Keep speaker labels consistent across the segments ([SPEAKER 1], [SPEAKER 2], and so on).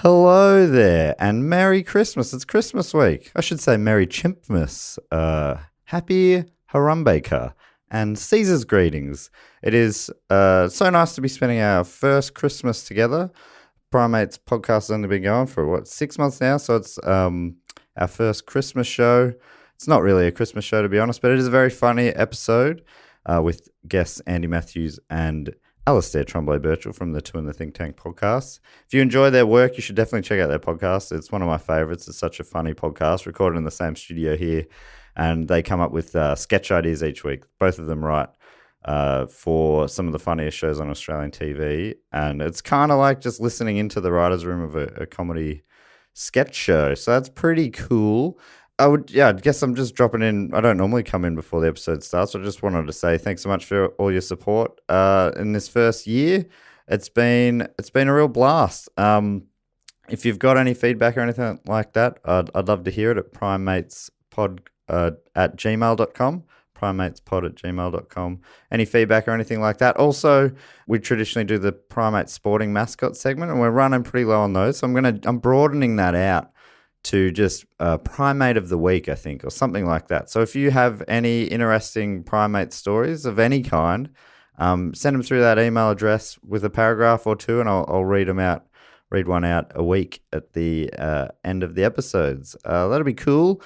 [SPEAKER 1] Hello there, and Merry Christmas. It's Christmas week. I should say Merry Chimpmas. Happy Harambe, and Caesar's greetings. It is so nice to be spending our first Christmas together. Primates podcast has only been going for, 6 months now, so it's our first Christmas show. It's not really a Christmas show, to be honest, but it is a very funny episode with guests Andy Matthews and Alasdair Tremblay-Birchall from the Two in the Think Tank podcast. If you enjoy their work, you should definitely check out their podcast. It's one of my favorites. It's such a funny podcast, recorded in the same studio here, and they come up with sketch ideas each week. Both of them write for some of the funniest shows on Australian TV, and it's kind of like just listening into the writer's room of a comedy sketch show. So that's pretty cool. I guess I'm just dropping in. I don't normally come in before the episode starts. So I just wanted to say thanks so much for all your support in this first year. It's been a real blast. If you've got any feedback or anything like that, I'd love to hear it at primatespod at gmail.com. primatespod@gmail.com. Any feedback or anything like that. Also, we traditionally do the Primate Sporting Mascot segment, and we're running pretty low on those. So I'm broadening that out to just Primate of the Week, I think, or something like that. So if you have any interesting primate stories of any kind, send them through that email address with a paragraph or two, and I'll read one out a week at the end of the episodes. That'll be cool.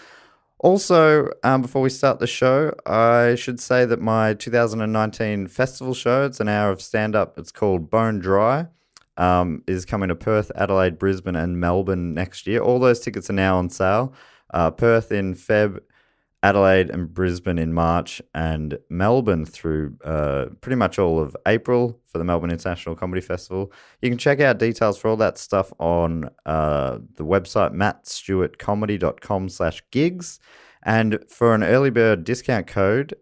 [SPEAKER 1] Also, before we start the show, I should say that my 2019 festival show, it's an hour of stand-up, it's called Bone Dry, is coming to Perth, Adelaide, Brisbane, and Melbourne next year. All those tickets are now on sale. Perth in Feb, Adelaide and Brisbane in March, and Melbourne through pretty much all of April for the Melbourne International Comedy Festival. You can check out details for all that stuff on the website mattstewartcomedy.com/gigs. And for an early bird discount code,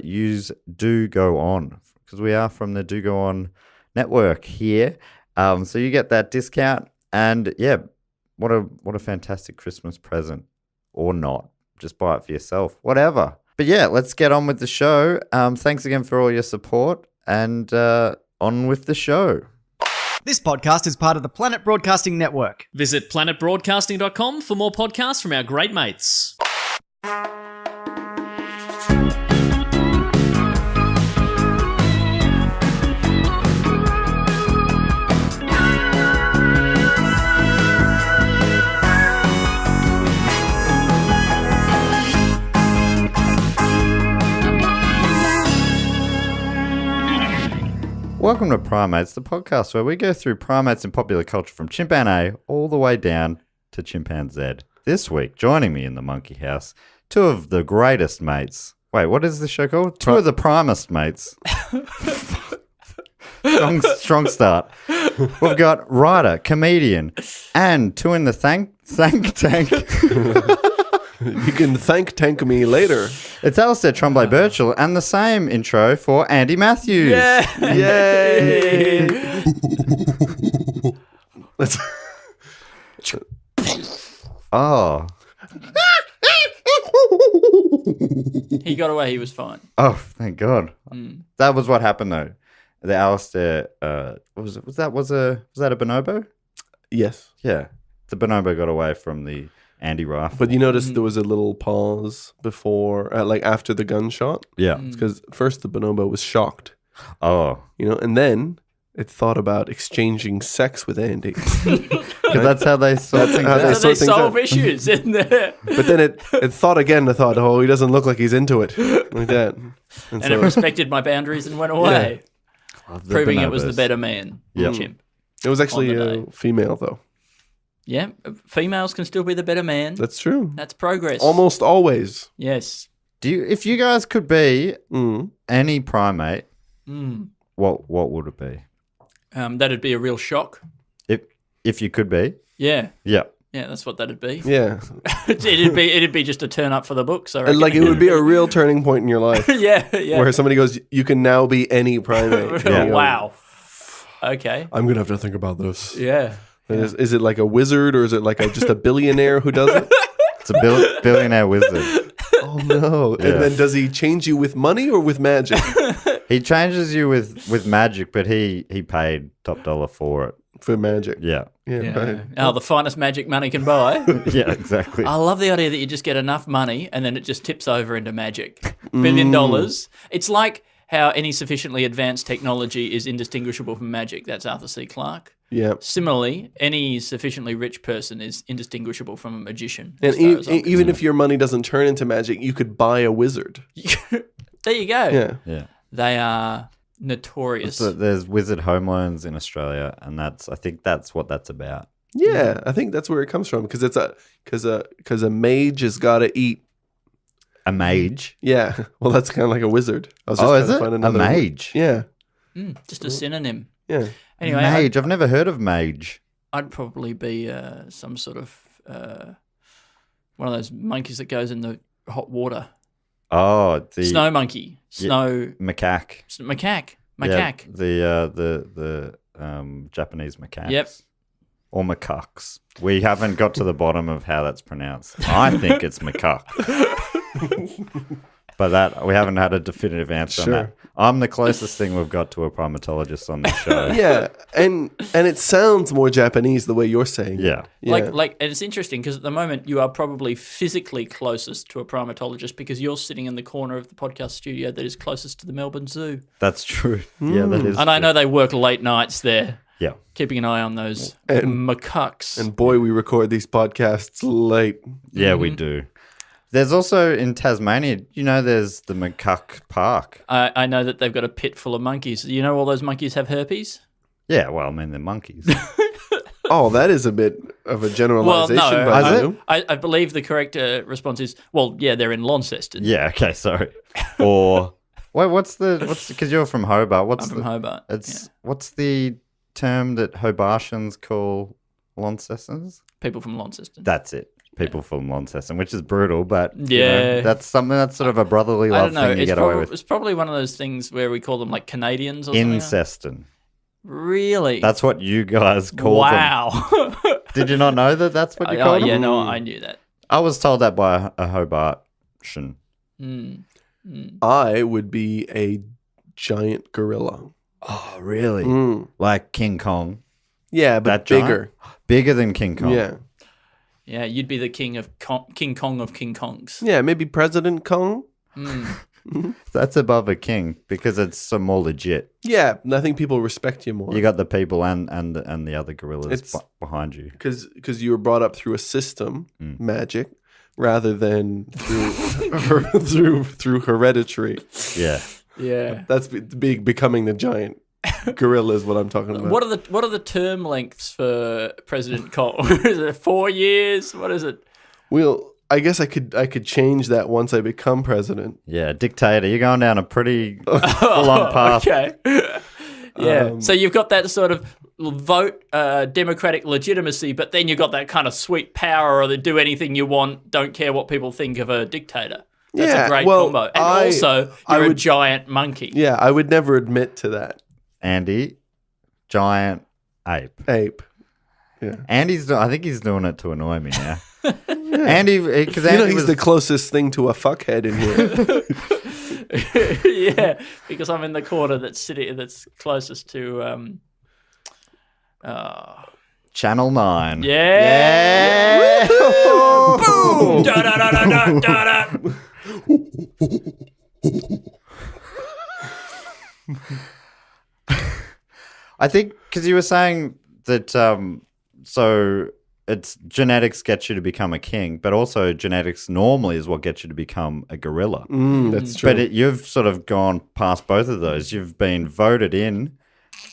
[SPEAKER 1] use Do Go On, because we are from the Do Go On network here. So you get that discount, and yeah, what a fantastic Christmas present, or not. Just buy it for yourself, whatever. But yeah, let's get on with the show. Thanks again for all your support, and on with the show.
[SPEAKER 2] This podcast is part of the Planet Broadcasting Network.
[SPEAKER 3] Visit planetbroadcasting.com for more podcasts from our great mates.
[SPEAKER 1] Welcome to Primates, the podcast where we go through primates in popular culture from chimpan A all the way down to chimpan Z. This week, joining me in the monkey house, two of the greatest mates. Wait, what is this show called? Two of the primest mates. strong start. We've got writer, comedian, and two in the thank tank.
[SPEAKER 4] You can thank me later.
[SPEAKER 1] It's Alasdair Tremblay-Birchall, and the same intro for Andy Matthews.
[SPEAKER 4] Yeah. Yay! Let's.
[SPEAKER 1] Oh.
[SPEAKER 5] He got away. He was fine.
[SPEAKER 1] Oh, thank God. That was what happened, though. The Alasdair, was that a bonobo?
[SPEAKER 4] Yes.
[SPEAKER 1] Yeah. The bonobo got away from the Andy rifle.
[SPEAKER 4] But you noticed there was a little pause before, after the gunshot?
[SPEAKER 1] Yeah.
[SPEAKER 4] Because first the bonobo was shocked.
[SPEAKER 1] Oh.
[SPEAKER 4] And then it thought about exchanging sex with Andy.
[SPEAKER 1] Because that's how they sort things out.
[SPEAKER 5] That's how they solve issues in there.
[SPEAKER 4] But then it thought again. It thought, oh, he doesn't look like he's into it. Like that.
[SPEAKER 5] And it respected my boundaries and went away.
[SPEAKER 1] Yeah.
[SPEAKER 5] Proving it was the better man.
[SPEAKER 1] Yep.
[SPEAKER 5] Chimp.
[SPEAKER 4] It was actually a female, though.
[SPEAKER 5] Yeah, females can still be the better man.
[SPEAKER 4] That's true.
[SPEAKER 5] That's progress.
[SPEAKER 4] Almost always.
[SPEAKER 5] Yes.
[SPEAKER 1] If you guys could be any primate, what would it be?
[SPEAKER 5] That'd be a real shock.
[SPEAKER 1] If you could be?
[SPEAKER 5] Yeah.
[SPEAKER 1] Yeah.
[SPEAKER 5] Yeah, that's what that'd be.
[SPEAKER 4] Yeah.
[SPEAKER 5] it'd be just a turn up for the books. I reckon.
[SPEAKER 4] Like, it would be a real turning point in your life.
[SPEAKER 5] Yeah.
[SPEAKER 4] Where somebody goes, you can now be any primate.
[SPEAKER 1] Yeah.
[SPEAKER 5] Wow. Okay.
[SPEAKER 4] I'm going to have to think about this.
[SPEAKER 5] Yeah.
[SPEAKER 4] Is it like a wizard, or is it like just a billionaire who does it?
[SPEAKER 1] It's a billionaire wizard.
[SPEAKER 4] Oh, no.
[SPEAKER 1] Yeah.
[SPEAKER 4] And then does he change you with money or with magic?
[SPEAKER 1] He changes you with magic, but he paid top dollar for it.
[SPEAKER 4] for magic.
[SPEAKER 1] Yeah.
[SPEAKER 4] Yeah. Right.
[SPEAKER 5] Oh, the finest magic money can buy.
[SPEAKER 1] Yeah, exactly.
[SPEAKER 5] I love the idea that you just get enough money and then it just tips over into magic. $1 billion. It's like how any sufficiently advanced technology is indistinguishable from magic. That's Arthur C. Clarke.
[SPEAKER 4] Yeah.
[SPEAKER 5] Similarly, any sufficiently rich person is indistinguishable from a magician.
[SPEAKER 4] And
[SPEAKER 5] as far as I'm
[SPEAKER 4] even if your money doesn't turn into magic, you could buy a wizard.
[SPEAKER 5] There you go.
[SPEAKER 4] Yeah.
[SPEAKER 1] Yeah.
[SPEAKER 5] They are notorious.
[SPEAKER 1] So there's wizard home loans in Australia, and I think that's what that's about.
[SPEAKER 4] Yeah, I think that's where it comes from because a mage has got to eat.
[SPEAKER 1] A mage.
[SPEAKER 4] Yeah, well, that's kind of like a wizard. I was just
[SPEAKER 1] Oh,
[SPEAKER 4] trying
[SPEAKER 1] is
[SPEAKER 4] to
[SPEAKER 1] it?
[SPEAKER 4] find
[SPEAKER 1] A
[SPEAKER 4] another
[SPEAKER 1] mage.
[SPEAKER 4] Yeah,
[SPEAKER 5] Just a synonym.
[SPEAKER 4] yeah.
[SPEAKER 5] Anyway,
[SPEAKER 1] Mage. I've never heard of mage.
[SPEAKER 5] I'd probably be some sort of one of those monkeys that goes in the hot water.
[SPEAKER 1] Oh, the
[SPEAKER 5] Snow monkey. Snow
[SPEAKER 1] macaque.
[SPEAKER 5] macaque.
[SPEAKER 1] Yeah,
[SPEAKER 5] Macaque.
[SPEAKER 1] the Japanese macaques.
[SPEAKER 5] Yep.
[SPEAKER 1] Or macaques. We haven't got to the bottom of how that's pronounced. I think it's macaque. But that we haven't had a definitive answer on that. I'm the closest thing we've got to a primatologist on the show.
[SPEAKER 4] Yeah, and it sounds more Japanese the way you're saying.
[SPEAKER 1] Yeah.
[SPEAKER 4] Yeah.
[SPEAKER 5] Like, and it's interesting because at the moment you are probably physically closest to a primatologist because you're sitting in the corner of the podcast studio that is closest to the Melbourne Zoo.
[SPEAKER 1] That's true. Yeah, that is
[SPEAKER 5] And I
[SPEAKER 1] true.
[SPEAKER 5] know they work late nights there,
[SPEAKER 1] Yeah.
[SPEAKER 5] keeping an eye on those
[SPEAKER 4] And-
[SPEAKER 5] macaques.
[SPEAKER 4] And boy, we record these podcasts late.
[SPEAKER 1] Yeah, we do. There's also in Tasmania, there's the Macaque Park.
[SPEAKER 5] I know that they've got a pit full of monkeys. You know all those monkeys have herpes?
[SPEAKER 1] Yeah, well, I mean, they're monkeys.
[SPEAKER 4] Oh, that is a bit of a generalization.
[SPEAKER 5] Well, no,
[SPEAKER 4] by
[SPEAKER 1] Is
[SPEAKER 4] you.
[SPEAKER 5] I believe the correct response is, well, yeah, they're in Launceston.
[SPEAKER 1] Yeah, okay, sorry. Or, wait, what's because you're from Hobart.
[SPEAKER 5] I'm from Hobart.
[SPEAKER 1] What's the term that Hobartians call Launcestons?
[SPEAKER 5] People from Launceston.
[SPEAKER 1] That's it. People from Launceston, which is brutal, but
[SPEAKER 5] Yeah.
[SPEAKER 1] that's something that's sort of a brotherly
[SPEAKER 5] I
[SPEAKER 1] love
[SPEAKER 5] don't know.
[SPEAKER 1] thing you
[SPEAKER 5] It's,
[SPEAKER 1] get away with.
[SPEAKER 5] it's probably one of those things where we call them like Canadians or something.
[SPEAKER 1] Inceston.
[SPEAKER 5] Really?
[SPEAKER 1] That's what you guys call them.
[SPEAKER 5] wow.
[SPEAKER 1] Did you not know that that's what you
[SPEAKER 5] Oh,
[SPEAKER 1] call them?
[SPEAKER 5] yeah, no, I knew that.
[SPEAKER 1] I was told that by a Hobartian.
[SPEAKER 4] I would be a giant gorilla.
[SPEAKER 1] Oh, really?
[SPEAKER 4] Mm.
[SPEAKER 1] Like King Kong?
[SPEAKER 4] Yeah, but
[SPEAKER 1] That giant?
[SPEAKER 4] bigger.
[SPEAKER 1] Bigger than King Kong?
[SPEAKER 4] Yeah.
[SPEAKER 5] Yeah, you'd be the king of King Kong of King Kongs.
[SPEAKER 4] Yeah, maybe President Kong.
[SPEAKER 1] That's above a king because it's some more legit.
[SPEAKER 4] Yeah, I think people respect you more.
[SPEAKER 1] You got the people and the other gorillas
[SPEAKER 4] It's-
[SPEAKER 1] behind you.
[SPEAKER 4] Because you were brought up through a system, magic, rather than through through hereditary.
[SPEAKER 1] Yeah.
[SPEAKER 5] Yeah.
[SPEAKER 4] That's becoming the giant gorilla is what I'm talking about.
[SPEAKER 5] What are the term lengths for President Kong? Is it 4 years? What is it?
[SPEAKER 4] Well, I guess I could change that once I become president.
[SPEAKER 1] Yeah, dictator. You're going down a pretty full-on path.
[SPEAKER 5] Okay. Yeah. So you've got that sort of vote democratic legitimacy, but then you've got that kind of sweet power or the do anything you want, don't care what people think of a dictator. That's
[SPEAKER 4] Yeah,
[SPEAKER 5] a great
[SPEAKER 4] well,
[SPEAKER 5] combo. And also,
[SPEAKER 4] I
[SPEAKER 5] you're a
[SPEAKER 4] would-
[SPEAKER 5] giant monkey.
[SPEAKER 4] Yeah, I would never admit to that.
[SPEAKER 1] Andy, giant ape.
[SPEAKER 4] Ape.
[SPEAKER 1] Andy's. I think he's doing it to annoy me now. Andy, because
[SPEAKER 4] You
[SPEAKER 1] Andy
[SPEAKER 4] know, he's
[SPEAKER 1] was
[SPEAKER 4] the closest thing to a fuckhead in here.
[SPEAKER 5] Yeah, because I'm in the corner that's closest to
[SPEAKER 1] Channel 9.
[SPEAKER 5] yeah.
[SPEAKER 1] Boom!
[SPEAKER 5] Da, da, da, da, da, da, da.
[SPEAKER 1] I think because you were saying that, so it's genetics gets you to become a king, but also genetics normally is what gets you to become a gorilla.
[SPEAKER 4] That's true.
[SPEAKER 1] But you've sort of gone past both of those. You've been voted in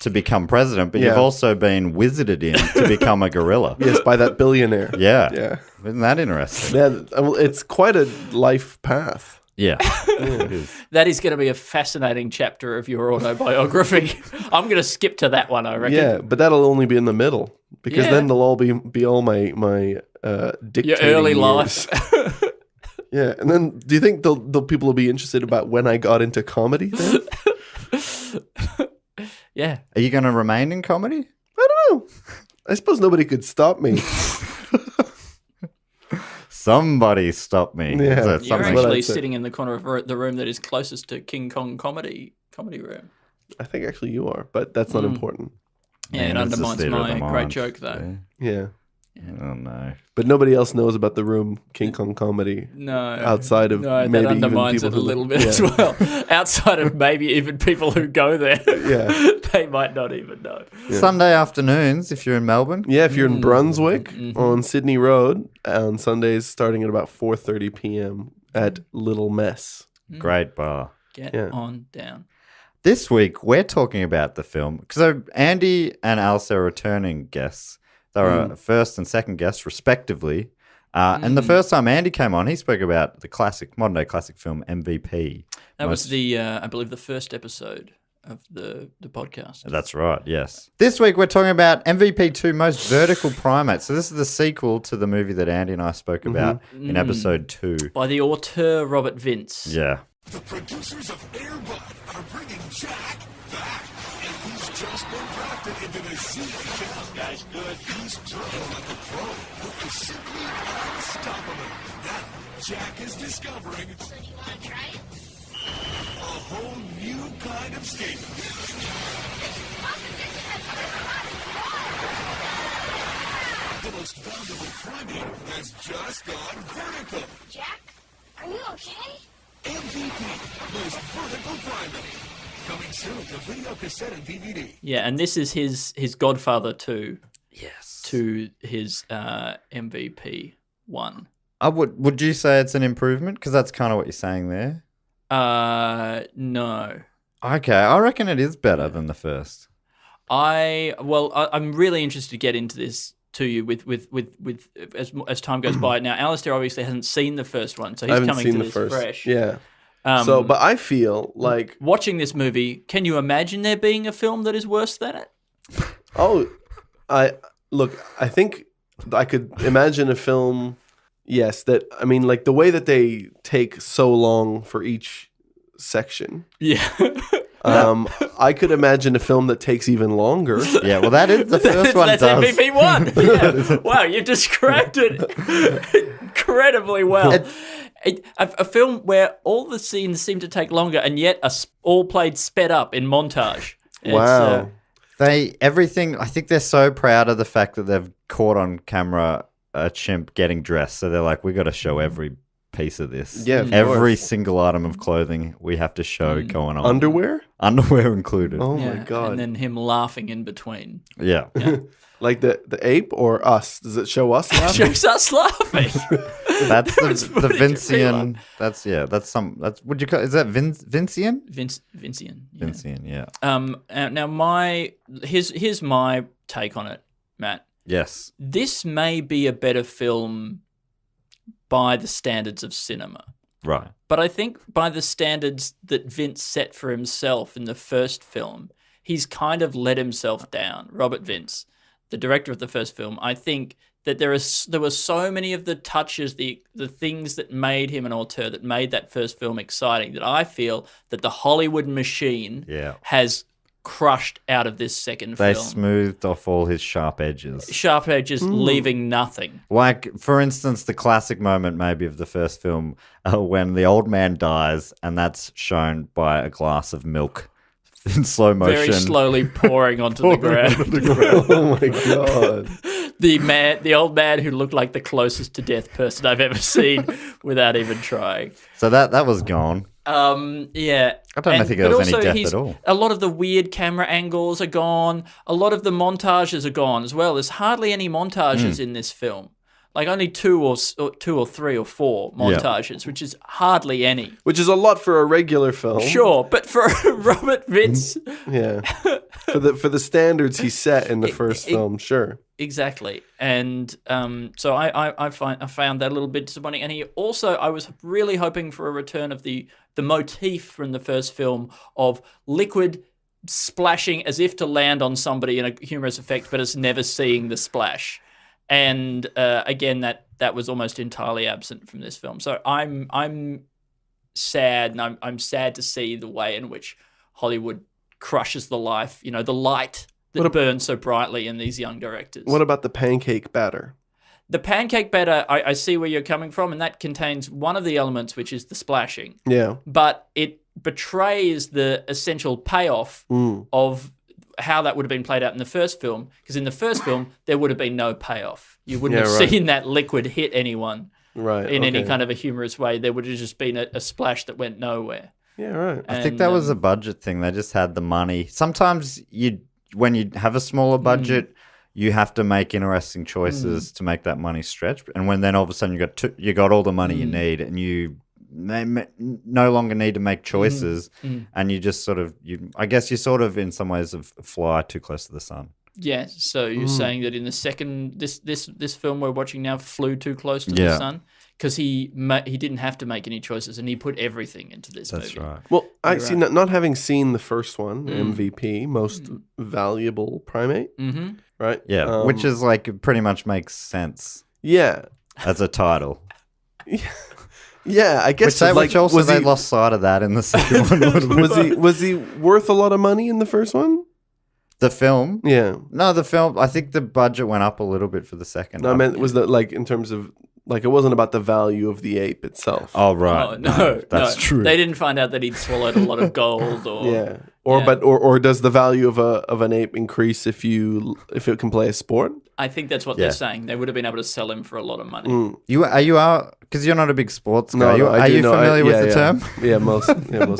[SPEAKER 1] to become president, but you've
[SPEAKER 4] Yeah.
[SPEAKER 1] also been wizarded in to become a gorilla.
[SPEAKER 4] Yes, by that billionaire.
[SPEAKER 1] Yeah.
[SPEAKER 4] Yeah.
[SPEAKER 1] Isn't that interesting?
[SPEAKER 4] Yeah, well, it's quite a life path.
[SPEAKER 1] Yeah. It is.
[SPEAKER 5] That is going to be a fascinating chapter of your autobiography. I'm going to skip to that one, I reckon.
[SPEAKER 4] Yeah, but that'll only be in the middle because
[SPEAKER 5] Yeah.
[SPEAKER 4] then they'll all be all my dictating
[SPEAKER 5] Your early
[SPEAKER 4] years.
[SPEAKER 5] life.
[SPEAKER 4] Yeah, and then do you think the people will be interested about when I got into comedy? Then?
[SPEAKER 5] Yeah.
[SPEAKER 1] Are you going to remain in comedy?
[SPEAKER 4] I don't know. I suppose nobody could stop me.
[SPEAKER 1] Somebody stop me.
[SPEAKER 4] Yeah.
[SPEAKER 1] So
[SPEAKER 5] You're
[SPEAKER 1] something-
[SPEAKER 4] what
[SPEAKER 5] actually
[SPEAKER 4] I'd say.
[SPEAKER 5] sitting in the corner of the room that is closest to King Kong comedy room.
[SPEAKER 4] I think actually you are, but that's not important.
[SPEAKER 5] Yeah, it
[SPEAKER 1] Man, it's just
[SPEAKER 5] undermines
[SPEAKER 1] theatre of the
[SPEAKER 5] my great
[SPEAKER 1] mind.
[SPEAKER 5] joke, though.
[SPEAKER 4] Yeah.
[SPEAKER 1] Oh no.
[SPEAKER 4] But nobody else knows about the Room King Kong comedy
[SPEAKER 5] No.
[SPEAKER 4] outside of
[SPEAKER 5] No,
[SPEAKER 4] maybe
[SPEAKER 5] that
[SPEAKER 4] even
[SPEAKER 5] undermines
[SPEAKER 4] people
[SPEAKER 5] it a
[SPEAKER 4] who
[SPEAKER 5] little
[SPEAKER 4] live-
[SPEAKER 5] bit as well. Outside of maybe even people who go there, they might not even know.
[SPEAKER 1] Sunday afternoons, if you're in Melbourne.
[SPEAKER 4] Yeah, if you're in Brunswick
[SPEAKER 5] Mm-hmm.
[SPEAKER 4] on Sydney Road on Sundays, starting at about 4:30 p.m. at Little Mess.
[SPEAKER 1] Great bar.
[SPEAKER 5] Get
[SPEAKER 4] Yeah.
[SPEAKER 5] on down.
[SPEAKER 1] This week, we're talking about the film. Because Andy and Alasdair are returning guests. They were first and second guests, respectively. And the first time Andy came on, he spoke about the modern day classic film MVP.
[SPEAKER 5] That was the, I believe, the first episode of the podcast.
[SPEAKER 1] That's right, yes. This week, we're talking about MVP2 Most Vertical Primate. So this is the sequel to the movie that Andy and I spoke about in episode 2.
[SPEAKER 5] By the auteur Robert Vince.
[SPEAKER 1] Yeah.
[SPEAKER 6] The producers of Air Bud are bringing Jack back, and he's just been drafted into the CHL. Guy's good. He's turning like a pro who is simply unstoppable. Now, Jack is discovering
[SPEAKER 7] So do you want to try it?
[SPEAKER 6] a whole new kind of skater. The most valuable primate has just gone vertical.
[SPEAKER 7] Jack, are you okay?
[SPEAKER 6] MVP, most vertical primate. Coming soon to video, cassette, and DVD.
[SPEAKER 5] Yeah, and this is his godfather to
[SPEAKER 1] Yes.
[SPEAKER 5] his MVP 1.
[SPEAKER 1] Would you say it's an improvement? Because that's kind of what you're saying there.
[SPEAKER 5] No.
[SPEAKER 1] Okay, I reckon it is better than the first.
[SPEAKER 5] I'm really interested to get into this to you with as time goes by. Now, Alasdair obviously hasn't seen the first one, so
[SPEAKER 4] I
[SPEAKER 5] he's
[SPEAKER 4] haven't
[SPEAKER 5] coming
[SPEAKER 4] seen
[SPEAKER 5] to
[SPEAKER 4] the
[SPEAKER 5] this
[SPEAKER 4] first.
[SPEAKER 5] fresh.
[SPEAKER 4] Yeah. But I feel like
[SPEAKER 5] Watching this movie, can you imagine there being a film that is worse than it?
[SPEAKER 4] I think I could imagine a film. Yes, like the way that they take so long for each section.
[SPEAKER 5] Yeah.
[SPEAKER 4] I could imagine a film that takes even longer.
[SPEAKER 1] Yeah, well, that is the first one.
[SPEAKER 5] That's
[SPEAKER 1] does.
[SPEAKER 5] MVP 1. Yeah. Wow, you described it incredibly well. A film where all the scenes seem to take longer and yet are all played sped up in montage.
[SPEAKER 4] Wow.
[SPEAKER 1] Everything. I think they're so proud of the fact that they've caught on camera a chimp getting dressed. So they're like, we got to show every piece of this.
[SPEAKER 4] Yeah, of
[SPEAKER 1] every
[SPEAKER 4] course.
[SPEAKER 1] single item of clothing we have to show going on.
[SPEAKER 4] Underwear?
[SPEAKER 1] Underwear included.
[SPEAKER 4] Oh
[SPEAKER 5] Yeah,
[SPEAKER 4] my god.
[SPEAKER 5] And then him laughing in between.
[SPEAKER 1] Yeah.
[SPEAKER 4] Like the ape or us? Does it show us laughing?
[SPEAKER 5] Shows us laughing.
[SPEAKER 1] That's
[SPEAKER 5] was
[SPEAKER 1] the
[SPEAKER 5] footage of
[SPEAKER 1] Vincian. Would you call, is that Vincian?
[SPEAKER 5] Vincian. Yeah.
[SPEAKER 1] Vincian, yeah.
[SPEAKER 5] Now here's my take on it, Matt.
[SPEAKER 1] Yes.
[SPEAKER 5] This may be a better film by the standards of cinema.
[SPEAKER 1] Right.
[SPEAKER 5] But I think by the standards that Vince set for himself in the first film, he's kind of let himself down. Robert Vince, the director of the first film, I think that there were so many of the touches, the things that made him an auteur, that made that first film exciting, that I feel that the Hollywood machine has crushed out of this second
[SPEAKER 1] They
[SPEAKER 5] film.
[SPEAKER 1] smoothed off all his sharp edges.
[SPEAKER 5] Sharp edges, leaving nothing.
[SPEAKER 1] Like, for instance, the classic moment maybe of the first film when the old man dies, and that's shown by a glass of milk in slow motion.
[SPEAKER 5] Very slowly pouring onto the ground.
[SPEAKER 4] Oh my god.
[SPEAKER 5] The old man who looked like the closest to death person I've ever seen without even trying.
[SPEAKER 1] So that was gone.
[SPEAKER 5] Yeah.
[SPEAKER 1] I don't think there
[SPEAKER 5] but
[SPEAKER 1] was any
[SPEAKER 5] also
[SPEAKER 1] death at all.
[SPEAKER 5] A lot of the weird camera angles are gone. A lot of the montages are gone as well. There's hardly any montages in this film. Like only two or three or four montages, which is hardly any.
[SPEAKER 4] Which is a lot for a regular film.
[SPEAKER 5] Sure, but for Robert Vince,
[SPEAKER 4] Yeah. For the standards he set in the first film, sure.
[SPEAKER 5] exactly. And so I found that a little bit disappointing. And I was really hoping for a return of the motif from the first film of liquid splashing as if to land on somebody in a humorous effect, but us never seeing the splash. And again, that was almost entirely absent from this film. So I'm sad, and I'm sad to see the way in which Hollywood crushes the life, the light that burns so brightly in these young directors.
[SPEAKER 4] What about the pancake batter?
[SPEAKER 5] The pancake batter, I see where you're coming from, and that contains one of the elements, which is the splashing.
[SPEAKER 4] Yeah.
[SPEAKER 5] But it betrays the essential payoff of how that would have been played out in the first film, because in the first film there would have been no payoff. You wouldn't
[SPEAKER 4] Yeah,
[SPEAKER 5] have
[SPEAKER 4] right.
[SPEAKER 5] seen that liquid hit anyone
[SPEAKER 4] Right.
[SPEAKER 5] in any
[SPEAKER 4] okay.
[SPEAKER 5] kind of a humorous way. There would have just been a splash that went nowhere.
[SPEAKER 4] Yeah, right.
[SPEAKER 1] I think that was a budget thing. They just had the money. Sometimes when you have a smaller budget, you have to make interesting choices to make that money stretch. And when then all of a sudden you got all the money you need, and you no longer need to make choices, and you just sort of I guess you sort of in some ways fly too close to the sun.
[SPEAKER 5] Yeah, so you're saying that in the second this film we're watching now flew too close to the sun because he didn't have to make any choices and he put everything into this movie.
[SPEAKER 1] That's right.
[SPEAKER 4] Well, I see. Not having seen the first one, MVP, most valuable primate, right?
[SPEAKER 1] Yeah, which is like pretty much makes sense
[SPEAKER 4] Yeah,
[SPEAKER 1] as a title.
[SPEAKER 4] yeah. I guess
[SPEAKER 1] Which also
[SPEAKER 4] was
[SPEAKER 1] they
[SPEAKER 4] he,
[SPEAKER 1] lost sight of that in the second one. a little bit.
[SPEAKER 4] was he worth a lot of money in the first one?
[SPEAKER 1] The film?
[SPEAKER 4] Yeah.
[SPEAKER 1] No, the film. I think the budget went up a little bit for the second.
[SPEAKER 4] No, I meant was that like in terms of like it wasn't about the value of the ape itself.
[SPEAKER 1] Oh right,
[SPEAKER 5] Oh, no,
[SPEAKER 1] that's
[SPEAKER 5] no.
[SPEAKER 1] true.
[SPEAKER 5] They didn't find out that he'd swallowed a lot of gold or
[SPEAKER 4] Yeah. Or does the value of an ape increase if it can play a sport?
[SPEAKER 5] I think that's what
[SPEAKER 1] Yeah.
[SPEAKER 5] they're saying. They would have been able to sell him for a lot of money.
[SPEAKER 1] You are because you're not a big sports guy.
[SPEAKER 4] No,
[SPEAKER 1] are you familiar with the term?
[SPEAKER 4] Yeah, most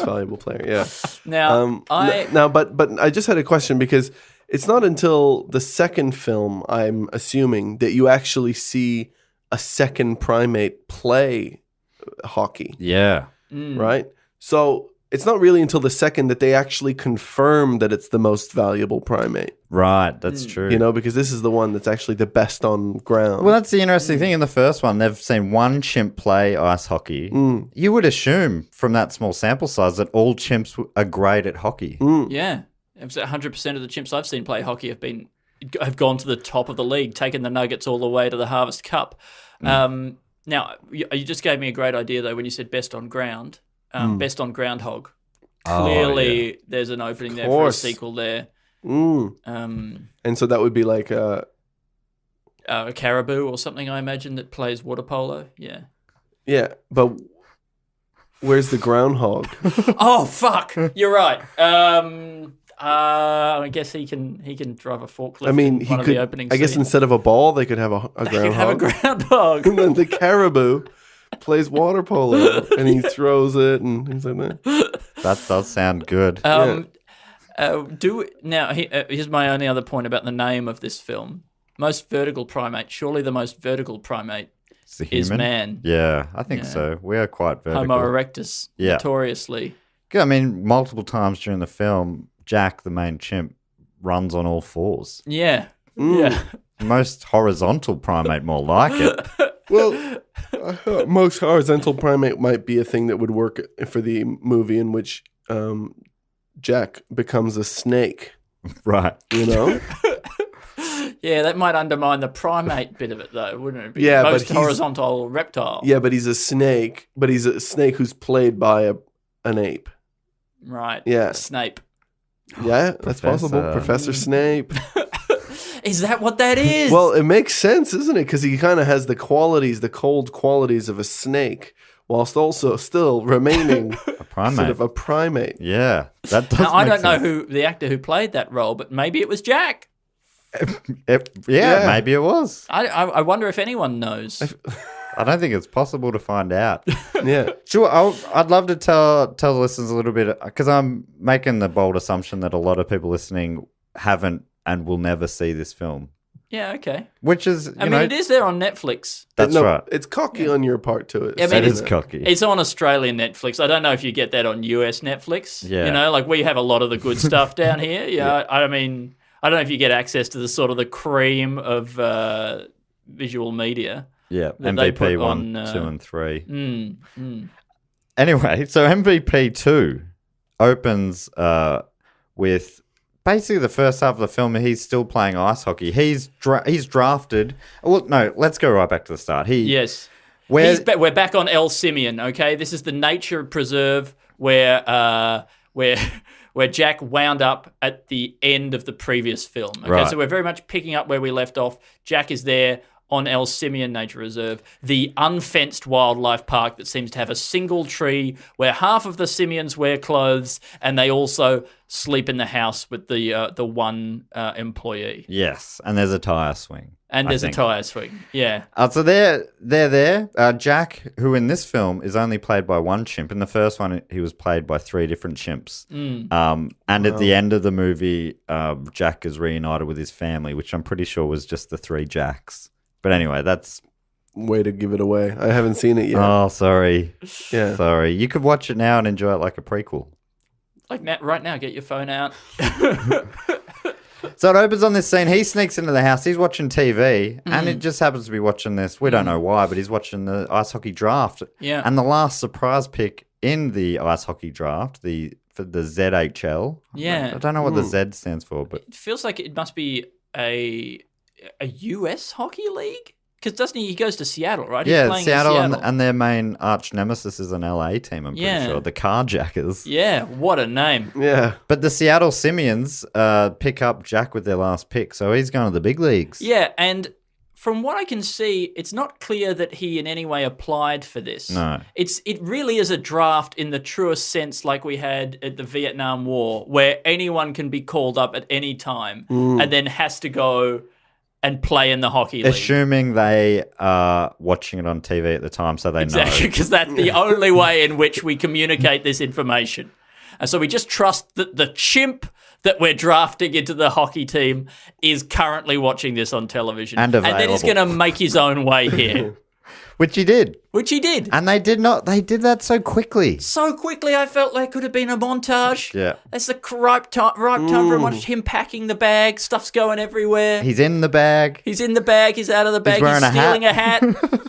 [SPEAKER 4] valuable player. Yeah.
[SPEAKER 5] Now,
[SPEAKER 4] But I just had a question because it's not until the second film, I'm assuming, that you actually see a second primate play hockey,
[SPEAKER 1] Yeah.
[SPEAKER 4] right? So it's not really until the second that they actually confirm that it's the most valuable primate,
[SPEAKER 1] Right, that's true.
[SPEAKER 4] you know, because this is the one that's actually the best on ground.
[SPEAKER 1] Well, that's the interesting thing. In the first one, they've seen one chimp play ice hockey. You would assume from that small sample size that all chimps are great at hockey.
[SPEAKER 5] yeah, 100% of the chimps I've seen play hockey have gone to the top of the league, taken the Nuggets all the way to the Harvest Cup. Now, you just gave me a great idea though when you said best on ground, best on groundhog. Clearly, there's an opening there for a
[SPEAKER 4] course.
[SPEAKER 5] sequel there.
[SPEAKER 4] And so that would be like
[SPEAKER 5] A caribou or something, I imagine, that plays water polo. Yeah.
[SPEAKER 4] yeah, but where's the groundhog?
[SPEAKER 5] Oh fuck! You're right. I guess he can drive a forklift.
[SPEAKER 4] I mean,
[SPEAKER 5] in
[SPEAKER 4] he
[SPEAKER 5] one of
[SPEAKER 4] could.
[SPEAKER 5] the opening
[SPEAKER 4] I guess
[SPEAKER 5] scenes.
[SPEAKER 4] instead of a ball, they could have a
[SPEAKER 5] They could have a
[SPEAKER 4] groundhog.
[SPEAKER 5] groundhog.
[SPEAKER 4] And then the caribou plays water polo, and he throws it and things like that.
[SPEAKER 1] That does sound good.
[SPEAKER 5] Here's my only other point about the name of this film. Most vertical primate. Surely the most vertical primate
[SPEAKER 1] It's the
[SPEAKER 5] is
[SPEAKER 1] human.
[SPEAKER 5] man.
[SPEAKER 1] Yeah, I think so. We are quite vertical.
[SPEAKER 5] Homo erectus.
[SPEAKER 1] Yeah.
[SPEAKER 5] Notoriously.
[SPEAKER 1] I mean, multiple times during the film, Jack, the main chimp, runs on all fours.
[SPEAKER 5] Yeah. Yeah.
[SPEAKER 1] Most horizontal primate, more like it.
[SPEAKER 4] Well, most horizontal primate might be a thing that would work for the movie in which Jack becomes a snake.
[SPEAKER 1] Right.
[SPEAKER 4] You know.
[SPEAKER 5] Yeah, that might undermine the primate bit of it, though, wouldn't it?
[SPEAKER 4] Yeah, but
[SPEAKER 5] most
[SPEAKER 4] he's-
[SPEAKER 5] horizontal reptile.
[SPEAKER 4] Yeah, but he's a snake. But he's a snake who's played by an ape.
[SPEAKER 5] Right.
[SPEAKER 4] Yeah.
[SPEAKER 5] Snape.
[SPEAKER 4] Yeah, that's possible. Professor Snape.
[SPEAKER 5] Is that what that is?
[SPEAKER 4] Well, it makes sense, isn't it? Because he kind of has the cold qualities of a snake, whilst also still remaining
[SPEAKER 1] A primate.
[SPEAKER 4] sort of a primate.
[SPEAKER 1] Yeah, that does.
[SPEAKER 5] now, I
[SPEAKER 1] make
[SPEAKER 5] don't know
[SPEAKER 1] sense.
[SPEAKER 5] who the actor who played that role, but maybe it was Jack.
[SPEAKER 1] Yeah, maybe it was.
[SPEAKER 5] I wonder if anyone knows.
[SPEAKER 1] I don't think it's possible to find out.
[SPEAKER 4] Yeah.
[SPEAKER 1] Sure, I'd love to tell the listeners a little bit because I'm making the bold assumption that a lot of people listening haven't and will never see this film,
[SPEAKER 5] Yeah, okay.
[SPEAKER 1] which is
[SPEAKER 5] I mean, it is there on Netflix.
[SPEAKER 1] That's
[SPEAKER 4] No,
[SPEAKER 1] right.
[SPEAKER 4] It's cocky on your part to it.
[SPEAKER 5] I mean,
[SPEAKER 1] That
[SPEAKER 5] it's
[SPEAKER 1] is cocky.
[SPEAKER 5] It's on Australian Netflix. I don't know if you get that on US Netflix.
[SPEAKER 1] Yeah.
[SPEAKER 5] You know, like we have a lot of the good stuff down here. Yeah. I mean, I don't know if you get access to the sort of the cream of visual media.
[SPEAKER 1] Yeah,
[SPEAKER 5] that they put
[SPEAKER 1] MVP 1,
[SPEAKER 5] on,
[SPEAKER 1] 2, and 3.
[SPEAKER 5] Mm.
[SPEAKER 1] Anyway, so MVP 2 opens with basically the first half of the film. He's still playing ice hockey. He's drafted. Well, no, let's go right back to the start.
[SPEAKER 5] Yes.
[SPEAKER 1] Where
[SPEAKER 5] We're back on El Simeon, okay? This is the nature preserve where Jack wound up at the end of the previous film. Okay,
[SPEAKER 1] Right.
[SPEAKER 5] so we're very much picking up where we left off. Jack is there on El Simeon Nature Reserve, the unfenced wildlife park that seems to have a single tree where half of the simians wear clothes and they also sleep in the house with the one employee.
[SPEAKER 1] Yes, and there's a tire swing.
[SPEAKER 5] And there's
[SPEAKER 1] I
[SPEAKER 5] a
[SPEAKER 1] think.
[SPEAKER 5] tire swing. Yeah.
[SPEAKER 1] So they're there. Jack, who in this film is only played by one chimp. In the first one, he was played by 3 different chimps. And at the end of the movie, Jack is reunited with his family, which I'm pretty sure was just the 3 Jacks. But anyway, that's...
[SPEAKER 4] Way to give it away. I haven't seen it yet.
[SPEAKER 1] Oh, sorry.
[SPEAKER 4] Yeah.
[SPEAKER 1] Sorry. You could watch it now and enjoy it like a prequel.
[SPEAKER 5] Like right now, get your phone out.
[SPEAKER 1] So it opens on this scene. He sneaks into the house. He's watching TV, and it just happens to be watching this. We don't know why, but he's watching the ice hockey draft.
[SPEAKER 5] Yeah.
[SPEAKER 1] And the last surprise pick in the ice hockey draft, for the ZHL.
[SPEAKER 5] Yeah.
[SPEAKER 1] I don't know what the Z stands for, but
[SPEAKER 5] It feels like it must be a US hockey league. Because doesn't he goes to Seattle, right? He's
[SPEAKER 1] yeah,
[SPEAKER 5] playing in
[SPEAKER 1] Seattle,
[SPEAKER 5] Seattle.
[SPEAKER 1] And their main arch nemesis is an LA team, I'm pretty sure. The Carjackers.
[SPEAKER 5] Yeah, what a name.
[SPEAKER 4] Yeah.
[SPEAKER 1] But the Seattle Simians pick up Jack with their last pick, so he's going to the big leagues.
[SPEAKER 5] Yeah, and from what I can see, it's not clear that he in any way applied for this.
[SPEAKER 1] No.
[SPEAKER 5] It really is a draft in the truest sense like we had at the Vietnam War, where anyone can be called up at any time and then has to go and play in the hockey league.
[SPEAKER 1] Assuming they are watching it on TV at the time, so they
[SPEAKER 5] Exactly,
[SPEAKER 1] know.
[SPEAKER 5] because that's the only way in which we communicate this information. And so we just trust that the chimp that we're drafting into the hockey team is currently watching this on television.
[SPEAKER 1] And
[SPEAKER 5] then he's
[SPEAKER 1] available.
[SPEAKER 5] going to make his own way here.
[SPEAKER 1] Which he did.
[SPEAKER 5] Which he did.
[SPEAKER 1] And they did that so quickly.
[SPEAKER 5] So quickly, I felt like could have been a montage.
[SPEAKER 1] Yeah.
[SPEAKER 5] That's the ripe time for him packing the bag. Stuff's going everywhere.
[SPEAKER 1] He's in the bag.
[SPEAKER 5] He's in the bag. He's out of the bag. He's
[SPEAKER 1] wearing a
[SPEAKER 5] stealing
[SPEAKER 1] hat.
[SPEAKER 5] a hat.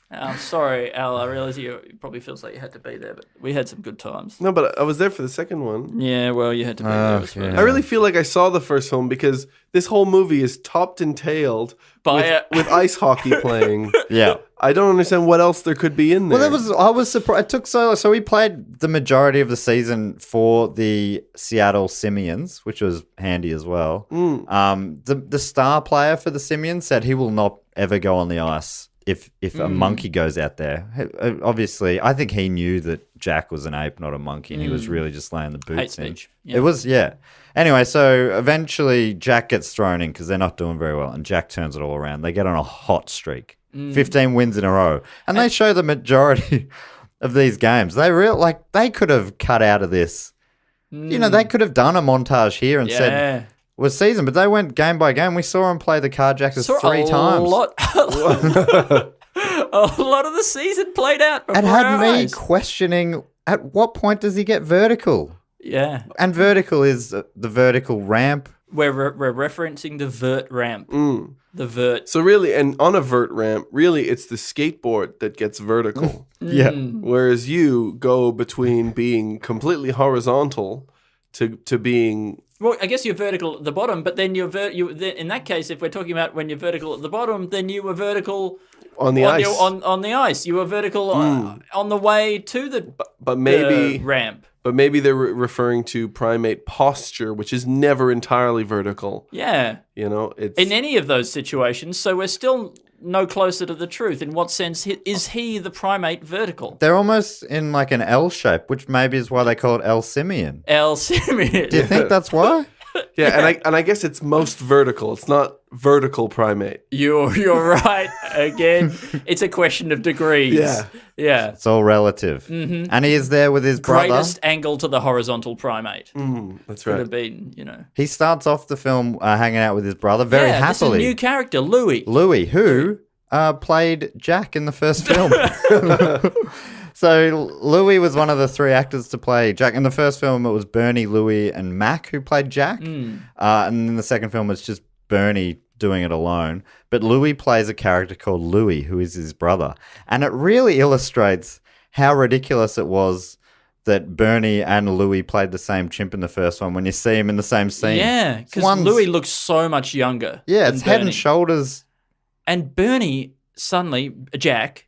[SPEAKER 5] I'm sorry, Al. I realize it probably feels like you had to be there, but we had some good times.
[SPEAKER 4] No, but I was there for the second one.
[SPEAKER 5] Yeah, well, you had to be there as well.
[SPEAKER 1] yeah.
[SPEAKER 4] I really feel like I saw the first film because this whole movie is topped and tailed with ice hockey playing.
[SPEAKER 1] Yeah.
[SPEAKER 4] I don't understand what else there could be in there.
[SPEAKER 1] Well, I was surprised. It took so we played the majority of the season for the Seattle Simians, which was handy as well. The star player for the Simians said he will not ever go on the ice if a monkey goes out there. Obviously, I think he knew that Jack was an ape, not a monkey, and he was really just laying the boots
[SPEAKER 5] Hate
[SPEAKER 1] in.
[SPEAKER 5] speech. Yeah.
[SPEAKER 1] It was, yeah. Anyway, so eventually Jack gets thrown in because they're not doing very well, and Jack turns it all around. They get on a hot streak, 15 wins in a row, and they show the majority of these games. They could have cut out of this. You know, they could have done a montage here and said was season, but they went game by game. We saw them play the Carjackers 3 times.
[SPEAKER 5] A lot of the season played out before
[SPEAKER 1] It had
[SPEAKER 5] our
[SPEAKER 1] me
[SPEAKER 5] eyes.
[SPEAKER 1] questioning, at what point does he get vertical?
[SPEAKER 5] Yeah,
[SPEAKER 1] And vertical is the vertical ramp.
[SPEAKER 5] we're referencing the vert ramp. The vert.
[SPEAKER 4] So really, and on a vert ramp, really it's the skateboard that gets vertical.
[SPEAKER 1] Yeah.
[SPEAKER 4] Whereas you go between being completely horizontal to being...
[SPEAKER 5] Well, I guess you're vertical at the bottom, but then in that case, if we're talking about when you're vertical at the bottom, then you were vertical
[SPEAKER 4] On the ice.
[SPEAKER 5] on the ice. You were vertical on the way to the
[SPEAKER 4] But maybe...
[SPEAKER 5] ramp.
[SPEAKER 4] But maybe they're referring to primate posture, which is never entirely vertical.
[SPEAKER 5] Yeah.
[SPEAKER 4] You know, it's...
[SPEAKER 5] In any of those situations, so we're still no closer to the truth. In what sense is he the primate vertical?
[SPEAKER 1] They're almost in like an L shape, which maybe is why they call it El Simeon.
[SPEAKER 5] El Simeon.
[SPEAKER 1] Do you think that's why?
[SPEAKER 4] Yeah, and I guess it's most vertical. It's not vertical primate.
[SPEAKER 5] You're right. Again, it's a question of degrees. Yeah.
[SPEAKER 1] It's all relative. And he is there with his brother.
[SPEAKER 5] Greatest angle to the horizontal primate.
[SPEAKER 4] That's
[SPEAKER 5] Could
[SPEAKER 4] right.
[SPEAKER 5] have been, you know.
[SPEAKER 1] He starts off the film hanging out with his brother very
[SPEAKER 5] This is a
[SPEAKER 1] happily.
[SPEAKER 5] new character, Louis.
[SPEAKER 1] Louis, who played Jack in the first film. So Louis was one of the 3 actors to play Jack. In the first film, it was Bernie, Louis, and Mac who played Jack. And in the second film, it's just Bernie doing it alone. But Louis plays a character called Louis, who is his brother. And it really illustrates how ridiculous it was that Bernie and Louis played the same chimp in the first one when you see him in the same scene.
[SPEAKER 5] Yeah, because
[SPEAKER 1] One's-
[SPEAKER 5] Louis looks so much younger.
[SPEAKER 1] Yeah,
[SPEAKER 5] than
[SPEAKER 1] it's head
[SPEAKER 5] Bernie.
[SPEAKER 1] and shoulders.
[SPEAKER 5] And Bernie, suddenly, Jack,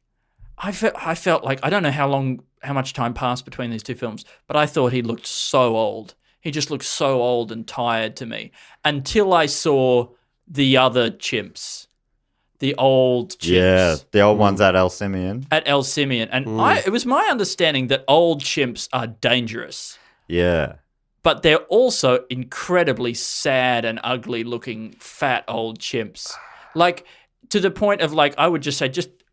[SPEAKER 5] I felt like, I don't know how much time passed between these 2 films, but I thought he looked so old. He just looked so old and tired to me until I saw the other chimps. the old chimps.
[SPEAKER 1] Yeah, the old ones at El Simeon.
[SPEAKER 5] At El Simeon. And it was my understanding that old chimps are dangerous.
[SPEAKER 1] Yeah.
[SPEAKER 5] But they're also incredibly sad and ugly looking fat old chimps. Like, to the point of, like, I would just say,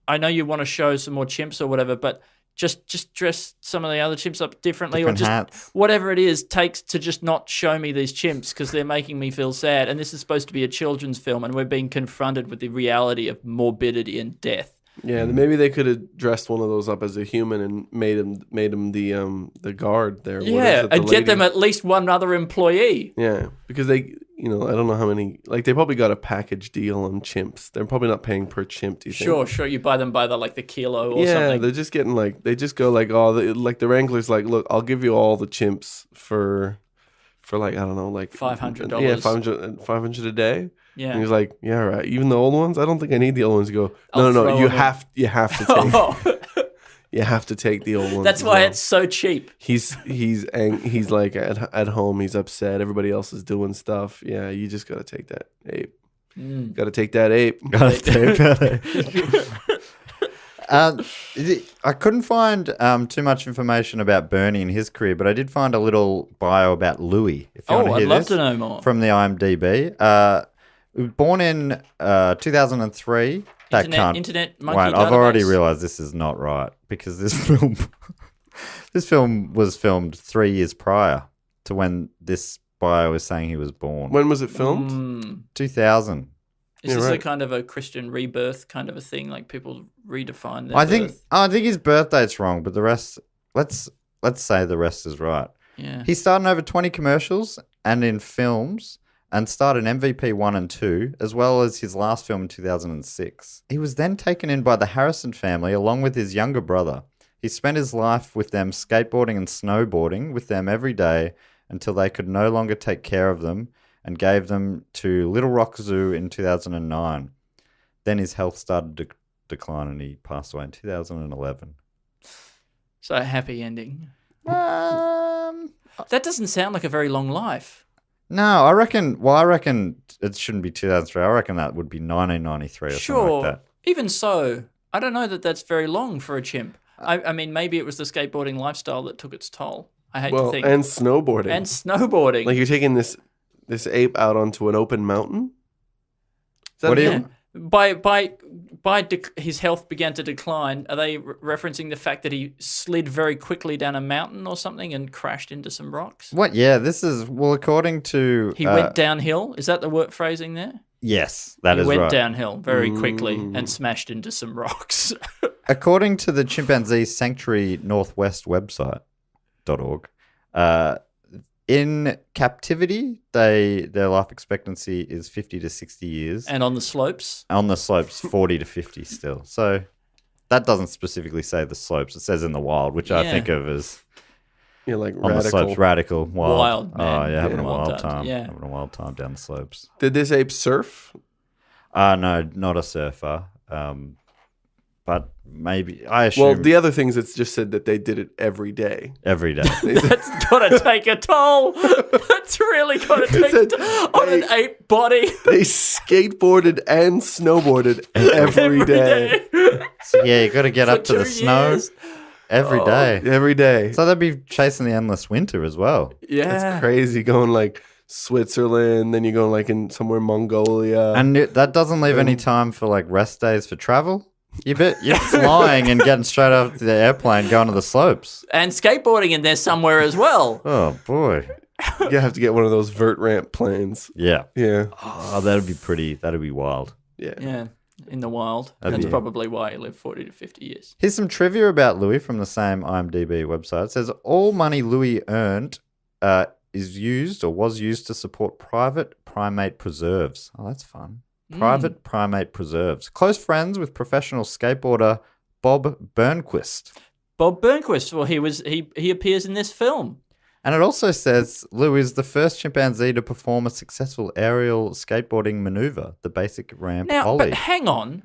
[SPEAKER 5] I know you want to show some more chimps or whatever, but just dress some of the other chimps up differently,
[SPEAKER 1] Different
[SPEAKER 5] or just
[SPEAKER 1] hats.
[SPEAKER 5] whatever it is takes to just not show me these chimps because they're making me feel sad. And this is supposed to be a children's film, and we're being confronted with the reality of morbidity and death.
[SPEAKER 4] Yeah, maybe they could have dressed one of those up as a human and made him the guard there. What is
[SPEAKER 5] Yeah,
[SPEAKER 4] it, the
[SPEAKER 5] and get
[SPEAKER 4] lady?
[SPEAKER 5] them at least one other employee.
[SPEAKER 4] Yeah, because they, I don't know how many. Like, they probably got a package deal on chimps. They're probably not paying per chimp. Do you think?
[SPEAKER 5] Sure. You buy them by the kilo or
[SPEAKER 4] Yeah,
[SPEAKER 5] something.
[SPEAKER 4] they're just getting they just go the wrangler's like, look, I'll give you all the chimps for like, I don't know, like
[SPEAKER 5] $500.
[SPEAKER 4] Yeah, 500 a day.
[SPEAKER 5] Yeah.
[SPEAKER 4] And he's like, yeah, right. Even the old ones, I don't think I need the old ones. You go,
[SPEAKER 5] I'll
[SPEAKER 4] no,
[SPEAKER 5] throw
[SPEAKER 4] you
[SPEAKER 5] them
[SPEAKER 4] have to take.
[SPEAKER 5] Oh,
[SPEAKER 4] You have to take the old ones.
[SPEAKER 5] that's
[SPEAKER 4] as
[SPEAKER 5] why
[SPEAKER 4] well.
[SPEAKER 5] it's so cheap.
[SPEAKER 4] He's like at home. He's upset. Everybody else is doing stuff. Yeah, you just gotta take that ape. Got to take that ape.
[SPEAKER 1] Gotta take that. I couldn't find too much information about Bernie and his career, but I did find a little bio about Louis. If you want to
[SPEAKER 5] I'd
[SPEAKER 1] hear
[SPEAKER 5] love
[SPEAKER 1] this,
[SPEAKER 5] to know more.
[SPEAKER 1] from the IMDb. He was born in 2003. That can't.
[SPEAKER 5] Internet monkey
[SPEAKER 1] Wait, I've already
[SPEAKER 5] database.
[SPEAKER 1] realised this is not right because this film was filmed 3 years prior to when this bio is saying he was born.
[SPEAKER 4] When was it filmed?
[SPEAKER 1] 2000.
[SPEAKER 5] Is
[SPEAKER 4] Yeah,
[SPEAKER 5] this a
[SPEAKER 4] right.
[SPEAKER 5] kind of a Christian rebirth kind of a thing? Like people redefine their
[SPEAKER 1] I think
[SPEAKER 5] birth?
[SPEAKER 1] his birthday's wrong, but the rest. Let's say the rest is right.
[SPEAKER 5] Yeah.
[SPEAKER 1] He starred in over 20 commercials and in films, and starred in MVP1 and 2, as well as his last film in 2006. He was then taken in by the Harrison family along with his younger brother. He spent his life with them, skateboarding and snowboarding with them every day until they could no longer take care of them, and gave them to Little Rock Zoo in 2009. Then his health started to decline and he passed away in 2011.
[SPEAKER 5] So a happy ending. That doesn't sound like a very long life.
[SPEAKER 1] No, I reckon it shouldn't be 2003. I reckon that would be 1993 or something
[SPEAKER 5] Sure.
[SPEAKER 1] like that.
[SPEAKER 5] Even so, I don't know that that's very long for a chimp. I mean, maybe it was the skateboarding lifestyle that took its toll. I hate to think.
[SPEAKER 4] And snowboarding.
[SPEAKER 5] And snowboarding.
[SPEAKER 4] Like, you're taking this ape out onto an open mountain. Is that
[SPEAKER 1] What
[SPEAKER 4] a
[SPEAKER 1] do
[SPEAKER 4] thing?
[SPEAKER 5] His health began to decline. Are they referencing the fact that he slid very quickly down a mountain or something and crashed into some rocks?
[SPEAKER 1] What? Yeah, this is, well, according to...
[SPEAKER 5] He went downhill. Is that the word phrasing there?
[SPEAKER 1] Yes, that
[SPEAKER 5] He
[SPEAKER 1] is
[SPEAKER 5] went
[SPEAKER 1] right.
[SPEAKER 5] downhill very quickly and smashed into some rocks.
[SPEAKER 1] According to the Chimpanzee Sanctuary Northwest website.org, in captivity, their life expectancy is 50 to 60 years.
[SPEAKER 5] And on the slopes?
[SPEAKER 1] On the slopes, 40 to 50 still. So that doesn't specifically say the slopes. It says in the wild, which I
[SPEAKER 5] Yeah.
[SPEAKER 1] think of as
[SPEAKER 4] Yeah, like
[SPEAKER 1] on the slopes, radical, wild.
[SPEAKER 5] Wild, man.
[SPEAKER 1] Oh, yeah, having a
[SPEAKER 5] Wild
[SPEAKER 1] wild
[SPEAKER 5] times,
[SPEAKER 1] time.
[SPEAKER 5] yeah.
[SPEAKER 1] Having a wild time down the slopes.
[SPEAKER 4] Did this ape surf?
[SPEAKER 1] No, not a surfer. But maybe, I assume
[SPEAKER 4] Well, the other things, it's just said that they did it every day.
[SPEAKER 1] every day.
[SPEAKER 5] That's got to take a toll. That's really got to take a toll on an ape body.
[SPEAKER 4] They skateboarded and snowboarded every day.
[SPEAKER 1] So, yeah, you got to get
[SPEAKER 5] For
[SPEAKER 1] up to the
[SPEAKER 5] 2
[SPEAKER 1] snow
[SPEAKER 5] years.
[SPEAKER 1] every day.
[SPEAKER 4] Every day.
[SPEAKER 1] So they'd be chasing the endless winter as well.
[SPEAKER 5] Yeah.
[SPEAKER 4] That's crazy. Going like Switzerland, then you're going like in somewhere Mongolia.
[SPEAKER 1] And that doesn't leave any time for like rest days for travel. You're flying and getting straight off the airplane, going to the slopes.
[SPEAKER 5] And skateboarding in there somewhere as well.
[SPEAKER 1] Oh boy,
[SPEAKER 4] You have to get one of those vert ramp planes.
[SPEAKER 1] yeah.
[SPEAKER 4] Yeah.
[SPEAKER 1] Oh, that'd be pretty. That'd be wild.
[SPEAKER 4] Yeah.
[SPEAKER 5] Yeah, in the wild.
[SPEAKER 1] That'd
[SPEAKER 5] That's
[SPEAKER 1] be-
[SPEAKER 5] probably why he lived 40 to 50 years.
[SPEAKER 1] Here's some trivia about Louis from the same IMDb website. It says all money Louis earned is used or was used to support private primate preserves. Oh, that's fun. Private primate preserves. Close friends with professional skateboarder Bob Burnquist.
[SPEAKER 5] Bob Burnquist, well, he appears in this film.
[SPEAKER 1] And it also says Louis is the first chimpanzee to perform a successful aerial skateboarding maneuver, the basic ramp
[SPEAKER 5] Now,
[SPEAKER 1] ollie.
[SPEAKER 5] but hang on.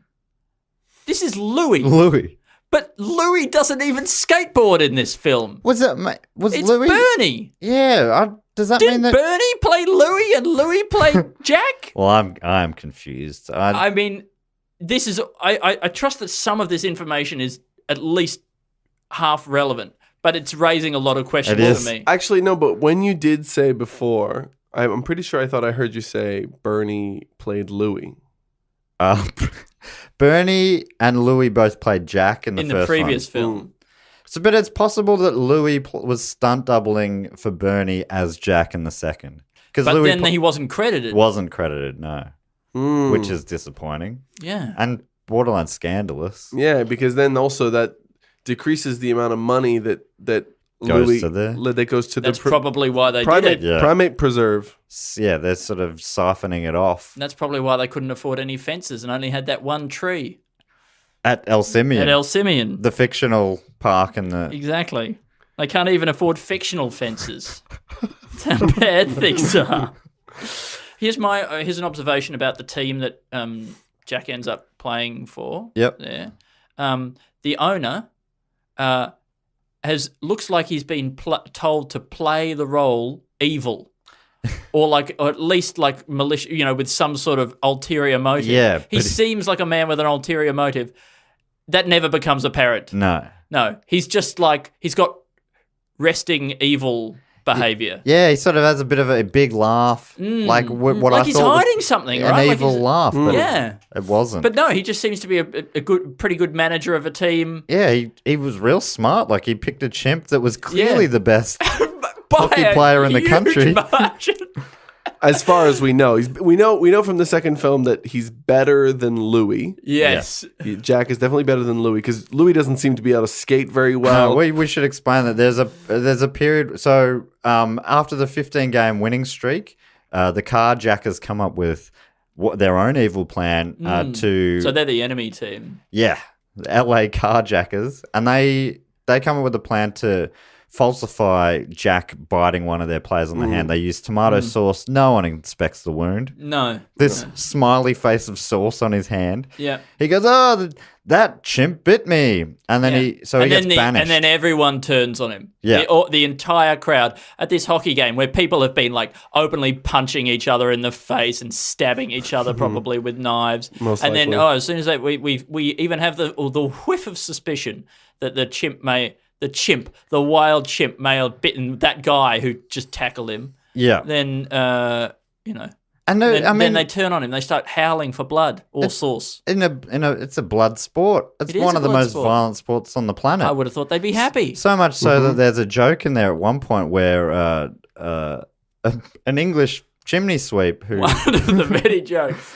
[SPEAKER 5] This is Louis.
[SPEAKER 1] Louis.
[SPEAKER 5] But Louis doesn't even skateboard in this film.
[SPEAKER 1] Was
[SPEAKER 5] It's
[SPEAKER 1] Louis?
[SPEAKER 5] Bernie.
[SPEAKER 1] Yeah. Does that mean
[SPEAKER 5] Didn't
[SPEAKER 1] that?
[SPEAKER 5] Bernie play Louis and Louis play Jack?
[SPEAKER 1] Well, I'm confused.
[SPEAKER 5] I mean, this is I trust that some of this information is at least half relevant, but it's raising a lot of questions
[SPEAKER 1] It is.
[SPEAKER 5] for me.
[SPEAKER 4] Actually, no, but when you did say before, I'm pretty sure I thought I heard you say Bernie played Louis.
[SPEAKER 1] Bernie and Louis both played Jack in the
[SPEAKER 5] In
[SPEAKER 1] first
[SPEAKER 5] the previous
[SPEAKER 1] one.
[SPEAKER 5] film.
[SPEAKER 1] So, but it's possible that Louis was stunt doubling for Bernie as Jack in the second. Because
[SPEAKER 5] But
[SPEAKER 1] Louis
[SPEAKER 5] then he wasn't credited.
[SPEAKER 1] wasn't credited, no.
[SPEAKER 4] Mm.
[SPEAKER 1] Which is disappointing.
[SPEAKER 5] Yeah.
[SPEAKER 1] And borderline scandalous.
[SPEAKER 4] Yeah, because then also that decreases the amount of money that
[SPEAKER 1] Goes
[SPEAKER 4] Louis
[SPEAKER 1] to the-
[SPEAKER 4] that goes to
[SPEAKER 5] That's
[SPEAKER 4] the
[SPEAKER 5] probably why they
[SPEAKER 4] primate
[SPEAKER 5] did it.
[SPEAKER 1] Yeah.
[SPEAKER 4] primate preserve.
[SPEAKER 1] Yeah, they're sort of siphoning it off.
[SPEAKER 5] That's probably why they couldn't afford any fences and only had that one tree
[SPEAKER 1] At El Simeon.
[SPEAKER 5] at El Simeon.
[SPEAKER 1] The fictional park and the...
[SPEAKER 5] Exactly. They can't even afford fictional fences. That's how bad things are. Here's an observation about the team that Jack ends up playing for.
[SPEAKER 1] Yep.
[SPEAKER 5] There, the owner looks like he's been told to play the role evil, or at least like malicious, with some sort of ulterior motive.
[SPEAKER 1] Yeah,
[SPEAKER 5] he
[SPEAKER 1] but-
[SPEAKER 5] seems like a man with an ulterior motive. That never becomes apparent.
[SPEAKER 1] No.
[SPEAKER 5] No, he's just like he's got resting evil behavior.
[SPEAKER 1] Yeah, he sort of has a bit of a big laugh. Like what
[SPEAKER 5] Like
[SPEAKER 1] I
[SPEAKER 5] he's
[SPEAKER 1] thought
[SPEAKER 5] hiding
[SPEAKER 1] was
[SPEAKER 5] something,
[SPEAKER 1] an
[SPEAKER 5] right? Like
[SPEAKER 1] evil
[SPEAKER 5] he's-
[SPEAKER 1] laugh, but
[SPEAKER 5] Yeah.
[SPEAKER 1] it wasn't.
[SPEAKER 5] But no, he just seems to be a pretty good manager of a team.
[SPEAKER 1] yeah, he was real smart. Like he picked a chimp that was clearly
[SPEAKER 5] Yeah.
[SPEAKER 1] the best.
[SPEAKER 5] By
[SPEAKER 1] Hockey
[SPEAKER 5] a
[SPEAKER 1] player in the
[SPEAKER 5] huge
[SPEAKER 1] country.
[SPEAKER 5] margin.
[SPEAKER 4] As far as we know, we know from the second film that he's better than Louis.
[SPEAKER 5] Yes.
[SPEAKER 4] Jack is definitely better than Louis because Louis doesn't seem to be able to skate very well.
[SPEAKER 1] We should explain that there's a period. So after the 15-game winning streak, the Carjackers come up with their own evil plan to
[SPEAKER 5] So they're the enemy team.
[SPEAKER 1] the LA Carjackers, and they come up with a plan to falsify Jack biting one of their players on the hand. They use tomato sauce. No one inspects the wound.
[SPEAKER 5] No.
[SPEAKER 1] This smiley face of sauce on his hand.
[SPEAKER 5] Yeah.
[SPEAKER 1] He goes, "Oh, that chimp bit me," and then he gets banished.
[SPEAKER 5] And then everyone turns on him.
[SPEAKER 1] Yeah.
[SPEAKER 5] The entire crowd at this hockey game where people have been like openly punching each other in the face and stabbing each other probably with knives.
[SPEAKER 4] Most
[SPEAKER 5] and then
[SPEAKER 4] likely.
[SPEAKER 5] as soon as we even have the whiff of suspicion that the wild chimp may have bitten that guy who just tackled him.
[SPEAKER 1] Yeah,
[SPEAKER 5] Then
[SPEAKER 1] and no, I mean,
[SPEAKER 5] then they turn on him. They start howling for blood or sauce.
[SPEAKER 1] it's a blood sport. It's
[SPEAKER 5] It is
[SPEAKER 1] one
[SPEAKER 5] a
[SPEAKER 1] of the
[SPEAKER 5] blood
[SPEAKER 1] most
[SPEAKER 5] sport.
[SPEAKER 1] violent sports on the planet.
[SPEAKER 5] I would have thought they'd be happy.
[SPEAKER 1] So much so that there's a joke in there at one point where an English chimney sweep who
[SPEAKER 5] One of the many jokes.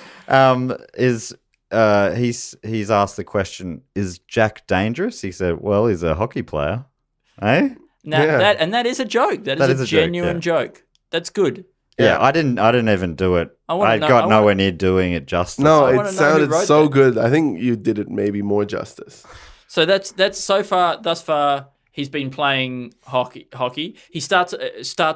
[SPEAKER 1] he's asked the question, "Is Jack dangerous?" He said, "Well, he's a hockey player." Eh?
[SPEAKER 5] Now,
[SPEAKER 4] Yeah.
[SPEAKER 5] that is a joke.
[SPEAKER 1] That
[SPEAKER 5] That
[SPEAKER 1] is
[SPEAKER 5] is
[SPEAKER 1] a
[SPEAKER 5] a
[SPEAKER 1] joke,
[SPEAKER 5] genuine
[SPEAKER 1] yeah.
[SPEAKER 5] joke. That's good.
[SPEAKER 1] Yeah, I didn't even do it.
[SPEAKER 5] I wanna
[SPEAKER 1] I
[SPEAKER 5] know-
[SPEAKER 1] got
[SPEAKER 5] I wanna-
[SPEAKER 1] nowhere near doing it justice.
[SPEAKER 4] No,
[SPEAKER 5] I wanna
[SPEAKER 4] it
[SPEAKER 5] know who
[SPEAKER 4] sounded
[SPEAKER 5] wrote
[SPEAKER 4] so
[SPEAKER 5] that.
[SPEAKER 4] good. I think you did it maybe more justice.
[SPEAKER 5] So that's thus far. He's been playing hockey. He starts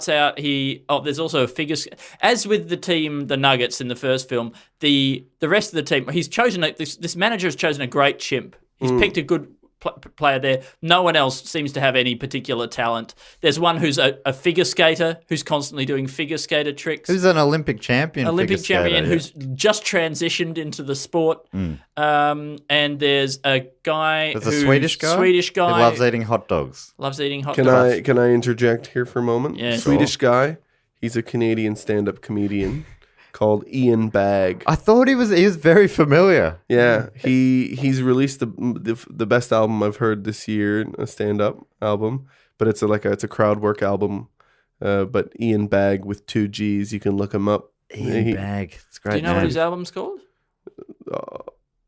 [SPEAKER 5] out. There's also a figure. As with the team, the Nuggets in the first film, the rest of the team. He's chosen this manager has chosen a great chimp. He's picked a good player there. No one else seems to have any particular talent. There's one who's a figure skater who's constantly doing figure skater tricks.
[SPEAKER 1] Who's an Olympic champion?
[SPEAKER 5] Olympic
[SPEAKER 1] figure skater,
[SPEAKER 5] champion
[SPEAKER 1] yeah.
[SPEAKER 5] who's just transitioned into the sport. And there's a guy
[SPEAKER 1] There's a Swedish guy.
[SPEAKER 5] Swedish guy
[SPEAKER 1] Who loves eating hot dogs.
[SPEAKER 5] loves eating hot
[SPEAKER 4] Can
[SPEAKER 5] dogs.
[SPEAKER 4] I interject here for a moment?
[SPEAKER 5] Yeah.
[SPEAKER 4] Swedish guy. He's a Canadian stand-up comedian called Ian Bagg.
[SPEAKER 1] I thought he was very familiar.
[SPEAKER 4] Yeah, he's released the best album I've heard this year, a stand-up album, but it's a crowd work album. But Ian Bagg with 2 G's, you can look him up.
[SPEAKER 1] Ian Bagg. It's a great.
[SPEAKER 5] Do you know what
[SPEAKER 1] name.
[SPEAKER 5] his album's called?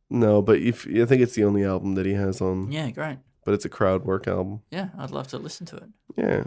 [SPEAKER 4] No, but I think it's the only album that he has on.
[SPEAKER 5] Yeah, great.
[SPEAKER 4] But it's a crowd work album.
[SPEAKER 5] Yeah, I'd love to listen to it.
[SPEAKER 4] Yeah,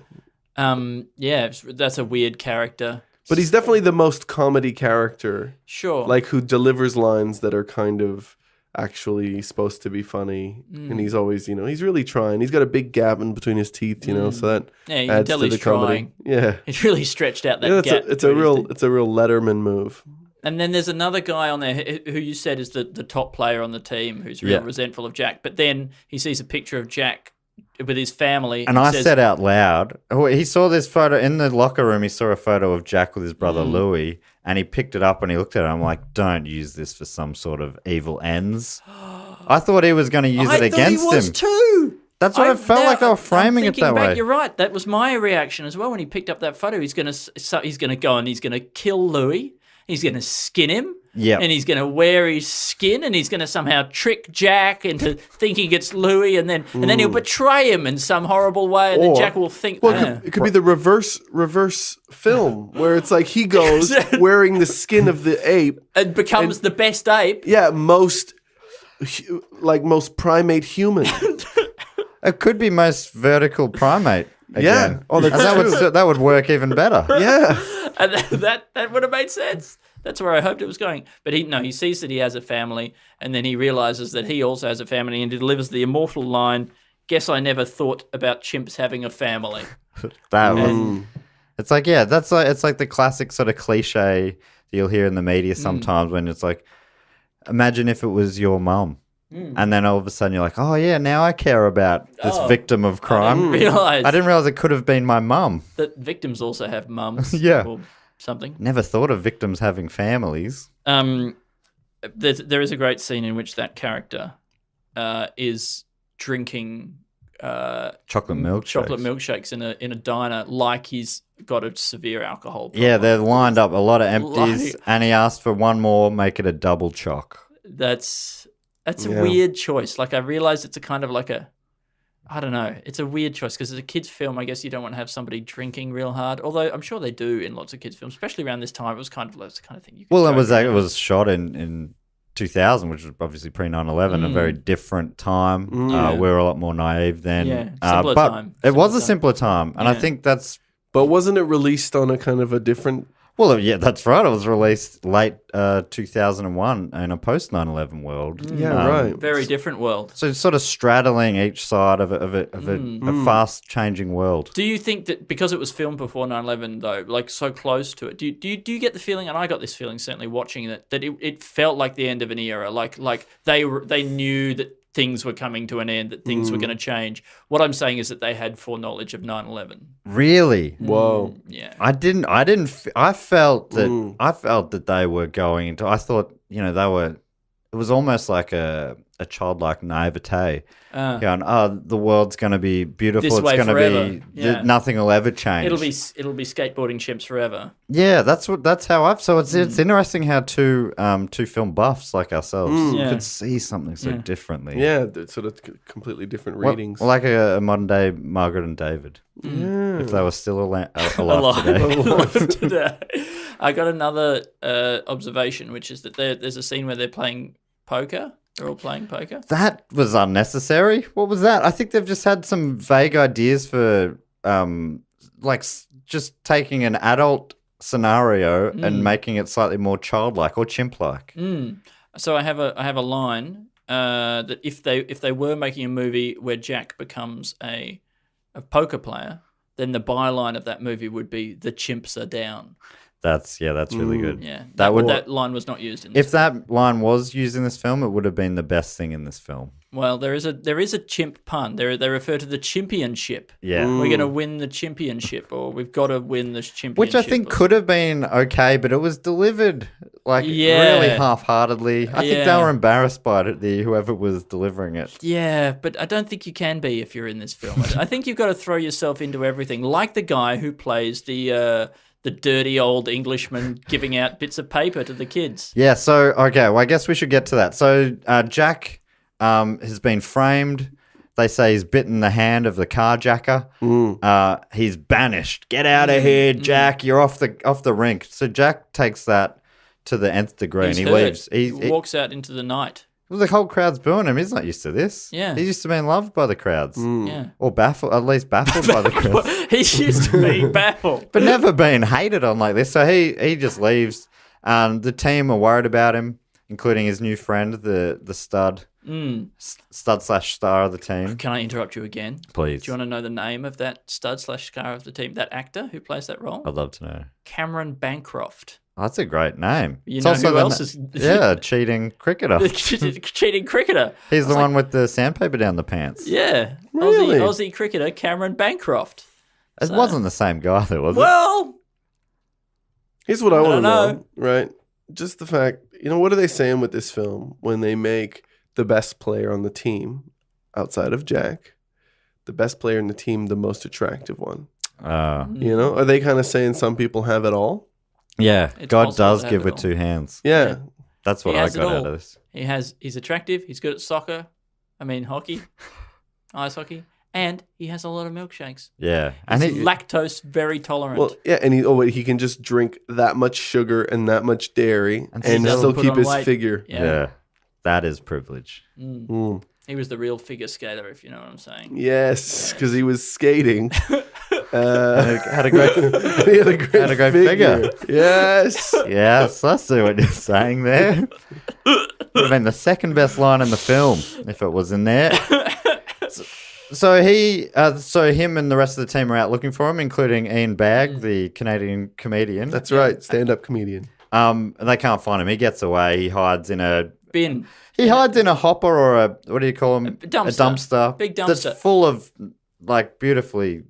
[SPEAKER 5] That's a weird character.
[SPEAKER 4] but he's definitely the most comedy character,
[SPEAKER 5] Sure.
[SPEAKER 4] like who delivers lines that are kind of actually supposed to be funny, and he's always, he's really trying. He's got a big gap in between his teeth, so that
[SPEAKER 5] Yeah, you can
[SPEAKER 4] adds
[SPEAKER 5] tell
[SPEAKER 4] to
[SPEAKER 5] he's
[SPEAKER 4] the comedy.
[SPEAKER 5] trying.
[SPEAKER 4] Yeah.
[SPEAKER 5] He's really stretched out that
[SPEAKER 4] Yeah,
[SPEAKER 5] gap.
[SPEAKER 4] it's a real Letterman move.
[SPEAKER 5] And then there's another guy on there who you said is the top player on the team who's real
[SPEAKER 1] Yeah.
[SPEAKER 5] resentful of Jack. But then he sees a picture of Jack with his family.
[SPEAKER 1] And I said out loud, he saw this photo in the locker room. He saw a photo of Jack with his brother Louis, and he picked it up and he looked at it. I'm like, don't use this for some sort of evil ends. I thought he was going to use it against
[SPEAKER 5] he was
[SPEAKER 1] him.
[SPEAKER 5] Too.
[SPEAKER 1] That's what it felt like. They were framing it that way.
[SPEAKER 5] You're right. That was my reaction as well when he picked up that photo. He's going to go and he's going to kill Louis. He's going to skin him.
[SPEAKER 1] Yeah.
[SPEAKER 5] And he's going to wear his skin, and he's going to somehow trick Jack into thinking it's Louis, and then he'll betray him in some horrible way, and then Jack will think.
[SPEAKER 4] Well, it could be the reverse film where it's like he goes wearing the skin of the ape
[SPEAKER 5] and becomes the best ape.
[SPEAKER 4] Yeah, most primate human.
[SPEAKER 1] It could be most vertical primate. Again.
[SPEAKER 4] Yeah. Oh,
[SPEAKER 1] that would work even better.
[SPEAKER 4] Yeah.
[SPEAKER 5] And that would have made sense. That's where I hoped it was going. But he sees that he has a family, and then he realizes that he also has a family, and he delivers the immortal line, "Guess I never thought about chimps having a family."
[SPEAKER 1] It's like, yeah, it's like the classic sort of cliche that you'll hear in the media sometimes when it's like, imagine if it was your mum. And then all of a sudden you're like, oh, yeah, now I care about this victim of crime. I didn't realize it could have been my mum.
[SPEAKER 5] That victims also have mums.
[SPEAKER 1] Yeah.
[SPEAKER 5] Or something.
[SPEAKER 1] Never thought of victims having families.
[SPEAKER 5] There is a great scene in which that character is drinking
[SPEAKER 1] chocolate
[SPEAKER 5] milkshakes in a diner like he's got a severe alcohol problem.
[SPEAKER 1] Yeah, they're lined up, a lot of empties, and he asked for one more, make it a double choc.
[SPEAKER 5] That's a weird choice. Like, I realize it's a kind of like I don't know. It's a weird choice because as a kid's film, I guess you don't want to have somebody drinking real hard. Although I'm sure they do in lots of kids' films, especially around this time. It was kind of the kind of thing you could
[SPEAKER 1] it was shot in 2000, which was obviously pre 9/11, a very different time. We were a lot more naive then.
[SPEAKER 5] Yeah, simpler time.
[SPEAKER 1] It was a simpler time, and I think that's.
[SPEAKER 4] But wasn't it released on a kind of a different?
[SPEAKER 1] Well, yeah, that's right. It was released late 2001 in a post 9/11 world.
[SPEAKER 4] Yeah, right.
[SPEAKER 5] Very different world.
[SPEAKER 1] So it's sort of straddling each side of a fast changing world.
[SPEAKER 5] Do you think that because it was filmed before 9/11, though, like so close to it, do you get the feeling, and I got this feeling certainly watching that it felt like the end of an era, like they knew that things were coming to an end, that things were going to change. What I'm saying is that they had foreknowledge of 9/11.
[SPEAKER 1] Really?
[SPEAKER 4] Whoa.
[SPEAKER 5] Yeah.
[SPEAKER 1] I felt that they were going into, I thought, it was almost like a childlike naivete. Going, the world's going to be beautiful.
[SPEAKER 5] This way
[SPEAKER 1] it's going
[SPEAKER 5] forever.
[SPEAKER 1] to be, nothing will ever change.
[SPEAKER 5] It'll be skateboarding chimps forever.
[SPEAKER 1] Yeah, that's how I've. So it's interesting how two film buffs like ourselves could see something so differently.
[SPEAKER 4] Yeah, they're sort of completely different readings.
[SPEAKER 1] Well, like a modern day Margaret and David, if they were still alive
[SPEAKER 5] today. I got another observation, which is that there's a scene where they're playing poker. They're all playing poker.
[SPEAKER 1] That was unnecessary. What was that? I think they've just had some vague ideas for, just taking an adult scenario and making it slightly more childlike or chimp-like.
[SPEAKER 5] So I have a line that if they were making a movie where Jack becomes a poker player, then the byline of that movie would be "The chimps are down."
[SPEAKER 1] That's really good.
[SPEAKER 5] Yeah, that line was not used in this
[SPEAKER 1] film. If that line was used in this film, it would have been the best thing in this film.
[SPEAKER 5] Well, there is a chimp pun. They refer to the championship.
[SPEAKER 1] Yeah.
[SPEAKER 5] We're going to win the championship, or we've got to win this championship.
[SPEAKER 1] Which I think could have been okay, but it was delivered really half-heartedly. I think they were embarrassed by it, whoever was delivering it.
[SPEAKER 5] Yeah, but I don't think you can be if you're in this film. I think you've got to throw yourself into everything, like the guy who plays the dirty old Englishman giving out bits of paper to the kids. Yeah,
[SPEAKER 1] so, okay, well, I guess we should get to that. So, Jack has been framed. They say he's bitten the hand of the carjacker. He's banished. Get out of here, Jack. You're off the rink. So, Jack takes that to the nth degree and he leaves.
[SPEAKER 5] He walks out into the night.
[SPEAKER 1] Well, the whole crowd's booing him. He's not used to this.
[SPEAKER 5] Yeah.
[SPEAKER 1] He's used to being loved by the crowds.
[SPEAKER 5] Yeah.
[SPEAKER 1] Or at least baffled by the crowds.
[SPEAKER 5] He's used to being baffled.
[SPEAKER 1] But never being hated on like this. So he just leaves. The team are worried about him. including his new friend, the stud, stud/star of the team.
[SPEAKER 5] Can I interrupt you again?
[SPEAKER 1] Please.
[SPEAKER 5] Do you want to know the name of that stud/star of the team, that actor who plays that role?
[SPEAKER 1] I'd love to know.
[SPEAKER 5] Cameron Bancroft.
[SPEAKER 1] Oh, that's a great name.
[SPEAKER 5] You know who else is...
[SPEAKER 1] Yeah, cheating cricketer.
[SPEAKER 5] Cheating cricketer.
[SPEAKER 1] He's the one with the sandpaper down the pants.
[SPEAKER 5] Yeah.
[SPEAKER 4] Really?
[SPEAKER 5] Aussie cricketer Cameron Bancroft.
[SPEAKER 1] It wasn't the same guy, though, was it?
[SPEAKER 5] Well,
[SPEAKER 4] Here's what I want to
[SPEAKER 5] don't
[SPEAKER 4] know, right? Just the fact, what are they saying with this film when they make the best player on the team outside of Jack, the best player in the team, the most attractive one? Are they kind of saying some people have it all?
[SPEAKER 1] Yeah,
[SPEAKER 5] It's
[SPEAKER 1] God
[SPEAKER 5] possible
[SPEAKER 1] does
[SPEAKER 5] to have
[SPEAKER 1] give
[SPEAKER 5] it
[SPEAKER 1] with
[SPEAKER 5] all.
[SPEAKER 1] 2 hands.
[SPEAKER 4] Yeah.
[SPEAKER 1] That's what
[SPEAKER 5] He
[SPEAKER 1] I
[SPEAKER 5] has it
[SPEAKER 1] got out
[SPEAKER 5] all.
[SPEAKER 1] of this.
[SPEAKER 5] he's attractive, he's good at soccer, hockey, ice hockey, and he has a lot of milkshakes.
[SPEAKER 1] Yeah.
[SPEAKER 5] And
[SPEAKER 1] And
[SPEAKER 5] he's lactose very tolerant.
[SPEAKER 4] Well, yeah, and he can just drink that much sugar and that much dairy
[SPEAKER 1] And
[SPEAKER 4] and
[SPEAKER 1] still
[SPEAKER 4] still
[SPEAKER 5] put
[SPEAKER 4] keep
[SPEAKER 5] on
[SPEAKER 4] his
[SPEAKER 5] weight.
[SPEAKER 4] figure.
[SPEAKER 1] yeah, that is privilege.
[SPEAKER 5] He was the real figure skater, if you know what I'm saying.
[SPEAKER 4] Yes, because he was skating.
[SPEAKER 1] Had a great
[SPEAKER 4] He had a great
[SPEAKER 1] figure.
[SPEAKER 4] Yes.
[SPEAKER 1] Yes, I see what you're saying there. Would have been the second best line in the film if it was in there. So him and the rest of the team are out looking for him, including Ian Bagg, the Canadian comedian.
[SPEAKER 4] That's right. Stand-up comedian.
[SPEAKER 1] And they can't find him. He gets away. He hides in a
[SPEAKER 5] Bin.
[SPEAKER 1] hopper or a, what do you call them?
[SPEAKER 5] A dumpster.
[SPEAKER 1] A dumpster.
[SPEAKER 5] Big dumpster.
[SPEAKER 1] That's full of like beautifully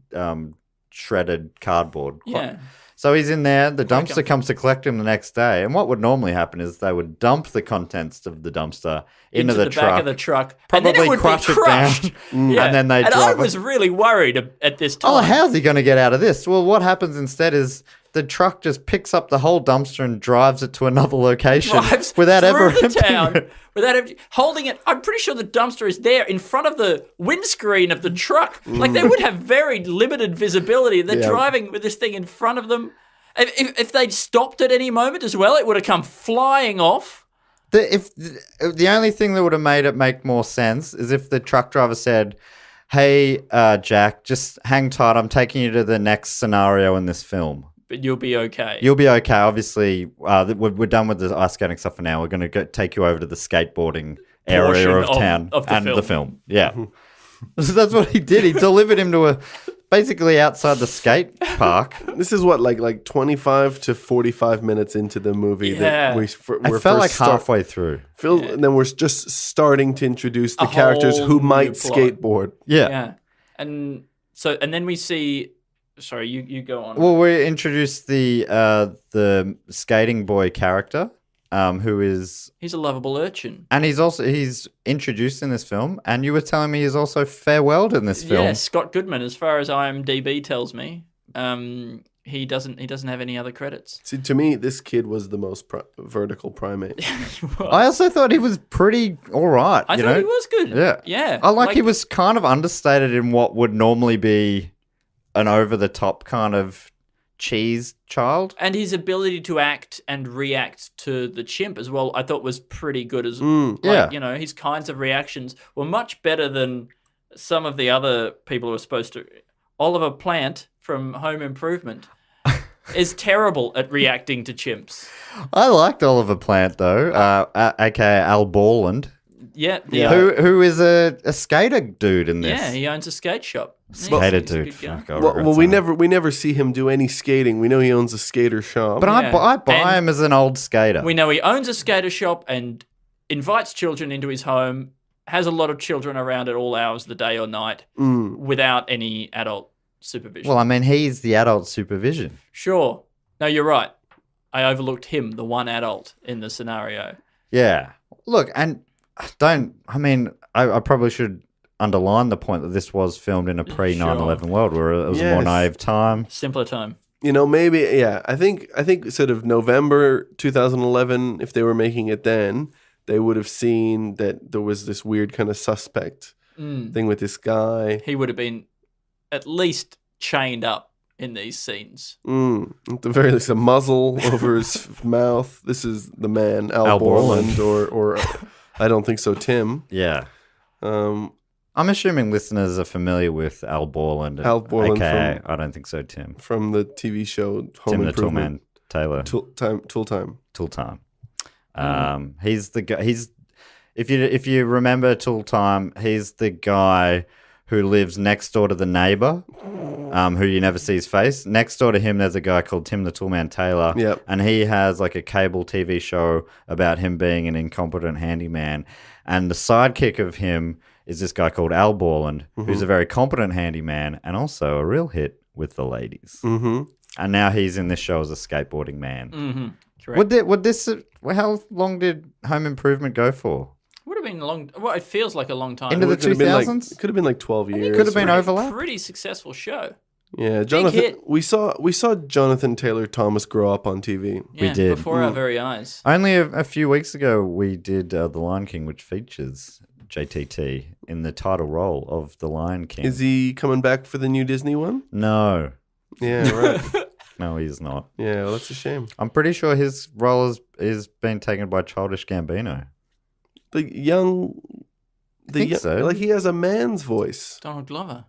[SPEAKER 1] shredded cardboard.
[SPEAKER 5] Yeah.
[SPEAKER 1] So he's in there. The dumpster comes to collect him the next day. And what would normally happen is they would dump the contents of the dumpster into the truck.
[SPEAKER 5] Back of the truck.
[SPEAKER 1] Probably
[SPEAKER 5] and then it would
[SPEAKER 1] crush
[SPEAKER 5] be
[SPEAKER 1] it down.
[SPEAKER 5] crushed. Yeah.
[SPEAKER 1] And then they
[SPEAKER 5] And
[SPEAKER 1] drive
[SPEAKER 5] I
[SPEAKER 1] it.
[SPEAKER 5] was really worried at this time.
[SPEAKER 1] Oh, how's he going to get out of this? Well, what happens instead is the truck just picks up the whole dumpster and drives it to another location
[SPEAKER 5] Drives
[SPEAKER 1] without
[SPEAKER 5] through
[SPEAKER 1] ever
[SPEAKER 5] the
[SPEAKER 1] emptying
[SPEAKER 5] town
[SPEAKER 1] it.
[SPEAKER 5] holding it. I'm pretty sure the dumpster is there in front of the windscreen of the truck. Like they would have very limited visibility. They're driving with this thing in front of them. If they'd stopped at any moment as well, it would have come flying off.
[SPEAKER 1] The only thing that would have made it make more sense is if the truck driver said, "Hey, Jack, just hang tight. I'm taking you to the next scenario in this film.
[SPEAKER 5] But you'll be okay.
[SPEAKER 1] You'll be okay. Obviously, we're done with the ice skating stuff for now. We're going to take you over to the skateboarding area of
[SPEAKER 5] Portion
[SPEAKER 1] town
[SPEAKER 5] of the
[SPEAKER 1] and
[SPEAKER 5] film.
[SPEAKER 1] the film. Yeah, so that's what he did. He delivered him to basically outside the skate park.
[SPEAKER 4] This is what, like 25 to 45 minutes into the movie
[SPEAKER 5] Yeah.
[SPEAKER 4] that we're
[SPEAKER 1] It felt like
[SPEAKER 4] first
[SPEAKER 1] halfway through.
[SPEAKER 4] And then we're just starting to introduce the
[SPEAKER 5] A
[SPEAKER 4] characters
[SPEAKER 5] whole
[SPEAKER 4] who
[SPEAKER 5] new
[SPEAKER 4] might
[SPEAKER 5] plot.
[SPEAKER 4] skateboard.
[SPEAKER 1] Yeah.
[SPEAKER 5] Yeah. And then we see. Sorry, you go on.
[SPEAKER 1] Well, we introduced the skating boy character, who is,
[SPEAKER 5] He's a lovable urchin.
[SPEAKER 1] and he's introduced in this film. And you were telling me he's also farewelled in this film.
[SPEAKER 5] Yeah, Scott Goodman, as far as IMDb tells me, he doesn't have any other credits.
[SPEAKER 4] See, to me, this kid was the most vertical primate.
[SPEAKER 1] I also thought he was pretty all right.
[SPEAKER 5] I thought he was good.
[SPEAKER 1] Yeah,
[SPEAKER 5] Yeah.
[SPEAKER 1] I like he was kind of understated in what would normally be an over-the-top kind of cheese child.
[SPEAKER 5] And his ability to act and react to the chimp as well, I thought was pretty good as
[SPEAKER 1] yeah.
[SPEAKER 5] His kinds of reactions were much better than some of the other people who were supposed to. Oliver Plant from Home Improvement is terrible at reacting to chimps.
[SPEAKER 1] I liked Oliver Plant though, aka Al Borland.
[SPEAKER 5] Yeah.
[SPEAKER 1] Who is a skater dude in this?
[SPEAKER 5] Yeah, he owns a skate shop.
[SPEAKER 1] Skater
[SPEAKER 5] He's a
[SPEAKER 1] dude.
[SPEAKER 5] good guy.
[SPEAKER 1] Fuck, I
[SPEAKER 4] well,
[SPEAKER 1] regret
[SPEAKER 4] we
[SPEAKER 1] saying.
[SPEAKER 4] never see him do any skating. We know he owns a skater shop.
[SPEAKER 1] But
[SPEAKER 5] Yeah.
[SPEAKER 1] I buy
[SPEAKER 5] And
[SPEAKER 1] him as an old skater.
[SPEAKER 5] We know he owns a skater shop and invites children into his home, has a lot of children around at all hours of the day or night without any adult supervision.
[SPEAKER 1] Well, I mean, he's the adult supervision.
[SPEAKER 5] Sure. No, you're right. I overlooked him, the one adult in the scenario.
[SPEAKER 1] Yeah. Look, and I probably should underline the point that this was filmed in a pre-9/11 world where it was a more
[SPEAKER 4] Yes.
[SPEAKER 1] naive time.
[SPEAKER 5] Simpler time.
[SPEAKER 4] Maybe, yeah. I think sort of November 2011, if they were making it then, they would have seen that there was this weird kind of suspect thing with this guy.
[SPEAKER 5] He would have been at least chained up in these scenes.
[SPEAKER 4] At the very least, a muzzle over his mouth. This is the man, Al Borland, or I don't think so, Tim.
[SPEAKER 1] Yeah. I'm assuming listeners are familiar with Al Borland.
[SPEAKER 4] Al Borland
[SPEAKER 1] AKA, I don't think so, Tim.
[SPEAKER 4] From the TV show Home
[SPEAKER 1] Tim the
[SPEAKER 4] Improvement.
[SPEAKER 1] Toolman Taylor.
[SPEAKER 4] Tool Time.
[SPEAKER 1] Tool Time. He's the guy. If you remember Tool Time, he's the guy who lives next door to the neighbor, who you never see his face. Next door to him, there's a guy called Tim the Toolman Taylor, and he has like a cable TV show about him being an incompetent handyman. And the sidekick of him is this guy called Al Borland, who's a very competent handyman and also a real hit with the ladies. Mm-hmm. And now he's in this show as a skateboarding man. Mm-hmm. How long did Home Improvement go for?
[SPEAKER 5] Would have been a long. Well, it feels like a long time.
[SPEAKER 1] Into the 2000s?
[SPEAKER 4] It could have been like 12 years.
[SPEAKER 1] Could have been overlap.
[SPEAKER 5] Pretty successful show.
[SPEAKER 4] Yeah,
[SPEAKER 5] Big
[SPEAKER 4] Jonathan.
[SPEAKER 5] hit.
[SPEAKER 4] We saw Jonathan Taylor Thomas grow up on TV.
[SPEAKER 5] Yeah,
[SPEAKER 1] we did
[SPEAKER 5] before our very eyes.
[SPEAKER 1] Only a few weeks ago, we did The Lion King, which features JTT in the title role of The Lion King.
[SPEAKER 4] Is he coming back for the new Disney one?
[SPEAKER 1] No,
[SPEAKER 4] Yeah, right.
[SPEAKER 1] no, he's not.
[SPEAKER 4] Yeah, well, that's a shame.
[SPEAKER 1] I'm pretty sure his role is being taken by Childish Gambino.
[SPEAKER 4] The young,
[SPEAKER 1] so.
[SPEAKER 4] like he has a man's voice.
[SPEAKER 5] Donald Glover.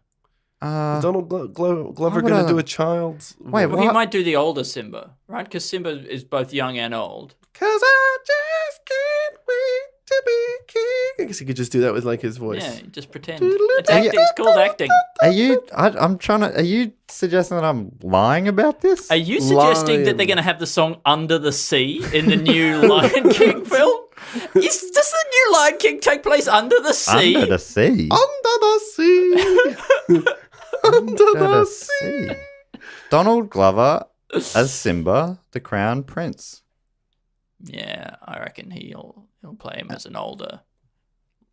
[SPEAKER 4] Is Donald Glover
[SPEAKER 1] would
[SPEAKER 4] going
[SPEAKER 1] I-
[SPEAKER 4] to do a child's?
[SPEAKER 1] Wait,
[SPEAKER 5] Well, he
[SPEAKER 1] what?
[SPEAKER 5] might do the older Simba, right? Because Simba is both young and old.
[SPEAKER 4] Cause I just can't wait to be king. I guess he could just do that with like his voice.
[SPEAKER 5] Yeah, just pretend. It's acting. It's called acting.
[SPEAKER 1] Are you? I'm trying to. Are you suggesting that I'm lying about this?
[SPEAKER 5] Are you suggesting that they're going to have the song "Under the Sea" in the new Lion King film? Does the new Lion King take place under the sea?
[SPEAKER 1] Under the sea.
[SPEAKER 4] Under the sea. Under the sea.
[SPEAKER 1] Donald Glover as Simba, the Crown Prince.
[SPEAKER 5] Yeah, I reckon he'll play him as an older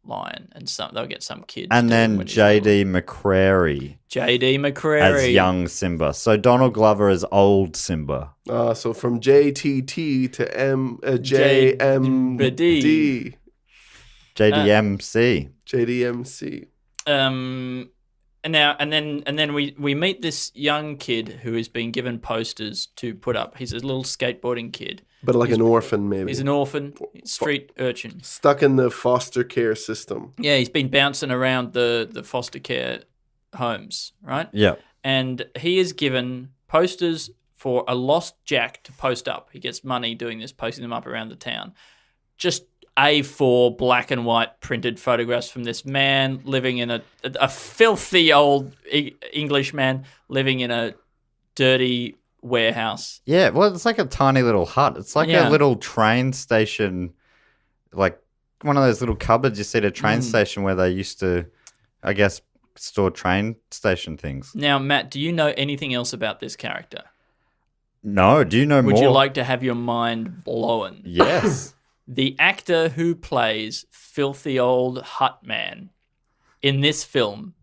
[SPEAKER 5] lion, and they'll get some kids.
[SPEAKER 1] And
[SPEAKER 5] to do it
[SPEAKER 1] then
[SPEAKER 5] when he's
[SPEAKER 1] J.D. McCrary
[SPEAKER 5] J.D.
[SPEAKER 1] as
[SPEAKER 5] McCrary.
[SPEAKER 1] young Simba. So Donald Glover as old Simba.
[SPEAKER 4] So from JTT to JMD.
[SPEAKER 1] JDMC.
[SPEAKER 4] JDMC.
[SPEAKER 5] And then we meet this young kid who has been given posters to put up. He's a little skateboarding kid.
[SPEAKER 4] But like an orphan, maybe.
[SPEAKER 5] He's an orphan, street urchin.
[SPEAKER 4] Stuck in the foster care system.
[SPEAKER 5] Yeah, he's been bouncing around the foster care homes, right?
[SPEAKER 1] Yeah.
[SPEAKER 5] And he is given posters for a lost Jack to post up. He gets money doing this, posting them up around the town. Just A4 black and white printed photographs from this man living in a filthy old English man living in a dirty warehouse.
[SPEAKER 1] Yeah, well, it's like a tiny little hut. It's like a little train station, like one of those little cupboards you see at a train station where they used to, I guess, store train station things.
[SPEAKER 5] Now, Matt, do you know anything else about this character?
[SPEAKER 1] No, do you know more?
[SPEAKER 5] Would you like to have your mind blown?
[SPEAKER 1] Yes.
[SPEAKER 5] The actor who plays filthy old hut man in this film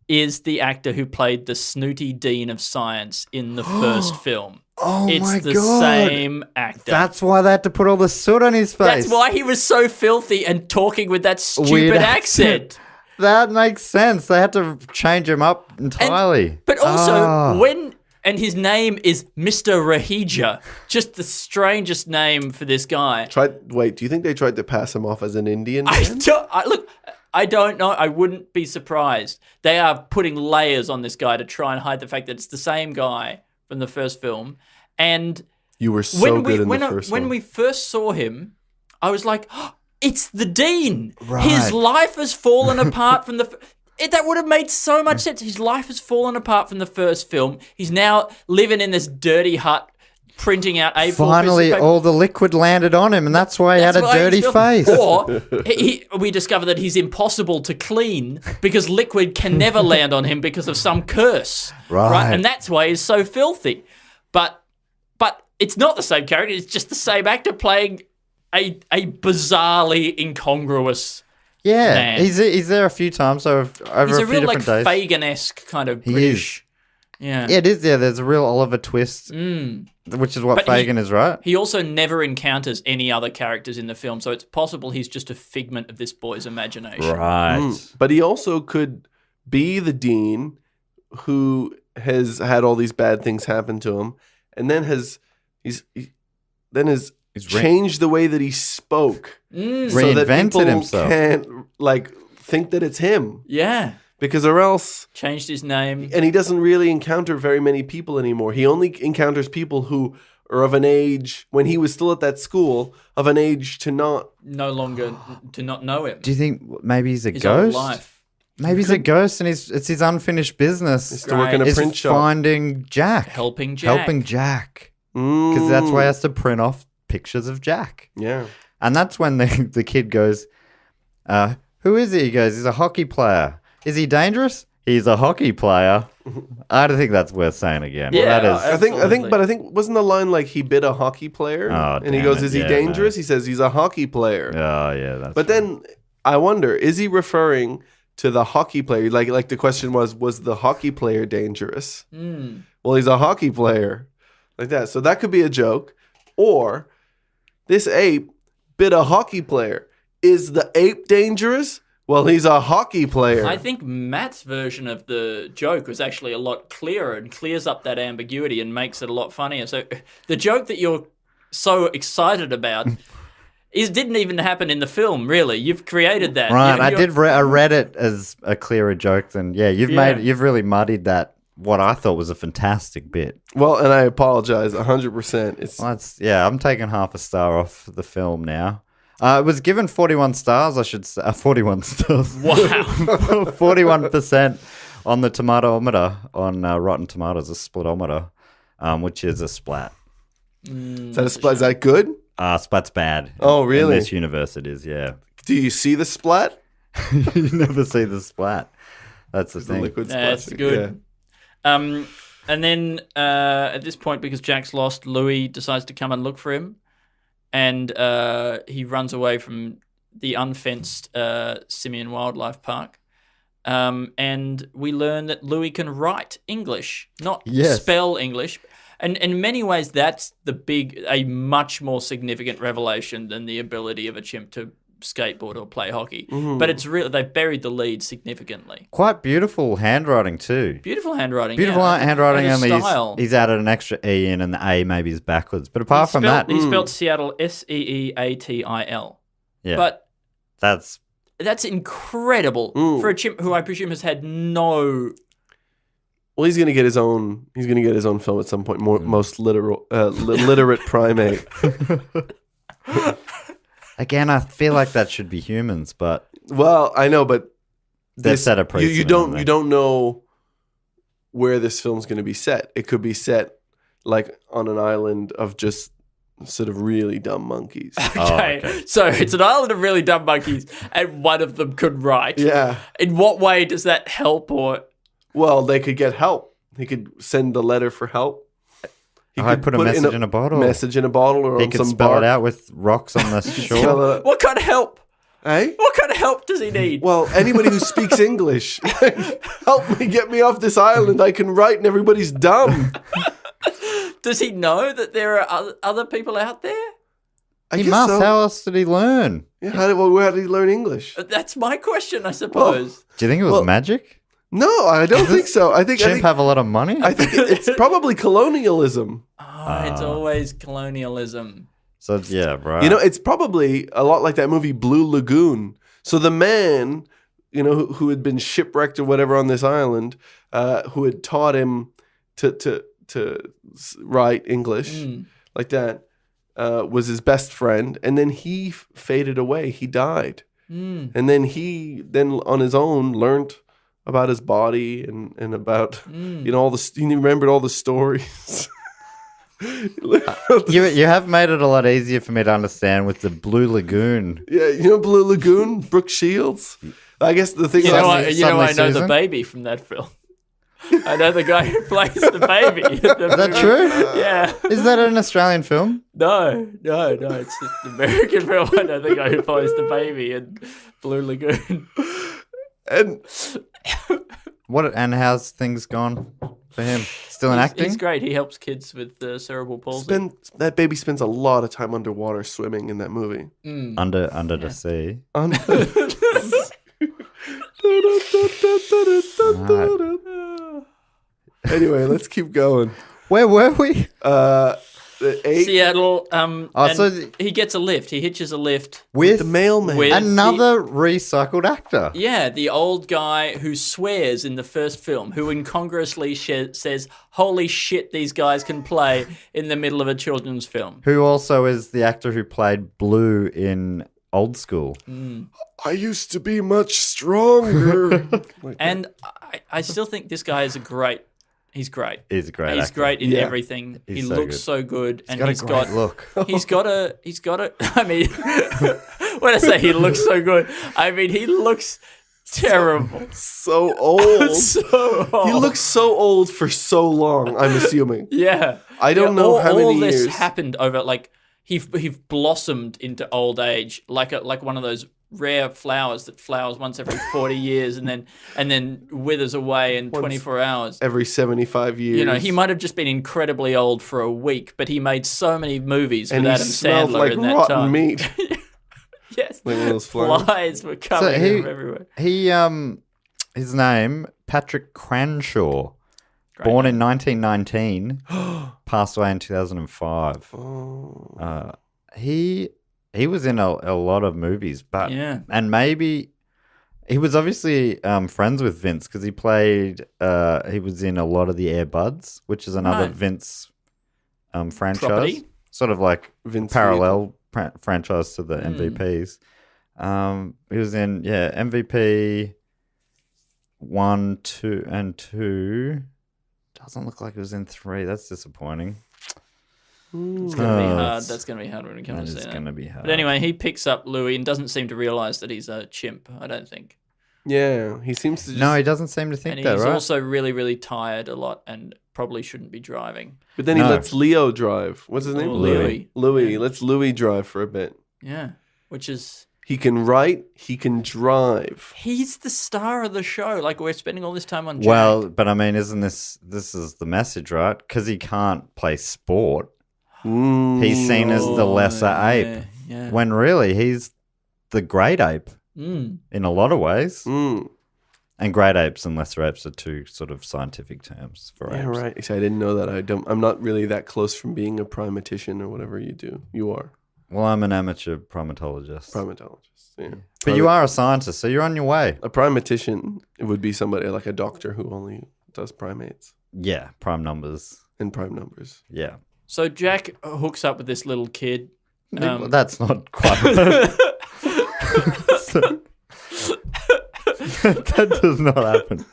[SPEAKER 5] is the actor who played the snooty dean of science in the first film.
[SPEAKER 1] Oh
[SPEAKER 5] It's
[SPEAKER 1] my
[SPEAKER 5] the
[SPEAKER 1] God.
[SPEAKER 5] same actor.
[SPEAKER 1] That's why they had to put all the soot on his face.
[SPEAKER 5] That's why he was so filthy and talking with that stupid
[SPEAKER 1] Weird
[SPEAKER 5] accent.
[SPEAKER 1] That makes sense. They had to change him up entirely.
[SPEAKER 5] But also, and his name is Mr. Rahija, just the strangest name for this guy.
[SPEAKER 4] Do you think they tried to pass him off as an Indian man?
[SPEAKER 5] I don't know. I wouldn't be surprised. They are putting layers on this guy to try and hide the fact that it's the same guy from the first film. And
[SPEAKER 4] You were so good in the first one.
[SPEAKER 5] when we first saw him, I was like, oh, it's the Dean.
[SPEAKER 1] Right.
[SPEAKER 5] His life has fallen apart from the... That would have made so much sense. His life has fallen apart from the first film. He's now living in this dirty hut, printing out A4
[SPEAKER 1] Finally,
[SPEAKER 5] pieces of paper.
[SPEAKER 1] all the liquid landed on him, and that's why he had a
[SPEAKER 5] That's why
[SPEAKER 1] dirty
[SPEAKER 5] he's
[SPEAKER 1] face.
[SPEAKER 5] Or we discover that he's impossible to clean because liquid can never land on him because of some curse.
[SPEAKER 1] Right.
[SPEAKER 5] And that's why he's so filthy. But it's not the same character. It's just the same actor playing a bizarrely incongruous
[SPEAKER 1] Yeah,
[SPEAKER 5] man.
[SPEAKER 1] he's there a few times over
[SPEAKER 5] He's
[SPEAKER 1] a
[SPEAKER 5] a
[SPEAKER 1] few
[SPEAKER 5] real like
[SPEAKER 1] different days.
[SPEAKER 5] Fagin-esque kind of
[SPEAKER 1] He
[SPEAKER 5] British.
[SPEAKER 1] is.
[SPEAKER 5] Yeah.
[SPEAKER 1] Yeah, it is. Yeah, there's a real Oliver Twist, which is what
[SPEAKER 5] But
[SPEAKER 1] Fagin is, right?
[SPEAKER 5] He also never encounters any other characters in the film, so it's possible he's just a figment of this boy's imagination.
[SPEAKER 1] Right.
[SPEAKER 4] But he also could be the dean who has had all these bad things happen to him, and then has changed the way that he spoke, so that
[SPEAKER 1] Reinvented
[SPEAKER 4] people
[SPEAKER 1] himself.
[SPEAKER 4] can't think that it's him,
[SPEAKER 5] Yeah.
[SPEAKER 4] because or else.
[SPEAKER 5] Changed his name.
[SPEAKER 4] And he doesn't really encounter very many people anymore. He only encounters people who or of an age when he was still at that school, of an age to not.
[SPEAKER 5] No longer to not know him.
[SPEAKER 1] Do you think maybe he's a
[SPEAKER 5] His whole
[SPEAKER 1] ghost?
[SPEAKER 5] life.
[SPEAKER 1] Maybe he's a ghost and it's his unfinished business.
[SPEAKER 4] He's to work in a
[SPEAKER 1] Is
[SPEAKER 4] print shop.
[SPEAKER 1] finding Jack.
[SPEAKER 5] Helping Jack.
[SPEAKER 1] Helping Jack. Because that's why he has to print off pictures of Jack.
[SPEAKER 4] Yeah.
[SPEAKER 1] And that's when the kid goes, who is he? He goes, he's a hockey player. Is he dangerous? He's a hockey player. I don't think that's worth saying again.
[SPEAKER 5] Yeah,
[SPEAKER 1] That is,
[SPEAKER 4] I think wasn't the line like he bit a hockey player?
[SPEAKER 1] Oh,
[SPEAKER 4] and he
[SPEAKER 1] damn
[SPEAKER 4] goes,
[SPEAKER 1] it.
[SPEAKER 4] "Is he
[SPEAKER 1] Yeah,
[SPEAKER 4] dangerous?"
[SPEAKER 1] no.
[SPEAKER 4] He says, "He's a hockey player."
[SPEAKER 1] oh, yeah. That's
[SPEAKER 4] But then I wonder, is he referring to the hockey player? Like the question was the hockey player dangerous? Well, he's a hockey player, like that. So that could be a joke, or this ape bit a hockey player. Is the ape dangerous? Well, he's a hockey player.
[SPEAKER 5] I think Matt's version of the joke was actually a lot clearer and clears up that ambiguity and makes it a lot funnier. So the joke that you're so excited about didn't even happen in the film, really. You've created that.
[SPEAKER 1] right.
[SPEAKER 5] You're-
[SPEAKER 1] I read it as a clearer joke than, you've really muddied that, what I thought was a fantastic bit.
[SPEAKER 4] Well, and I apologize 100%. It's
[SPEAKER 1] Well, I'm taking half a star off the film now. It was given 41 stars, I should say. 41 stars.
[SPEAKER 5] Wow.
[SPEAKER 1] 41% on the tomatometer, on Rotten Tomatoes, a splatometer, which is a splat.
[SPEAKER 4] is that good?
[SPEAKER 1] Splat's bad.
[SPEAKER 4] Oh, really?
[SPEAKER 1] In this universe it is, yeah.
[SPEAKER 4] Do you see the splat?
[SPEAKER 1] You never see the splat. That's the
[SPEAKER 4] The
[SPEAKER 1] thing.
[SPEAKER 4] liquid splat.
[SPEAKER 5] That's good. And then at this point, because Jack's lost, Louis decides to come and look for him. And he runs away from the unfenced Simian Wildlife Park. And we learn that Louis can write English, not spell English. And in many ways, that's a much more significant revelation than the ability of a chimp to skateboard or play hockey. But it's really, they've buried the lead significantly.
[SPEAKER 1] Quite beautiful handwriting too.
[SPEAKER 5] Beautiful handwriting.
[SPEAKER 1] Beautiful
[SPEAKER 5] yeah.
[SPEAKER 1] handwriting,
[SPEAKER 5] and
[SPEAKER 1] and
[SPEAKER 5] a style.
[SPEAKER 1] he's added an extra E in, and the A maybe is backwards. But apart from that,
[SPEAKER 5] he spelled Seattle Seeatil.
[SPEAKER 1] yeah,
[SPEAKER 5] But
[SPEAKER 1] that's
[SPEAKER 5] that's incredible for a chimp who I presume has had no.
[SPEAKER 4] Well, he's gonna get his own. He's gonna get his own film at some point. Most literate primate.
[SPEAKER 1] again. I feel like that should be humans, but
[SPEAKER 4] Well, I know, but
[SPEAKER 1] they've set a
[SPEAKER 4] you
[SPEAKER 1] precedent.
[SPEAKER 4] you don't know where this film's going to be set. It could be set like on an island of just sort of really dumb monkeys.
[SPEAKER 5] Okay. So it's an island of really dumb monkeys, and one of them could write.
[SPEAKER 4] Yeah.
[SPEAKER 5] In what way does that help? Or
[SPEAKER 4] Well, they could get help. He could send a letter for help. He
[SPEAKER 1] I put a message in a bottle.
[SPEAKER 4] Message in a bottle, or
[SPEAKER 1] He
[SPEAKER 4] on
[SPEAKER 1] could
[SPEAKER 4] some
[SPEAKER 1] spell
[SPEAKER 4] bark.
[SPEAKER 1] it out with rocks on the shore.
[SPEAKER 4] Spell it out.
[SPEAKER 5] what kind of help?
[SPEAKER 4] Eh?
[SPEAKER 5] What kind of help does he need?
[SPEAKER 4] Well, anybody who speaks English, help me get me off this island. I can write, and everybody's dumb.
[SPEAKER 5] Does he know that there are other people out there?
[SPEAKER 4] I
[SPEAKER 1] He
[SPEAKER 4] guess
[SPEAKER 1] must.
[SPEAKER 4] so.
[SPEAKER 1] How else did he learn?
[SPEAKER 4] Yeah, how did he learn English?
[SPEAKER 5] That's my question, I suppose.
[SPEAKER 1] Do you think it was magic?
[SPEAKER 4] No, I don't think so. I think
[SPEAKER 1] Chimp have a lot of money?
[SPEAKER 4] I think it's probably colonialism.
[SPEAKER 5] It's always colonialism.
[SPEAKER 1] So yeah, right.
[SPEAKER 4] You know, it's probably a lot like that movie Blue Lagoon. So the man, you know, who had been shipwrecked or whatever on this island, who had taught him to write English like that, was his best friend, and then he faded away. He died, and then he on his own learned about his body and about you know he remembered all the stories.
[SPEAKER 1] You have made it a lot easier for me to understand with the Blue Lagoon.
[SPEAKER 4] Yeah, you know Blue Lagoon, Brooke Shields. I guess the thing
[SPEAKER 5] You know, I
[SPEAKER 1] Suddenly
[SPEAKER 5] know the
[SPEAKER 1] Susan?
[SPEAKER 5] baby from that film. I know the guy who plays the baby. Is
[SPEAKER 1] that true?
[SPEAKER 5] Yeah.
[SPEAKER 1] Is that an Australian film?
[SPEAKER 5] No. It's an American film. I know the guy who plays the baby in Blue Lagoon.
[SPEAKER 4] and
[SPEAKER 1] And how's things gone for him? Still in acting?
[SPEAKER 5] He's great. He helps kids with cerebral palsy.
[SPEAKER 4] that baby spends a lot of time underwater swimming in that movie.
[SPEAKER 1] Under the sea.
[SPEAKER 4] Anyway, let's keep going.
[SPEAKER 1] Where were we?
[SPEAKER 5] Seattle. And
[SPEAKER 1] so
[SPEAKER 5] he gets a lift. He hitches a lift
[SPEAKER 1] with
[SPEAKER 4] the mailman.
[SPEAKER 5] with
[SPEAKER 1] another recycled actor.
[SPEAKER 5] Yeah, the old guy who swears in the first film, who incongruously says, "Holy shit, these guys can play" in the middle of a children's film.
[SPEAKER 1] Who also is the actor who played Blue in Old School.
[SPEAKER 4] I used to be much stronger.
[SPEAKER 5] And I still think this guy is He's great.
[SPEAKER 1] He's a great
[SPEAKER 5] He's
[SPEAKER 1] actor.
[SPEAKER 5] great in
[SPEAKER 4] Yeah.
[SPEAKER 5] everything.
[SPEAKER 1] He's
[SPEAKER 5] He
[SPEAKER 1] so
[SPEAKER 5] looks
[SPEAKER 1] good.
[SPEAKER 5] so good, and
[SPEAKER 1] got a
[SPEAKER 5] he's
[SPEAKER 1] great
[SPEAKER 5] got
[SPEAKER 1] look.
[SPEAKER 5] He's got a. I mean, when I say he looks so good, I mean he looks terrible.
[SPEAKER 4] so old.
[SPEAKER 5] So old.
[SPEAKER 4] He looks so old for so long, I'm assuming.
[SPEAKER 5] Yeah,
[SPEAKER 4] I don't know how
[SPEAKER 5] all
[SPEAKER 4] many
[SPEAKER 5] this
[SPEAKER 4] years.
[SPEAKER 5] happened over like he blossomed into old age like one of those rare flowers that flowers once every 40 years and then withers away in 24 hours.
[SPEAKER 4] Every 75 years.
[SPEAKER 5] You know, he might have just been incredibly old for a week, but he made so many movies
[SPEAKER 4] and
[SPEAKER 5] with
[SPEAKER 4] he
[SPEAKER 5] Adam
[SPEAKER 4] smelled
[SPEAKER 5] Sandler
[SPEAKER 4] like
[SPEAKER 5] in that
[SPEAKER 4] rotten
[SPEAKER 5] time.
[SPEAKER 4] meat.
[SPEAKER 5] Yes,
[SPEAKER 4] Like one of those flowers.
[SPEAKER 5] flies were coming
[SPEAKER 1] he-
[SPEAKER 5] from everywhere.
[SPEAKER 1] He his name Patrick Cranshaw,
[SPEAKER 5] Great
[SPEAKER 1] born
[SPEAKER 5] name.
[SPEAKER 1] in 1919, passed away in 2005.
[SPEAKER 4] Oh.
[SPEAKER 1] He was in a lot of movies, but
[SPEAKER 5] Yeah.
[SPEAKER 1] and maybe he was obviously friends with Vince because he played. He was in a lot of the Air Buds, which is another
[SPEAKER 5] Right.
[SPEAKER 1] Vince franchise,
[SPEAKER 5] Property?
[SPEAKER 1] sort of like
[SPEAKER 4] Vince
[SPEAKER 1] parallel franchise to the MVPs. He was in MVP 1, 2, and 2. Doesn't look like he was in 3. That's disappointing.
[SPEAKER 5] It's gonna be hard.
[SPEAKER 1] that's-
[SPEAKER 5] That's gonna be hard when it
[SPEAKER 1] That
[SPEAKER 5] comes to
[SPEAKER 1] is
[SPEAKER 5] seeing
[SPEAKER 1] going to
[SPEAKER 5] it.
[SPEAKER 1] be hard.
[SPEAKER 5] But anyway, he picks up Louis and doesn't seem to realize that he's a chimp. I don't think.
[SPEAKER 4] Yeah, he seems to just...
[SPEAKER 1] No, he doesn't seem to think
[SPEAKER 5] And
[SPEAKER 1] that,
[SPEAKER 5] he's
[SPEAKER 1] right?
[SPEAKER 5] also really, really tired a lot and probably shouldn't be driving.
[SPEAKER 4] But then he
[SPEAKER 1] No.
[SPEAKER 4] lets Leo drive. What's his name?
[SPEAKER 5] Oh, Louis.
[SPEAKER 4] Louis.
[SPEAKER 5] Yeah.
[SPEAKER 4] Lets Louis drive for a bit.
[SPEAKER 5] Yeah, which is
[SPEAKER 4] He can write. He can drive.
[SPEAKER 5] he's the star of the show. Like we're spending all this time on Jack.
[SPEAKER 1] Well, but I mean, isn't this is the message, right? Because he can't play sport. He's seen as the lesser ape,
[SPEAKER 5] Yeah.
[SPEAKER 1] when really he's the great ape
[SPEAKER 5] Mm.
[SPEAKER 1] in a lot of ways.
[SPEAKER 4] Mm.
[SPEAKER 1] And great apes and lesser apes are two sort of scientific terms for
[SPEAKER 4] Yeah,
[SPEAKER 1] apes.
[SPEAKER 4] right. See, I didn't know that. I'm not really that close from being a primatician or whatever you do. You are
[SPEAKER 1] Well, I'm an amateur primatologist.
[SPEAKER 4] primatologist. Yeah.
[SPEAKER 1] But you are a scientist, so you're on your way.
[SPEAKER 4] A primatician. It would be somebody like a doctor who only does primates
[SPEAKER 1] Yeah, prime numbers.
[SPEAKER 4] and prime numbers.
[SPEAKER 1] Yeah.
[SPEAKER 5] So Jack hooks up with this little kid.
[SPEAKER 1] Well, that's not quite. That does not happen.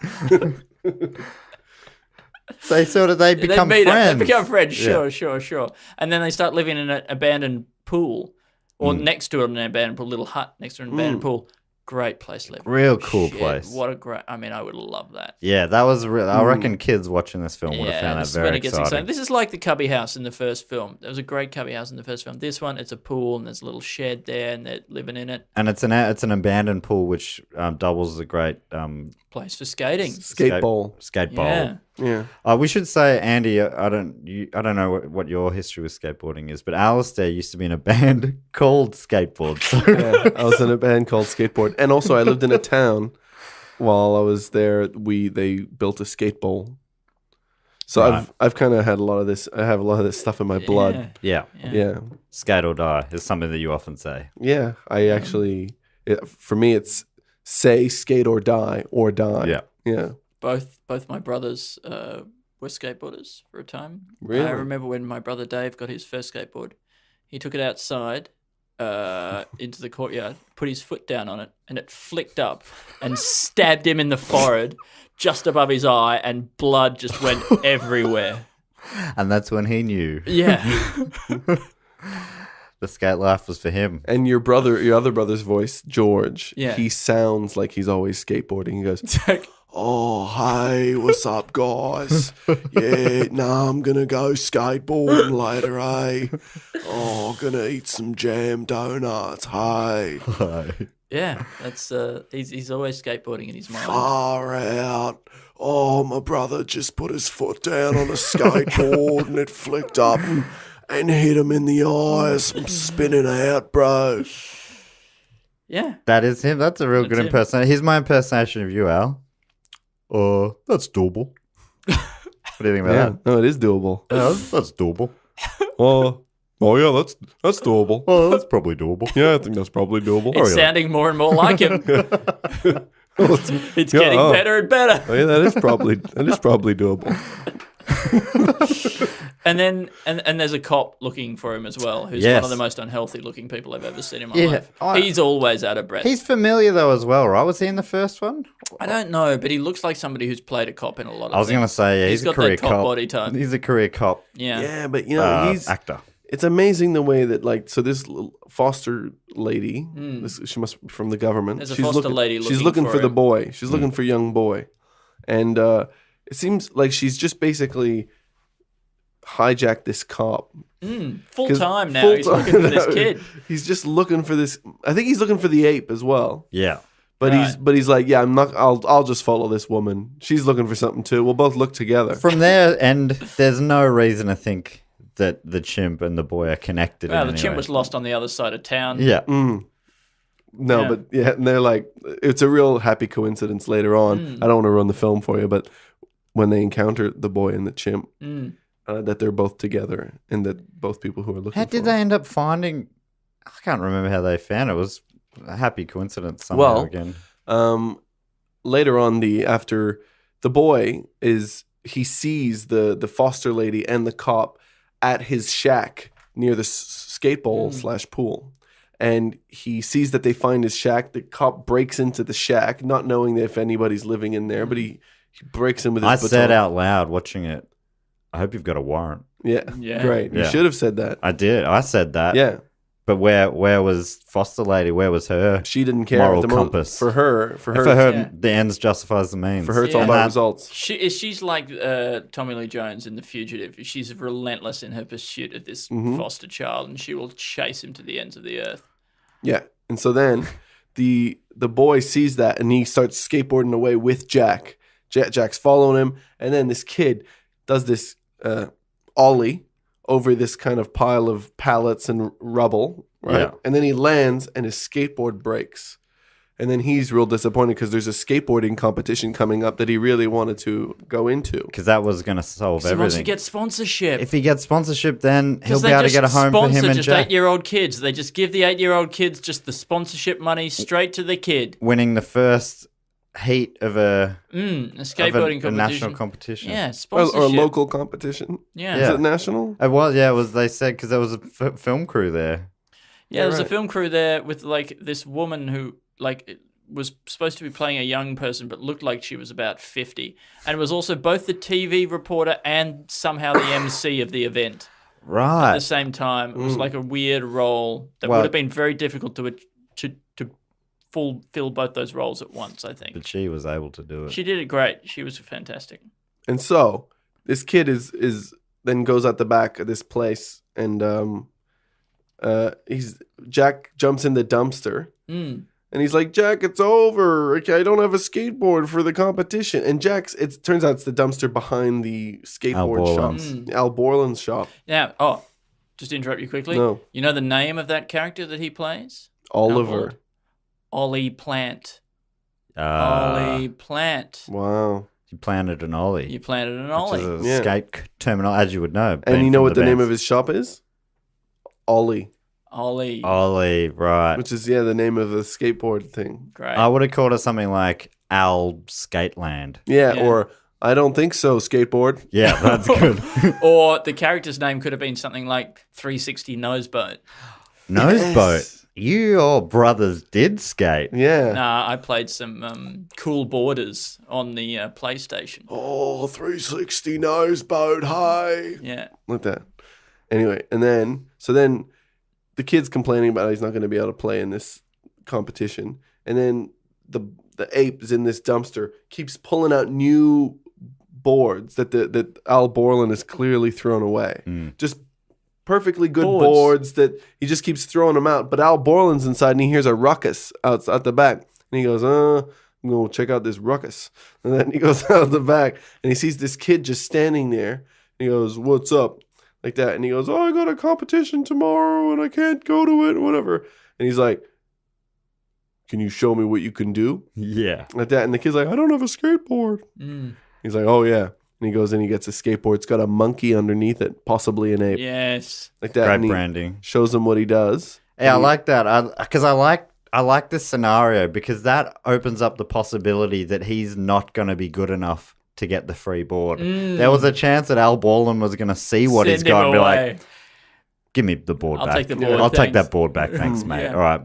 [SPEAKER 1] They become
[SPEAKER 5] meet up,
[SPEAKER 1] friends.
[SPEAKER 5] They become friends.
[SPEAKER 1] Yeah.
[SPEAKER 5] Sure. And then they start living in an abandoned pool, or next to an abandoned pool, little hut next to an abandoned pool. Great place to live.
[SPEAKER 1] Real cool
[SPEAKER 5] Shit,
[SPEAKER 1] place.
[SPEAKER 5] What a great! I mean, I would love that.
[SPEAKER 1] Yeah, that was real. I reckon kids watching this film would have found that
[SPEAKER 5] this is
[SPEAKER 1] very
[SPEAKER 5] when it gets
[SPEAKER 1] exciting.
[SPEAKER 5] This is like the cubby house in the first film. There was a great cubby house in the first film. This one, it's a pool and there's a little shed there, and they're living in it.
[SPEAKER 1] And it's an abandoned pool which doubles as a great
[SPEAKER 5] Place for skating.
[SPEAKER 4] Skate bowl.
[SPEAKER 1] skate bowl.
[SPEAKER 5] Yeah.
[SPEAKER 4] Yeah.
[SPEAKER 1] We should say, Andy, I don't know what your history with skateboarding is, but Alasdair used to be in a band called Skateboard. So
[SPEAKER 4] Yeah, I was in a band called Skateboard, and also I lived in a town. While I was there, they built a skate bowl. So
[SPEAKER 1] Right.
[SPEAKER 4] I've kind of had a lot of this. I have a lot of this stuff in my blood.
[SPEAKER 1] yeah,
[SPEAKER 4] Yeah,
[SPEAKER 1] skate or die is something that you often say.
[SPEAKER 4] yeah. I actually, for me, it's say skate or die or die.
[SPEAKER 1] Yeah.
[SPEAKER 4] Yeah.
[SPEAKER 5] Both my brothers were skateboarders for a time.
[SPEAKER 4] Really?
[SPEAKER 5] I remember when my brother Dave got his first skateboard, he took it outside into the courtyard, put his foot down on it, and it flicked up and stabbed him in the forehead just above his eye, and blood just went everywhere.
[SPEAKER 1] And that's when he knew
[SPEAKER 5] Yeah.
[SPEAKER 1] the skate life was for him.
[SPEAKER 4] And your other brother's voice, George.
[SPEAKER 5] Yeah.
[SPEAKER 4] He sounds like he's always skateboarding. He goes,
[SPEAKER 5] It's like,
[SPEAKER 4] "Oh, hey, what's up, guys? Yeah, nah, I'm gonna go skateboarding later, eh? Oh, gonna eat some jam donuts, hey.
[SPEAKER 5] yeah, that's he's always skateboarding in his mind.
[SPEAKER 4] Far out. Oh, my brother just put his foot down on a skateboard and it flicked up and hit him in the eyes. I'm spinning out, bro."
[SPEAKER 5] Yeah.
[SPEAKER 1] That is him. That's a real good
[SPEAKER 5] him.
[SPEAKER 1] impersonation. Here's my impersonation of you, Al. That's doable. What do you think about
[SPEAKER 4] Yeah, no, it is doable.
[SPEAKER 1] that? Yeah, that's doable.
[SPEAKER 4] Oh yeah, that's doable.
[SPEAKER 1] Oh, that's probably doable.
[SPEAKER 4] Yeah, I think that's probably doable.
[SPEAKER 5] It's sounding more and more like him. It's getting better and better.
[SPEAKER 4] Oh yeah, that is probably doable.
[SPEAKER 5] And then and there's a cop looking for him as well, who's one of the most unhealthy looking people I've ever seen in my life. He's always out of breath.
[SPEAKER 1] He's familiar though as well, right? Was he in the first one?
[SPEAKER 5] I don't know, but he looks like somebody who's played a cop in a lot of
[SPEAKER 1] I was going to say, yeah, he's a
[SPEAKER 5] got
[SPEAKER 1] career
[SPEAKER 5] that cop body type.
[SPEAKER 1] He's a career cop.
[SPEAKER 5] Yeah.
[SPEAKER 4] But you know, he's
[SPEAKER 1] actor.
[SPEAKER 4] It's amazing the way that so this foster lady, she must be from the government.
[SPEAKER 5] There's a foster lady
[SPEAKER 4] she's looking for the
[SPEAKER 5] him.
[SPEAKER 4] boy. She's looking for young boy, and it seems like she's just basically hijacked this cop
[SPEAKER 5] full time now. He's looking for this kid.
[SPEAKER 4] He's just looking for this. I think he's looking for the ape as well.
[SPEAKER 1] Yeah.
[SPEAKER 4] But he's like, yeah, I'm not. I'll just follow this woman. She's looking for something too. We'll both look together.
[SPEAKER 1] From their end, there's no reason to think that the chimp and the boy are connected.
[SPEAKER 5] Well, the chimp was lost on the other side of town.
[SPEAKER 1] Yeah.
[SPEAKER 4] No, but and they're like, it's a real happy coincidence later on. I don't want to ruin the film for you, but when they encounter the boy and the chimp, that they're both together and that both people who are looking.
[SPEAKER 1] How did they end up finding? I can't remember how they found it. It was a happy coincidence somehow again.
[SPEAKER 4] Later on, after the boy he sees the foster lady and the cop at his shack near the skate bowl / pool. And he sees that they find his shack. The cop breaks into the shack, not knowing if anybody's living in there, but he breaks in with his baton.
[SPEAKER 1] said out loud watching it, I hope you've got a warrant.
[SPEAKER 4] Yeah. Great. You should have said that.
[SPEAKER 1] I did. I said that.
[SPEAKER 4] Yeah.
[SPEAKER 1] But where was foster lady? Where was her?
[SPEAKER 4] She didn't care.
[SPEAKER 1] Moral
[SPEAKER 4] at the
[SPEAKER 1] compass.
[SPEAKER 4] For her,
[SPEAKER 1] the ends justifies the means.
[SPEAKER 4] For her, it's all about results.
[SPEAKER 5] She's like Tommy Lee Jones in The Fugitive. She's relentless in her pursuit of this foster child, and she will chase him to the ends of the earth.
[SPEAKER 4] Yeah, and so then the boy sees that, and he starts skateboarding away with Jack. Jack's following him, and then this kid does this ollie over this kind of pile of pallets and rubble, right?
[SPEAKER 1] Yeah.
[SPEAKER 4] And then he lands and his skateboard breaks. And then he's real disappointed because there's a skateboarding competition coming up that he really wanted to go into.
[SPEAKER 1] Because that was going to solve everything.
[SPEAKER 5] He wants to get sponsorship.
[SPEAKER 1] If he gets sponsorship, then he'll be able to get a home for him and
[SPEAKER 5] just
[SPEAKER 1] Jack.
[SPEAKER 5] 8-year-old kids. They just give the 8-year-old kids just the sponsorship money straight to the kid.
[SPEAKER 1] Winning the first heat of a
[SPEAKER 5] skateboarding competition.
[SPEAKER 1] A national competition.
[SPEAKER 5] Yeah, sponsorship.
[SPEAKER 4] Or a local competition.
[SPEAKER 5] Yeah.
[SPEAKER 4] Is it national?
[SPEAKER 1] It was, yeah, it was, they said, because there was a film crew there.
[SPEAKER 5] Yeah, there's a film crew there with like this woman who like was supposed to be playing a young person but looked like she was about 50 and was also both the TV reporter and somehow the MC of the event.
[SPEAKER 1] Right.
[SPEAKER 5] At the same time. It was like a weird role that would have been very difficult to fulfill both those roles at once, I think.
[SPEAKER 1] But she was able to do it.
[SPEAKER 5] She did it great. She was fantastic.
[SPEAKER 4] And so this kid is then goes out the back of this place and Jack jumps in the dumpster and he's like, Jack, it's over. Okay, I don't have a skateboard for the competition. And it turns out it's the dumpster behind the skateboard shop. Al Borland's shop.
[SPEAKER 5] Now, just to interrupt you quickly.
[SPEAKER 4] No.
[SPEAKER 5] You know the name of that character that he plays?
[SPEAKER 4] Oliver.
[SPEAKER 5] Ollie Plant.
[SPEAKER 1] Ah.
[SPEAKER 5] Ollie Plant.
[SPEAKER 4] Wow.
[SPEAKER 1] You planted an ollie.
[SPEAKER 5] You planted an ollie.
[SPEAKER 1] Which is a skate terminal, as you would know.
[SPEAKER 4] And you know what the name of his shop is? Ollie.
[SPEAKER 1] Ollie, right.
[SPEAKER 4] Which is, the name of the skateboard thing.
[SPEAKER 5] Great.
[SPEAKER 1] I would have called it something like Al Skateland.
[SPEAKER 4] Yeah, or I don't think so, skateboard.
[SPEAKER 1] Yeah, that's good.
[SPEAKER 5] Or the character's name could have been something like 360 Noseboat.
[SPEAKER 1] Noseboat? Your brothers did skate.
[SPEAKER 4] Yeah.
[SPEAKER 5] Nah, I played some cool borders on the PlayStation.
[SPEAKER 4] Oh, 360 Noseboat, hi.
[SPEAKER 5] Yeah.
[SPEAKER 4] Like that. Anyway, and then the kid's complaining about how he's not going to be able to play in this competition. And then the ape is in this dumpster, keeps pulling out new boards that Al Borland has clearly thrown away. Just perfectly good boards that he just keeps throwing them out. But Al Borland's inside and he hears a ruckus out the back. And he goes, I'm going to check out this ruckus. And then he goes out the back and he sees this kid just standing there. And he goes, what's up? Like that. And he goes, I got a competition tomorrow and I can't go to it, whatever. And he's like, can you show me what you can do?
[SPEAKER 1] Yeah.
[SPEAKER 4] Like that. And the kid's like, I don't have a skateboard. He's like, oh, yeah. And he goes and he gets a skateboard. It's got a monkey underneath it, possibly an ape.
[SPEAKER 5] Yes.
[SPEAKER 4] Like that.
[SPEAKER 1] Great
[SPEAKER 4] and he
[SPEAKER 1] branding.
[SPEAKER 4] shows him what he does.
[SPEAKER 1] Yeah, I like that. Because I like this scenario because that opens up the possibility that he's not going to be good enough to get the free board. There was a chance that Al Borland was going to see what he's
[SPEAKER 5] Send
[SPEAKER 1] got
[SPEAKER 5] him
[SPEAKER 1] and be
[SPEAKER 5] away.
[SPEAKER 1] like, give me the board
[SPEAKER 5] I'll
[SPEAKER 1] back.
[SPEAKER 5] take the board,
[SPEAKER 1] I'll take
[SPEAKER 5] thanks."
[SPEAKER 1] that board back. Thanks, mate.
[SPEAKER 5] Yeah.
[SPEAKER 1] All right.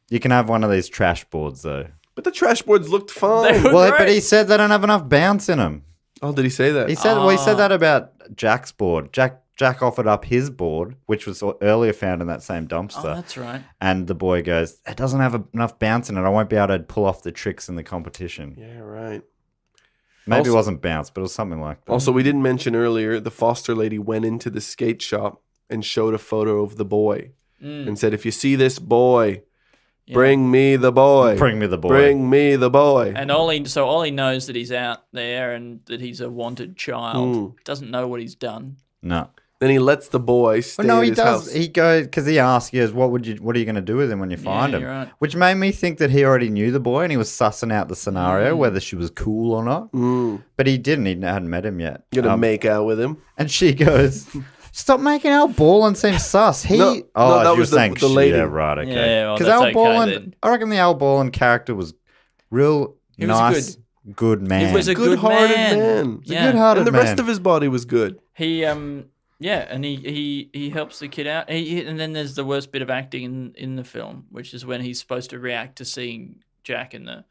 [SPEAKER 1] You can have one of these trash boards, though.
[SPEAKER 4] But the trash boards looked
[SPEAKER 5] They
[SPEAKER 4] fine.
[SPEAKER 5] were-
[SPEAKER 1] Well, but
[SPEAKER 5] great.
[SPEAKER 1] he said they don't have enough bounce in them.
[SPEAKER 4] Oh, did he say that?
[SPEAKER 1] He said that about Jack's board. Jack offered up his board, which was earlier found in that same
[SPEAKER 5] Oh,
[SPEAKER 1] dumpster.
[SPEAKER 5] that's right.
[SPEAKER 1] And the boy goes, it doesn't have enough bounce in it. I won't be able to pull off the tricks in the competition.
[SPEAKER 4] Yeah, right.
[SPEAKER 1] Maybe
[SPEAKER 4] Also-
[SPEAKER 1] it wasn't bounce, but it was something like that.
[SPEAKER 4] Also, we didn't mention earlier, the foster lady went into the skate shop and showed a photo of the boy and said, if you see this boy,
[SPEAKER 5] Yeah.
[SPEAKER 4] bring me the boy.
[SPEAKER 1] Bring me the boy.
[SPEAKER 4] Bring me the boy.
[SPEAKER 5] And Ollie knows that he's out there and that he's a wanted child. Doesn't know what he's done.
[SPEAKER 1] No.
[SPEAKER 4] Then he lets the boy stay
[SPEAKER 1] Well, no,
[SPEAKER 4] at
[SPEAKER 1] he
[SPEAKER 4] his
[SPEAKER 1] does.
[SPEAKER 4] house.
[SPEAKER 1] He goes because he asks, he goes, what are you going to do with him when you find him?
[SPEAKER 5] you're right.
[SPEAKER 1] Which made me think that he already knew the boy and he was sussing out the scenario, whether she was cool or not. But he didn't. He hadn't met him yet.
[SPEAKER 4] Gonna make out with him.
[SPEAKER 1] And she goes, stop making Al Borland seem sus. He
[SPEAKER 4] No, that
[SPEAKER 1] you were
[SPEAKER 4] was the
[SPEAKER 1] saying
[SPEAKER 4] lady.
[SPEAKER 1] Yeah, right, okay.
[SPEAKER 5] Yeah, well,
[SPEAKER 1] Because
[SPEAKER 5] that's
[SPEAKER 1] Al
[SPEAKER 5] okay
[SPEAKER 1] Borland,
[SPEAKER 5] then.
[SPEAKER 1] I reckon the Al Borland character was real
[SPEAKER 5] He was
[SPEAKER 1] nice, good man.
[SPEAKER 5] He was a
[SPEAKER 4] Good-hearted
[SPEAKER 5] man.
[SPEAKER 4] man.
[SPEAKER 1] He's a
[SPEAKER 5] Yeah.
[SPEAKER 1] good-hearted
[SPEAKER 4] And the
[SPEAKER 1] man.
[SPEAKER 4] rest of his body was good.
[SPEAKER 5] He and he helps the kid out. And then there's the worst bit of acting in the film, which is when he's supposed to react to seeing Jack in the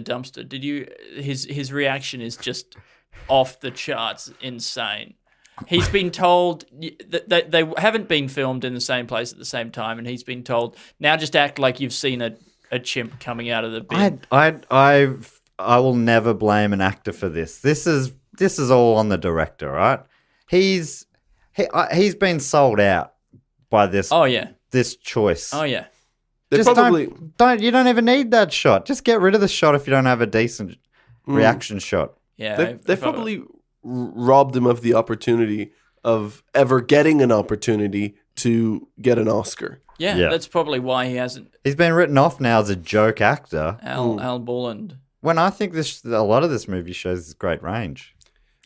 [SPEAKER 5] dumpster. Did you? His reaction is just off the charts, insane. He's been told that they haven't been filmed in the same place at the same time, and he's been told now just act like you've seen a chimp coming out of the bin.
[SPEAKER 1] I will never blame an actor for this. This is all on the director, right? He's been sold out by this.
[SPEAKER 5] Oh yeah.
[SPEAKER 1] This choice.
[SPEAKER 5] Oh yeah.
[SPEAKER 4] They
[SPEAKER 1] Just
[SPEAKER 4] probably
[SPEAKER 1] you don't even need that shot. Just get rid of the shot if you don't have a decent reaction shot.
[SPEAKER 5] Yeah.
[SPEAKER 4] they probably robbed him of the opportunity of ever getting an opportunity to get an Oscar.
[SPEAKER 5] Yeah,
[SPEAKER 1] Yeah.
[SPEAKER 5] that's probably why he hasn't.
[SPEAKER 1] He's been written off now as a joke actor.
[SPEAKER 5] Al Borland.
[SPEAKER 1] When I think a lot of this movie shows his great range.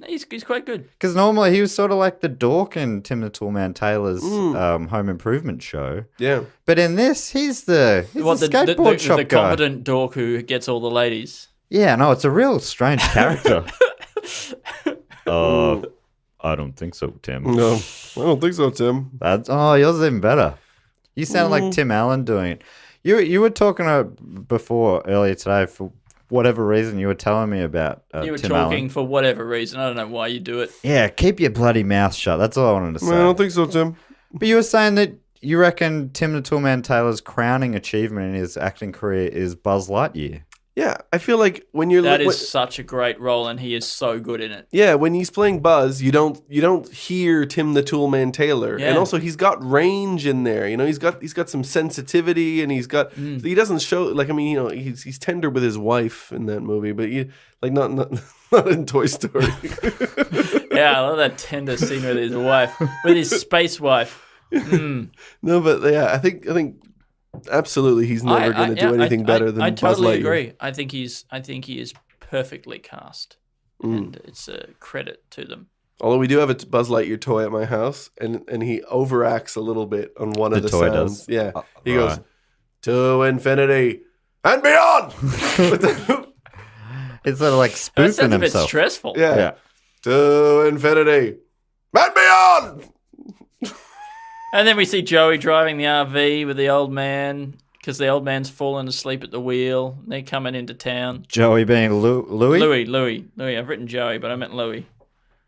[SPEAKER 5] He's quite good.
[SPEAKER 1] Because normally he was sort of like the dork in Tim the Toolman Taylor's Home Improvement show.
[SPEAKER 4] Yeah.
[SPEAKER 1] But in this, he's the skateboard shop
[SPEAKER 5] the
[SPEAKER 1] guy.
[SPEAKER 5] competent dork who gets all the ladies.
[SPEAKER 1] Yeah, no, it's a real strange character. I don't think so, Tim.
[SPEAKER 4] No, I don't think so, Tim.
[SPEAKER 1] Yours is even better. You sound like Tim Allen doing it. You were talking earlier today for whatever reason you were telling me about
[SPEAKER 5] You were
[SPEAKER 1] Tim
[SPEAKER 5] talking
[SPEAKER 1] Allen.
[SPEAKER 5] for whatever reason. I don't know why you do it.
[SPEAKER 1] Yeah, keep your bloody mouth shut. That's all I wanted to say.
[SPEAKER 4] I don't think so, Tim.
[SPEAKER 1] But you were saying that you reckon Tim the Toolman Taylor's crowning achievement in his acting career is Buzz Lightyear.
[SPEAKER 4] Yeah, I feel like when you're
[SPEAKER 5] That is such a great role, and he is so good in it.
[SPEAKER 4] yeah, when he's playing Buzz, you don't hear Tim the Toolman Taylor,
[SPEAKER 5] Yeah.
[SPEAKER 4] and also he's got range in there. You know, he's got some sensitivity, and he doesn't show like I mean, you know, he's tender with his wife in that movie, but not not in Toy Story.
[SPEAKER 5] Yeah, I love that tender scene with his wife, with his space wife.
[SPEAKER 4] No, but yeah, I think absolutely he's never going to do anything better than
[SPEAKER 5] I
[SPEAKER 4] Buzz
[SPEAKER 5] totally
[SPEAKER 4] Lightyear.
[SPEAKER 5] agree. I think he is perfectly cast, and it's a credit to them.
[SPEAKER 4] Although we do have a Buzz Lightyear toy at my house, and he overacts a little bit on one of the
[SPEAKER 1] toy
[SPEAKER 4] sounds.
[SPEAKER 1] does?
[SPEAKER 4] Yeah, he
[SPEAKER 1] right.
[SPEAKER 4] goes to infinity and beyond.
[SPEAKER 1] It's sort of like
[SPEAKER 5] That
[SPEAKER 1] spoofing
[SPEAKER 5] sounds a bit
[SPEAKER 1] himself.
[SPEAKER 5] stressful.
[SPEAKER 4] Yeah. To infinity and beyond.
[SPEAKER 5] And then we see Joey driving the RV with the old man because the old man's fallen asleep at the wheel. They're coming into town.
[SPEAKER 1] Joey being Louis?
[SPEAKER 5] Louis. I've written Joey, but I meant Louis.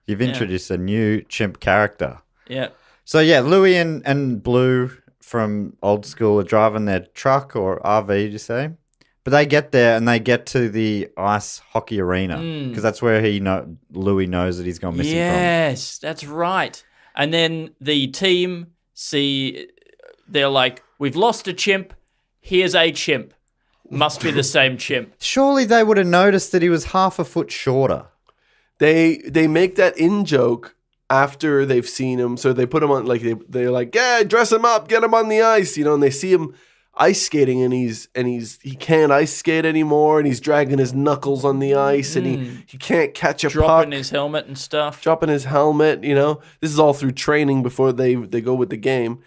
[SPEAKER 1] You've introduced a new chimp character.
[SPEAKER 5] Yeah.
[SPEAKER 1] So yeah, Louis and Blue from Old School are driving their truck or RV, did you say? But they get there and they get to the ice hockey arena because that's where Louis knows that he's gone missing from.
[SPEAKER 5] Yes, that's right. And then the team they're like, we've lost a chimp. Here's a chimp. Must be the same chimp.
[SPEAKER 1] Surely they would have noticed that he was half a foot shorter.
[SPEAKER 4] They make that in joke after they've seen him, so they put him on they're like, yeah, dress him up, get him on the ice, you know, and they see him ice skating and he can't ice skate anymore, and he's dragging his knuckles on the ice, and he can't catch a
[SPEAKER 5] Dropping
[SPEAKER 4] puck.
[SPEAKER 5] his helmet and stuff.
[SPEAKER 4] Dropping his helmet, This is all through training before they go with the game.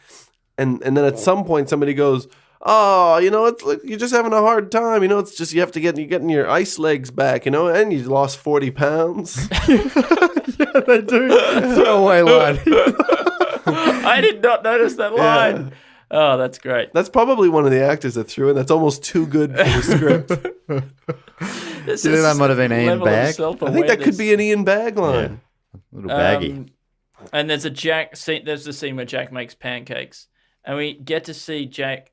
[SPEAKER 4] And then at some point somebody goes, "Oh, it's like you're just having a hard time. It's just you're getting your ice legs back, and you lost 40 pounds."
[SPEAKER 1] Yeah, they do. Throwaway line.
[SPEAKER 5] I did not notice that line. Oh, that's great.
[SPEAKER 4] That's probably one of the actors that threw in. That's almost too good for the script.
[SPEAKER 5] This
[SPEAKER 1] Do you think that
[SPEAKER 5] is
[SPEAKER 1] might have been Ian
[SPEAKER 5] level of
[SPEAKER 1] Bagg? I
[SPEAKER 4] I think that could be an Ian Bagg line.
[SPEAKER 1] Little baggy.
[SPEAKER 5] And there's a Jack scene. There's the scene where Jack makes pancakes, and we get to see Jake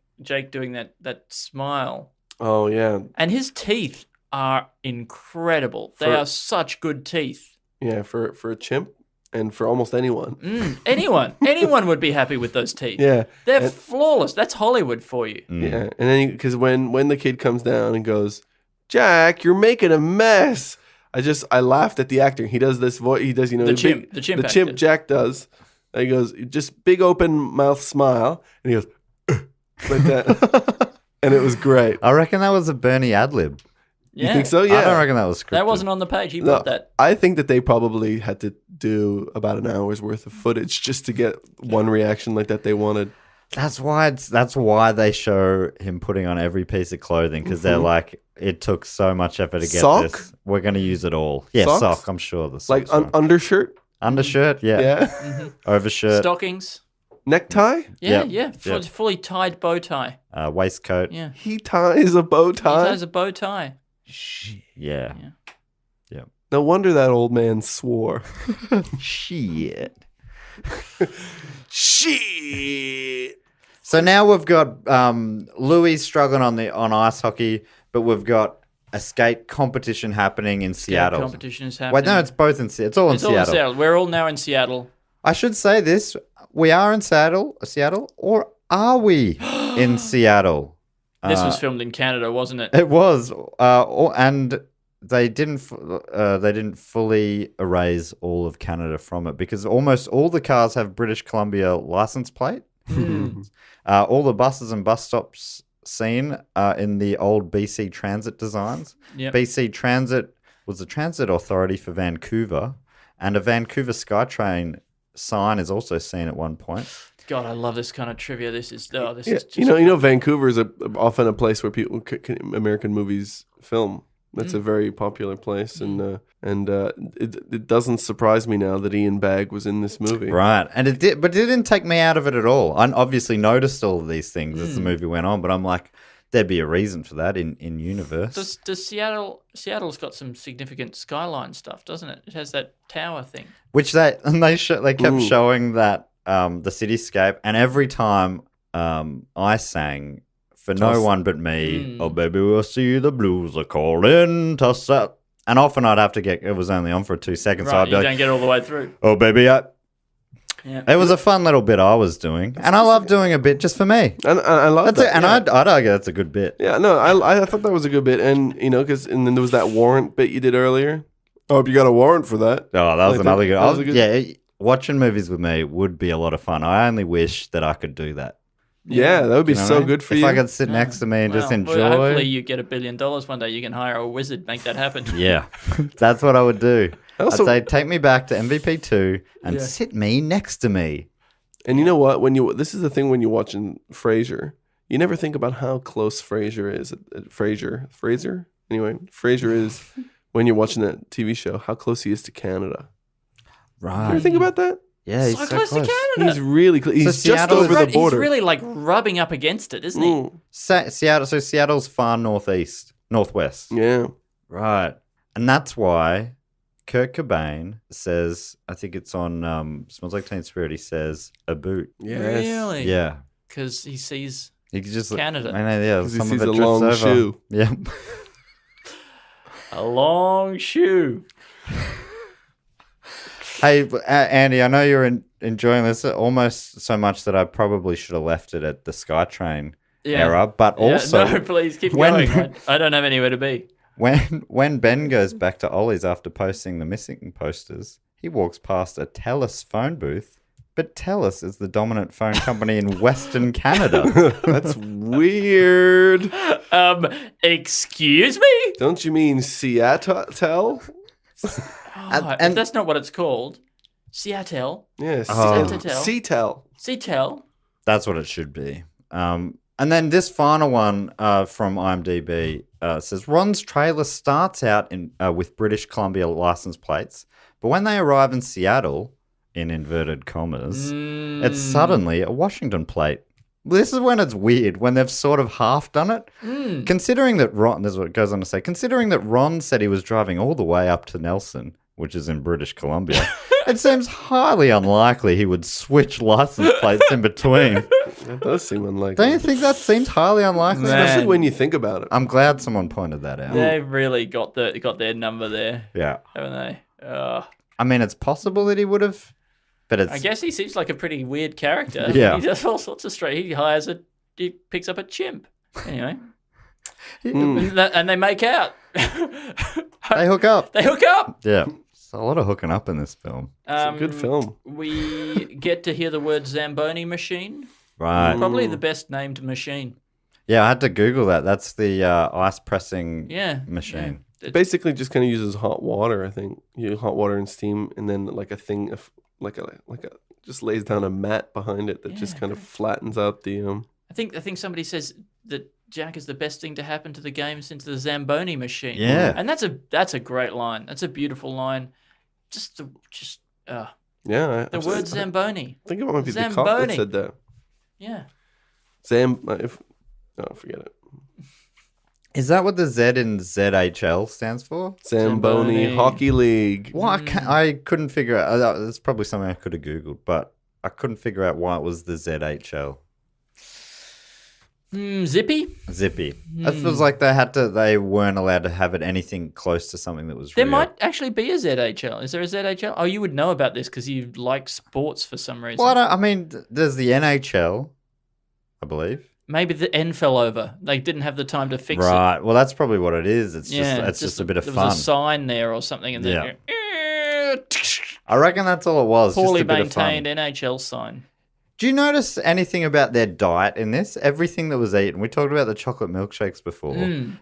[SPEAKER 5] doing that smile,
[SPEAKER 4] Oh yeah,
[SPEAKER 5] and his teeth are incredible. They
[SPEAKER 4] For-
[SPEAKER 5] are such good teeth.
[SPEAKER 4] yeah. For a chimp and for almost anyone.
[SPEAKER 5] Anyone would be happy with those teeth.
[SPEAKER 4] Yeah,
[SPEAKER 5] They're flawless. That's Hollywood for you.
[SPEAKER 4] yeah. And then because when the kid comes down and goes, "Jack, you're making a mess," I laughed at the actor. He does this voice. He does
[SPEAKER 5] The chimp actor.
[SPEAKER 4] Jack does. And he goes just big open mouth smile, and he goes like that, and it was great.
[SPEAKER 1] I reckon that was a Bernie ad lib.
[SPEAKER 5] Yeah.
[SPEAKER 4] You think so?
[SPEAKER 1] I
[SPEAKER 4] Yeah.
[SPEAKER 1] don't reckon that was scripted.
[SPEAKER 5] That wasn't on the page. He
[SPEAKER 4] No,
[SPEAKER 5] put that.
[SPEAKER 4] I think that they probably had to do about an hour's worth of footage just to get one reaction like that they wanted.
[SPEAKER 1] That's why they show him putting on every piece of clothing, because they're like, it took so much effort to get
[SPEAKER 4] Sock?
[SPEAKER 1] this. We're going to use it all. Yeah,
[SPEAKER 4] Socks?
[SPEAKER 1] sock. I'm sure the
[SPEAKER 4] Like
[SPEAKER 1] socks.
[SPEAKER 4] undershirt,
[SPEAKER 1] Undershirt. Yeah.
[SPEAKER 4] yeah,
[SPEAKER 1] Overshirt.
[SPEAKER 5] Stockings.
[SPEAKER 4] necktie.
[SPEAKER 5] Yeah,
[SPEAKER 1] Yep.
[SPEAKER 5] yeah.
[SPEAKER 1] Yep.
[SPEAKER 5] Fully tied bow tie.
[SPEAKER 1] Waistcoat.
[SPEAKER 5] Yeah.
[SPEAKER 4] He ties a bow
[SPEAKER 5] He
[SPEAKER 4] tie.
[SPEAKER 5] ties a bow tie.
[SPEAKER 1] Yeah.
[SPEAKER 4] No wonder that old man swore.
[SPEAKER 1] Shit.
[SPEAKER 4] Shit.
[SPEAKER 1] So now we've got Louis struggling on ice hockey, but we've got a skate competition happening in Seattle.
[SPEAKER 5] Competition is happening.
[SPEAKER 1] Wait, no, it's both in Seattle. It's all in
[SPEAKER 5] It's all
[SPEAKER 1] Seattle.
[SPEAKER 5] in Seattle. We're all now in Seattle.
[SPEAKER 1] I should say this: we are in Seattle, or are we in Seattle?
[SPEAKER 5] This was filmed in Canada, wasn't it?
[SPEAKER 1] It was, and they didn't fully erase all of Canada from it, because almost all the cars have British Columbia license plate. All the buses and bus stops seen are in the old BC Transit designs.
[SPEAKER 5] Yep.
[SPEAKER 1] BC Transit was the transit authority for Vancouver, and a Vancouver SkyTrain sign is also seen at one point.
[SPEAKER 5] God, I love this kind of trivia. This is
[SPEAKER 4] Yeah,
[SPEAKER 5] just
[SPEAKER 4] Vancouver is often a place where American movies film. That's a very popular place, and it doesn't surprise me now that Ian Bagg was in this movie.
[SPEAKER 1] Right, and it did, but it didn't take me out of it at all. I obviously noticed all of these things as the movie went on, but I'm like, there'd be a reason for that in universe.
[SPEAKER 5] Does Seattle's got some significant skyline stuff, doesn't it? It has that tower thing.
[SPEAKER 1] Which they kept showing that the cityscape, and every time I sang For No One But Me, oh baby, we'll see the blues are calling us out. And often I'd have to it was only on for 2 seconds, so
[SPEAKER 5] Right,
[SPEAKER 1] I'd be
[SPEAKER 5] you
[SPEAKER 1] like,
[SPEAKER 5] don't get all the way through.
[SPEAKER 1] oh baby,
[SPEAKER 5] Yeah.
[SPEAKER 1] it was a fun little bit I was doing, and I love doing a bit just for me.
[SPEAKER 4] And I love
[SPEAKER 1] That's
[SPEAKER 4] that.
[SPEAKER 1] it, and
[SPEAKER 4] yeah.
[SPEAKER 1] I'd argue that's a good bit.
[SPEAKER 4] Yeah, no, I thought that was a good bit, and and then there was that warrant bit you did earlier. I hope you got a warrant for that.
[SPEAKER 1] Oh, that was
[SPEAKER 4] Like
[SPEAKER 1] another good.
[SPEAKER 4] that was a good-
[SPEAKER 1] Yeah, watching movies with me would be a lot of fun. I only wish that I could do that.
[SPEAKER 4] Yeah, that would be
[SPEAKER 1] You know what
[SPEAKER 4] so
[SPEAKER 1] I mean?
[SPEAKER 4] good for
[SPEAKER 1] if
[SPEAKER 4] you.
[SPEAKER 1] I could sit next to me and just
[SPEAKER 5] Well,
[SPEAKER 1] enjoy.
[SPEAKER 5] hopefully you get $1 billion one day. You can hire a wizard, make that happen.
[SPEAKER 1] Yeah, that's what I would do.
[SPEAKER 4] Also-
[SPEAKER 1] I'd say take me back to MVP2 and sit me next to me.
[SPEAKER 4] And you know what? This is the thing when you're watching Frasier, you never think about how close Frasier is. Fraser. Anyway, Frasier is when you're watching that TV show. How close he is to Canada. You ever
[SPEAKER 1] Right.
[SPEAKER 4] think about that?
[SPEAKER 1] Yeah, he's
[SPEAKER 5] So
[SPEAKER 1] so
[SPEAKER 5] close to Canada.
[SPEAKER 4] He's really close. He's just
[SPEAKER 1] Seattle is-
[SPEAKER 4] over the border.
[SPEAKER 5] He's really like rubbing up against it, isn't he?
[SPEAKER 4] Mm,
[SPEAKER 1] Seattle. So Seattle's far northwest.
[SPEAKER 4] yeah.
[SPEAKER 1] Right, and that's why Kurt Cobain says, I think it's on Smells Like Teen Spirit. He says a boot.
[SPEAKER 4] Yes.
[SPEAKER 5] Really?
[SPEAKER 1] Yeah,
[SPEAKER 5] Because he sees
[SPEAKER 1] he could just
[SPEAKER 5] Canada.
[SPEAKER 1] I know. Yeah,
[SPEAKER 4] 'Cause he
[SPEAKER 1] some
[SPEAKER 4] sees
[SPEAKER 1] of it
[SPEAKER 4] a
[SPEAKER 1] drifts
[SPEAKER 4] long
[SPEAKER 1] over.
[SPEAKER 4] shoe.
[SPEAKER 1] Yeah.
[SPEAKER 5] a long shoe.
[SPEAKER 1] Hey, Andy, I know you're enjoying this almost so much that I probably should have left it at the SkyTrain era. But also,
[SPEAKER 5] no, please keep
[SPEAKER 1] when-
[SPEAKER 5] going. I don't have anywhere to be.
[SPEAKER 1] when Ben goes back to Ollie's after posting the missing posters, he walks past a TELUS phone booth But TELUS is the dominant phone company in Western Canada.
[SPEAKER 4] That's weird.
[SPEAKER 5] Excuse me?
[SPEAKER 4] Don't you mean Seattle?
[SPEAKER 5] If that's not what it's called. Seattle.
[SPEAKER 4] Yeah,
[SPEAKER 5] Seattle.
[SPEAKER 4] Seattle.
[SPEAKER 1] That's what it should be. And then this final one from IMDb says Ron's trailer starts out with British Columbia license plates, but when they arrive in Seattle, in inverted commas, it's suddenly a Washington plate. This is when it's weird, when they've sort of half done it. Considering that Ron, this is what it goes on to say, considering that Ron said he was driving all the way up to Nelson, which is in British Columbia, it seems highly unlikely he would switch license plates in between.
[SPEAKER 4] That does seem unlikely.
[SPEAKER 1] Don't you think that seems highly unlikely?
[SPEAKER 4] Especially when you think about it.
[SPEAKER 1] I'm glad someone pointed that out.
[SPEAKER 5] They've really got their number there,
[SPEAKER 1] Yeah.
[SPEAKER 5] haven't they?
[SPEAKER 1] I mean, it's possible that he would have, but it's...
[SPEAKER 5] I guess he seems like a pretty weird character.
[SPEAKER 1] Yeah.
[SPEAKER 5] He does all sorts of he picks up a chimp. Anyway. And they make out.
[SPEAKER 1] They hook up. Yeah. There's a lot of hooking up in this film.
[SPEAKER 4] It's a good film.
[SPEAKER 5] We get to hear the word Zamboni machine.
[SPEAKER 1] Right.
[SPEAKER 5] Probably the best named machine.
[SPEAKER 1] Yeah, I had to Google that. That's the ice pressing machine.
[SPEAKER 5] Yeah.
[SPEAKER 4] Basically, just kind of uses hot water. I think hot water and steam, and then like a thing, like a just lays down a mat behind it that just kind of flattens out the.
[SPEAKER 5] I think somebody says that Jack is the best thing to happen to the game since the Zamboni machine.
[SPEAKER 1] Yeah.
[SPEAKER 5] And that's a great line. That's a beautiful line. The word Zamboni.
[SPEAKER 4] I think it might be the cop that
[SPEAKER 5] Zamboni.
[SPEAKER 4] said that.
[SPEAKER 5] Yeah.
[SPEAKER 4] Forget it.
[SPEAKER 1] Is that what the Z in ZHL stands for?
[SPEAKER 4] Zamboni Hockey League.
[SPEAKER 1] Well, I couldn't figure out. That's probably something I could have Googled, but I couldn't figure out why it was the ZHL.
[SPEAKER 5] Zippy?
[SPEAKER 1] It feels like they weren't allowed to have it anything close to something that was
[SPEAKER 5] There
[SPEAKER 1] real.
[SPEAKER 5] might actually be a ZHL. Is there a ZHL? Oh, you would know about this because you like sports for some reason.
[SPEAKER 1] Well, there's the NHL, I believe.
[SPEAKER 5] Maybe the N fell over. They didn't have the time to fix it.
[SPEAKER 1] Right. Well, that's probably what it is. It's just a bit of
[SPEAKER 5] there
[SPEAKER 1] fun.
[SPEAKER 5] was a sign there or something, and then
[SPEAKER 1] I reckon that's all it was.
[SPEAKER 5] poorly
[SPEAKER 1] just a bit of fun.
[SPEAKER 5] maintained NHL sign.
[SPEAKER 1] Do you notice anything about their diet in this? Everything that was eaten. We talked about the chocolate milkshakes before.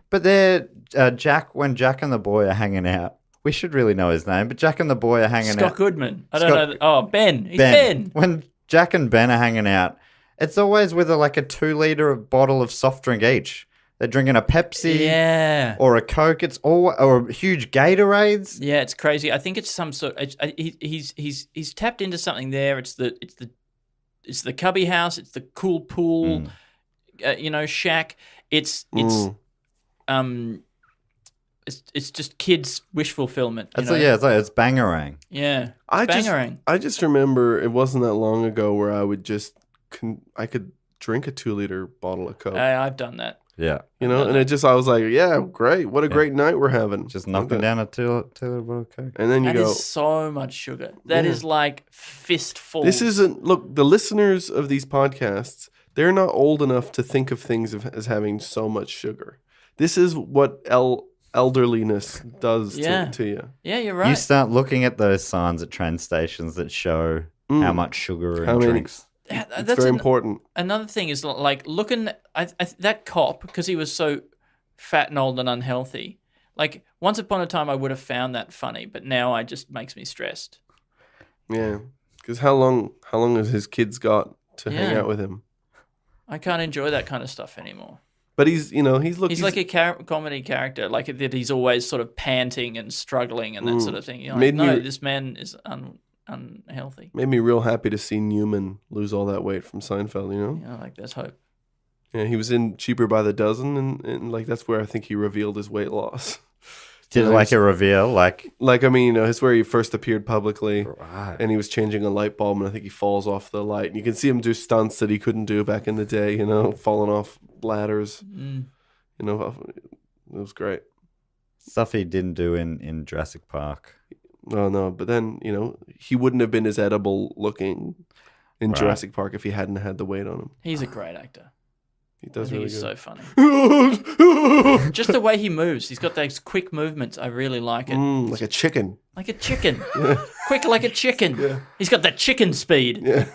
[SPEAKER 1] But when Jack and the boy are hanging out, we should really know his name, but Jack and the boy are hanging out.
[SPEAKER 5] Scott Goodman. I don't know. Oh, Ben. He's Ben.
[SPEAKER 1] When Jack and Ben are hanging out, it's always with a 2-liter bottle of soft drink each. They're drinking a Pepsi or a Coke. It's or huge Gatorades.
[SPEAKER 5] Yeah, it's crazy. I think it's some sort. He's tapped into something there. It's the cubby house. It's the cool pool. Shack. It's just kids' wish fulfillment.
[SPEAKER 1] It's bangarang.
[SPEAKER 5] Yeah,
[SPEAKER 4] I just remember it wasn't that long ago where I would I could drink a 2-liter bottle of Coke.
[SPEAKER 5] I've done that.
[SPEAKER 1] Yeah.
[SPEAKER 4] And I was like, yeah, great. What a great night we're having.
[SPEAKER 1] Just knocking down a 2-liter bottle of Coke.
[SPEAKER 4] And then
[SPEAKER 5] That is so much sugar. That is like fistful.
[SPEAKER 4] This isn't, look, the listeners of these podcasts, they're not old enough to think of things as having so much sugar. This is what elderliness does to you.
[SPEAKER 5] Yeah, you're right.
[SPEAKER 1] You start looking at those signs at train stations that show how much sugar in drinks.
[SPEAKER 4] It's very important.
[SPEAKER 5] Another thing is like looking at that cop, because he was so fat and old and unhealthy. Like once upon a time I would have found that funny, but now it just makes me stressed.
[SPEAKER 4] Yeah, because how long has his kids got to hang out with him?
[SPEAKER 5] I can't enjoy that kind of stuff anymore.
[SPEAKER 4] But he's
[SPEAKER 5] like a comedy character, like that he's always sort of panting and struggling and that sort of thing. You're like, this man is unhealthy.
[SPEAKER 4] Made me real happy to see Newman lose all that weight from Seinfeld,
[SPEAKER 5] Yeah, like there's hope.
[SPEAKER 4] Yeah, he was in Cheaper by the Dozen, and like that's where I think he revealed his weight loss.
[SPEAKER 1] Did a reveal?
[SPEAKER 4] It's where he first appeared publicly,
[SPEAKER 1] right.
[SPEAKER 4] And he was changing a light bulb, and I think he falls off the light. And you can see him do stunts that he couldn't do back in the day, falling off ladders. It was great.
[SPEAKER 1] Stuff he didn't do in Jurassic Park.
[SPEAKER 4] Oh, no, but then, he wouldn't have been as edible looking in Jurassic Park if he hadn't had the weight on him.
[SPEAKER 5] He's a great actor.
[SPEAKER 4] He does
[SPEAKER 5] I think
[SPEAKER 4] really
[SPEAKER 5] he's
[SPEAKER 4] good.
[SPEAKER 5] so funny. Just the way he moves. He's got those quick movements. I really like it.
[SPEAKER 4] Like a chicken.
[SPEAKER 5] Like a chicken. Quick like a chicken. He's got that chicken speed.
[SPEAKER 4] Yeah.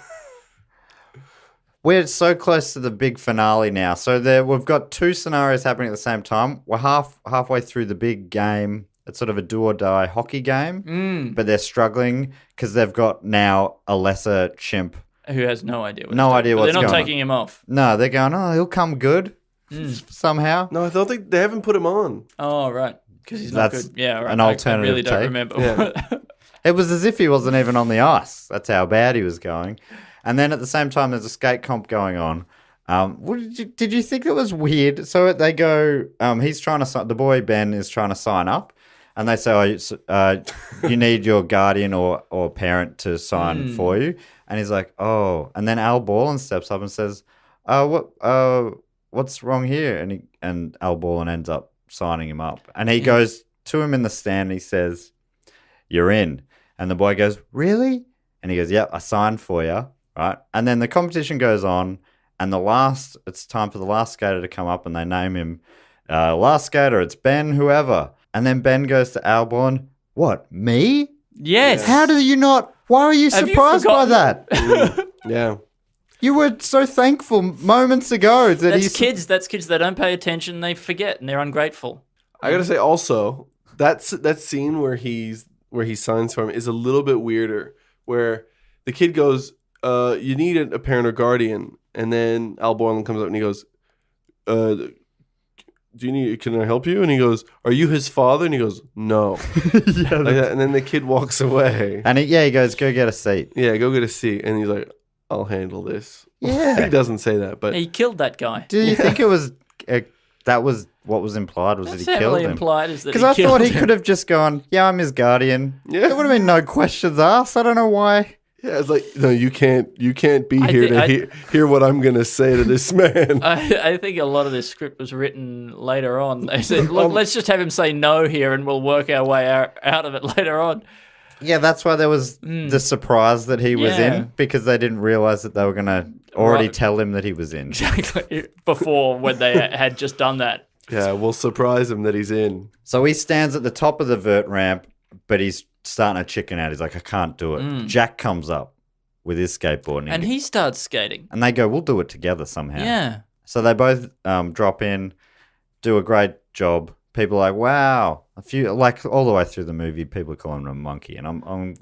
[SPEAKER 1] We're so close to the big finale now. So we've got two scenarios happening at the same time. We're halfway through the big game. It's sort of a do or die hockey game, but they're struggling because they've got now a lesser chimp.
[SPEAKER 5] Who has no idea what
[SPEAKER 1] No idea what's
[SPEAKER 5] They're not
[SPEAKER 1] going
[SPEAKER 5] taking him off.
[SPEAKER 1] No, they're going, oh, he'll come good somehow.
[SPEAKER 4] No, I don't think they haven't put him on.
[SPEAKER 5] Oh, right. Because he's not
[SPEAKER 1] That's
[SPEAKER 5] good. Yeah, right.
[SPEAKER 1] an
[SPEAKER 5] I
[SPEAKER 1] alternative
[SPEAKER 5] really don't
[SPEAKER 1] take.
[SPEAKER 5] remember.
[SPEAKER 4] Yeah.
[SPEAKER 1] It was as if he wasn't even on the ice. That's how bad he was going. And then at the same time, there's a skate comp going on. Did you think it was weird? So they go, he's trying to the boy Ben is trying to sign up. And they say, you need your guardian or parent to sign for you. And he's like, oh. And then Al Borland steps up and says, what's wrong here? And Al Borland ends up signing him up. And he goes to him in the stand and he says, you're in. And the boy goes, really? And he goes, yep, I signed for you. Right. And then the competition goes on. And it's time for the last skater to come up and they name him last skater. It's Ben, whoever. And then Ben goes to Al Borland, what, me?
[SPEAKER 5] Yes.
[SPEAKER 1] How do you not? Why are you
[SPEAKER 5] Have you
[SPEAKER 1] surprised by
[SPEAKER 5] forgotten?
[SPEAKER 1] that?
[SPEAKER 4] Yeah.
[SPEAKER 1] You were so thankful moments ago that
[SPEAKER 5] That's kids. That's kids. They don't pay attention. They forget and they're ungrateful.
[SPEAKER 4] I gotta say also that scene where he signs for him is a little bit weirder. Where the kid goes, "You need a parent or guardian," and then Al Borland comes up and he goes, can I help you? And he goes, are you his father? And he goes, no. Like that. And then the kid walks away.
[SPEAKER 1] And he goes, go get a seat.
[SPEAKER 4] Yeah, go get a seat. And he's like, I'll handle this.
[SPEAKER 1] Yeah.
[SPEAKER 4] He doesn't say that, but
[SPEAKER 5] He killed that guy.
[SPEAKER 1] Do you think it was that was what was implied? Was
[SPEAKER 5] That's
[SPEAKER 1] that he killed
[SPEAKER 5] heavily
[SPEAKER 1] him?
[SPEAKER 5] implied is that
[SPEAKER 1] Because
[SPEAKER 5] he
[SPEAKER 1] I thought
[SPEAKER 5] killed
[SPEAKER 1] he
[SPEAKER 5] him.
[SPEAKER 1] could have just gone, yeah, I'm his guardian.
[SPEAKER 4] Yeah.
[SPEAKER 1] There would have been no questions asked. I don't know why.
[SPEAKER 4] yeah, it's like, no, you can't be
[SPEAKER 5] I
[SPEAKER 4] here
[SPEAKER 5] think-
[SPEAKER 4] to hear what I'm gonna say to this man.
[SPEAKER 5] I think a lot of this script was written later on. They said, look, let's just have him say no here and we'll work our way out of it later on.
[SPEAKER 1] Yeah, that's why there was the surprise that he was
[SPEAKER 5] Yeah.
[SPEAKER 1] in, because they didn't realize that they were going to already
[SPEAKER 5] Right.
[SPEAKER 1] tell him that he was in.
[SPEAKER 5] Exactly. Before when they had just done that.
[SPEAKER 4] Yeah, we'll surprise him that he's in.
[SPEAKER 1] So he stands at the top of the vert ramp, but he's starting to chicken out. He's like, I can't do it. Jack comes up with his skateboard
[SPEAKER 5] And he starts skating.
[SPEAKER 1] and they go, we'll do it together somehow.
[SPEAKER 5] Yeah.
[SPEAKER 1] So they both drop in, do a great job. People are like, wow. All the way through the movie, people are calling him a monkey, and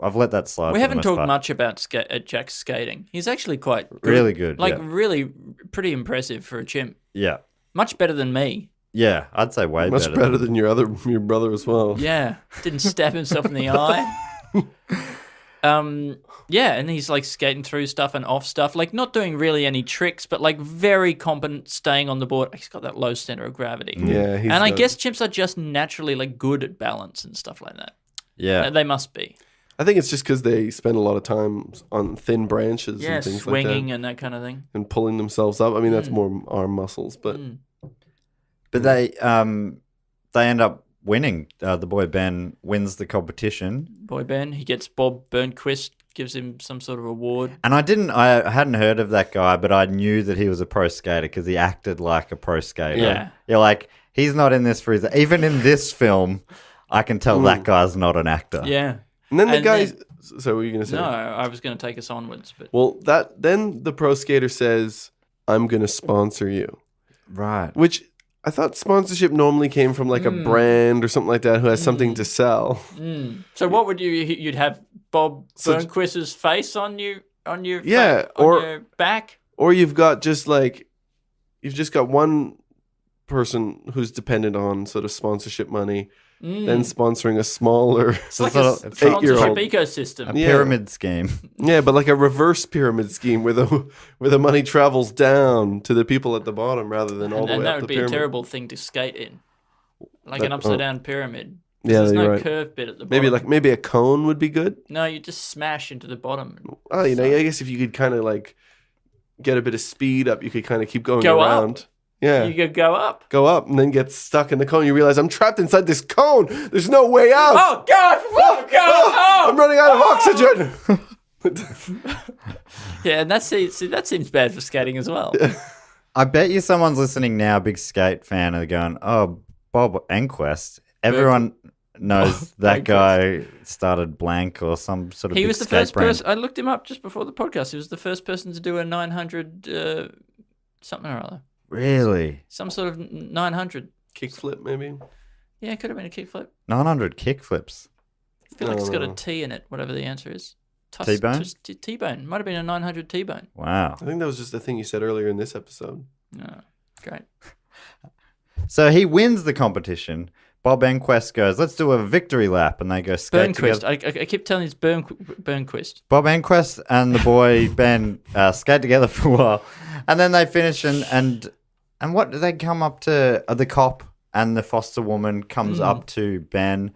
[SPEAKER 1] I've let that slide.
[SPEAKER 5] We
[SPEAKER 1] for the
[SPEAKER 5] haven't
[SPEAKER 1] most
[SPEAKER 5] talked
[SPEAKER 1] part.
[SPEAKER 5] much about Jack's skating. He's actually quite good.
[SPEAKER 1] Really good,
[SPEAKER 5] Like,
[SPEAKER 1] yeah.
[SPEAKER 5] really pretty impressive for a chimp.
[SPEAKER 1] Yeah,
[SPEAKER 5] Much better than me.
[SPEAKER 1] yeah, I'd say way
[SPEAKER 4] Much better than your brother as well.
[SPEAKER 5] Yeah. Didn't stab himself in the eye. Yeah, and he's like skating through stuff and off stuff, like not doing really any tricks, but like very competent staying on the board. He's got that low center of gravity.
[SPEAKER 4] Yeah,
[SPEAKER 5] and I guess chimps are just naturally like good at balance and stuff like that.
[SPEAKER 1] Yeah,
[SPEAKER 5] They must be.
[SPEAKER 4] I think it's just because they spend a lot of time on thin branches
[SPEAKER 5] Yeah,
[SPEAKER 4] and things
[SPEAKER 5] swinging
[SPEAKER 4] like that,
[SPEAKER 5] and that kind of thing.
[SPEAKER 4] and pulling themselves up. I mean, that's more arm muscles, but
[SPEAKER 1] but they end up winning. The boy Ben wins the competition,
[SPEAKER 5] Boy Ben, he gets Bob Burnquist, gives him some sort of award.
[SPEAKER 1] and I hadn't heard of that guy, but I knew that he was a pro skater because he acted like a pro skater.
[SPEAKER 5] Yeah.
[SPEAKER 1] You're like, he's not in this for his. Even in this film, I can tell that guy's not an actor.
[SPEAKER 5] Yeah.
[SPEAKER 4] and then the
[SPEAKER 5] And
[SPEAKER 4] guys. So what were you gonna say?
[SPEAKER 5] No, I was going to take us onwards, but
[SPEAKER 4] Well, then the pro skater says, "I'm gonna sponsor you,"
[SPEAKER 1] Right.
[SPEAKER 4] which I thought sponsorship normally came from like a brand or something like that who has something to sell.
[SPEAKER 5] so what would you'd have Bob
[SPEAKER 4] So-
[SPEAKER 5] Burnquist's face on your
[SPEAKER 4] Yeah,
[SPEAKER 5] on
[SPEAKER 4] or-
[SPEAKER 5] your back?
[SPEAKER 4] Or you've just got one person who's dependent on sort of sponsorship money, then sponsoring a smaller,
[SPEAKER 5] It's like
[SPEAKER 1] sort
[SPEAKER 5] a
[SPEAKER 1] of-
[SPEAKER 5] sponsorship
[SPEAKER 4] 8-year-old.
[SPEAKER 5] ecosystem.
[SPEAKER 1] A pyramid scheme.
[SPEAKER 4] Yeah, but like a reverse pyramid scheme where the money travels down to the people at the bottom rather than all the
[SPEAKER 5] And
[SPEAKER 4] way
[SPEAKER 5] that
[SPEAKER 4] up
[SPEAKER 5] would
[SPEAKER 4] the
[SPEAKER 5] be
[SPEAKER 4] pyramid.
[SPEAKER 5] a terrible thing to skate in. Like
[SPEAKER 4] That-
[SPEAKER 5] an upside down pyramid.
[SPEAKER 4] Yeah,
[SPEAKER 5] There's no
[SPEAKER 4] you're right.
[SPEAKER 5] curve bit at the bottom.
[SPEAKER 4] Maybe a cone would be good.
[SPEAKER 5] No, you just smash into the bottom.
[SPEAKER 4] Oh, I guess if you could kind of like get a bit of speed up, you could kind of keep going
[SPEAKER 5] Go up.
[SPEAKER 4] around. Yeah.
[SPEAKER 5] You could go up.
[SPEAKER 4] Go up and then get stuck in the cone. You realize I'm trapped inside this cone. There's no way out.
[SPEAKER 5] Oh God! Oh God! Oh!
[SPEAKER 4] I'm running out of oxygen.
[SPEAKER 5] Yeah, and that seems bad for skating as well.
[SPEAKER 1] I bet you someone's listening now, big skate fan, and they're going, "Oh, Bob Enquist." Everyone knows that guy started blank or some sort of.
[SPEAKER 5] He
[SPEAKER 1] big
[SPEAKER 5] was the
[SPEAKER 1] skate
[SPEAKER 5] first
[SPEAKER 1] brand.
[SPEAKER 5] person. I looked him up just before the podcast. He was the first person to do a 900 something or other.
[SPEAKER 1] Really?
[SPEAKER 5] Some sort of 900
[SPEAKER 4] Kickflip, maybe.
[SPEAKER 5] Yeah, it could have been a kickflip.
[SPEAKER 1] 900 kickflips.
[SPEAKER 5] I feel like it's got a T in it, whatever the answer is.
[SPEAKER 1] T-bone?
[SPEAKER 5] T-bone. Might have been a 900 T-bone.
[SPEAKER 1] Wow.
[SPEAKER 4] I think that was just the thing you said earlier in this episode.
[SPEAKER 5] Oh, great.
[SPEAKER 1] So he wins the competition. Bob Enquist goes, "Let's do a victory lap," and they go skate
[SPEAKER 5] Burnquist.
[SPEAKER 1] together.
[SPEAKER 5] I keep telling you it's Burnquist.
[SPEAKER 1] Bob Enquist and the boy Ben skate together for a while, and then they finish and what do they come up to? The cop and the foster woman comes up to Ben,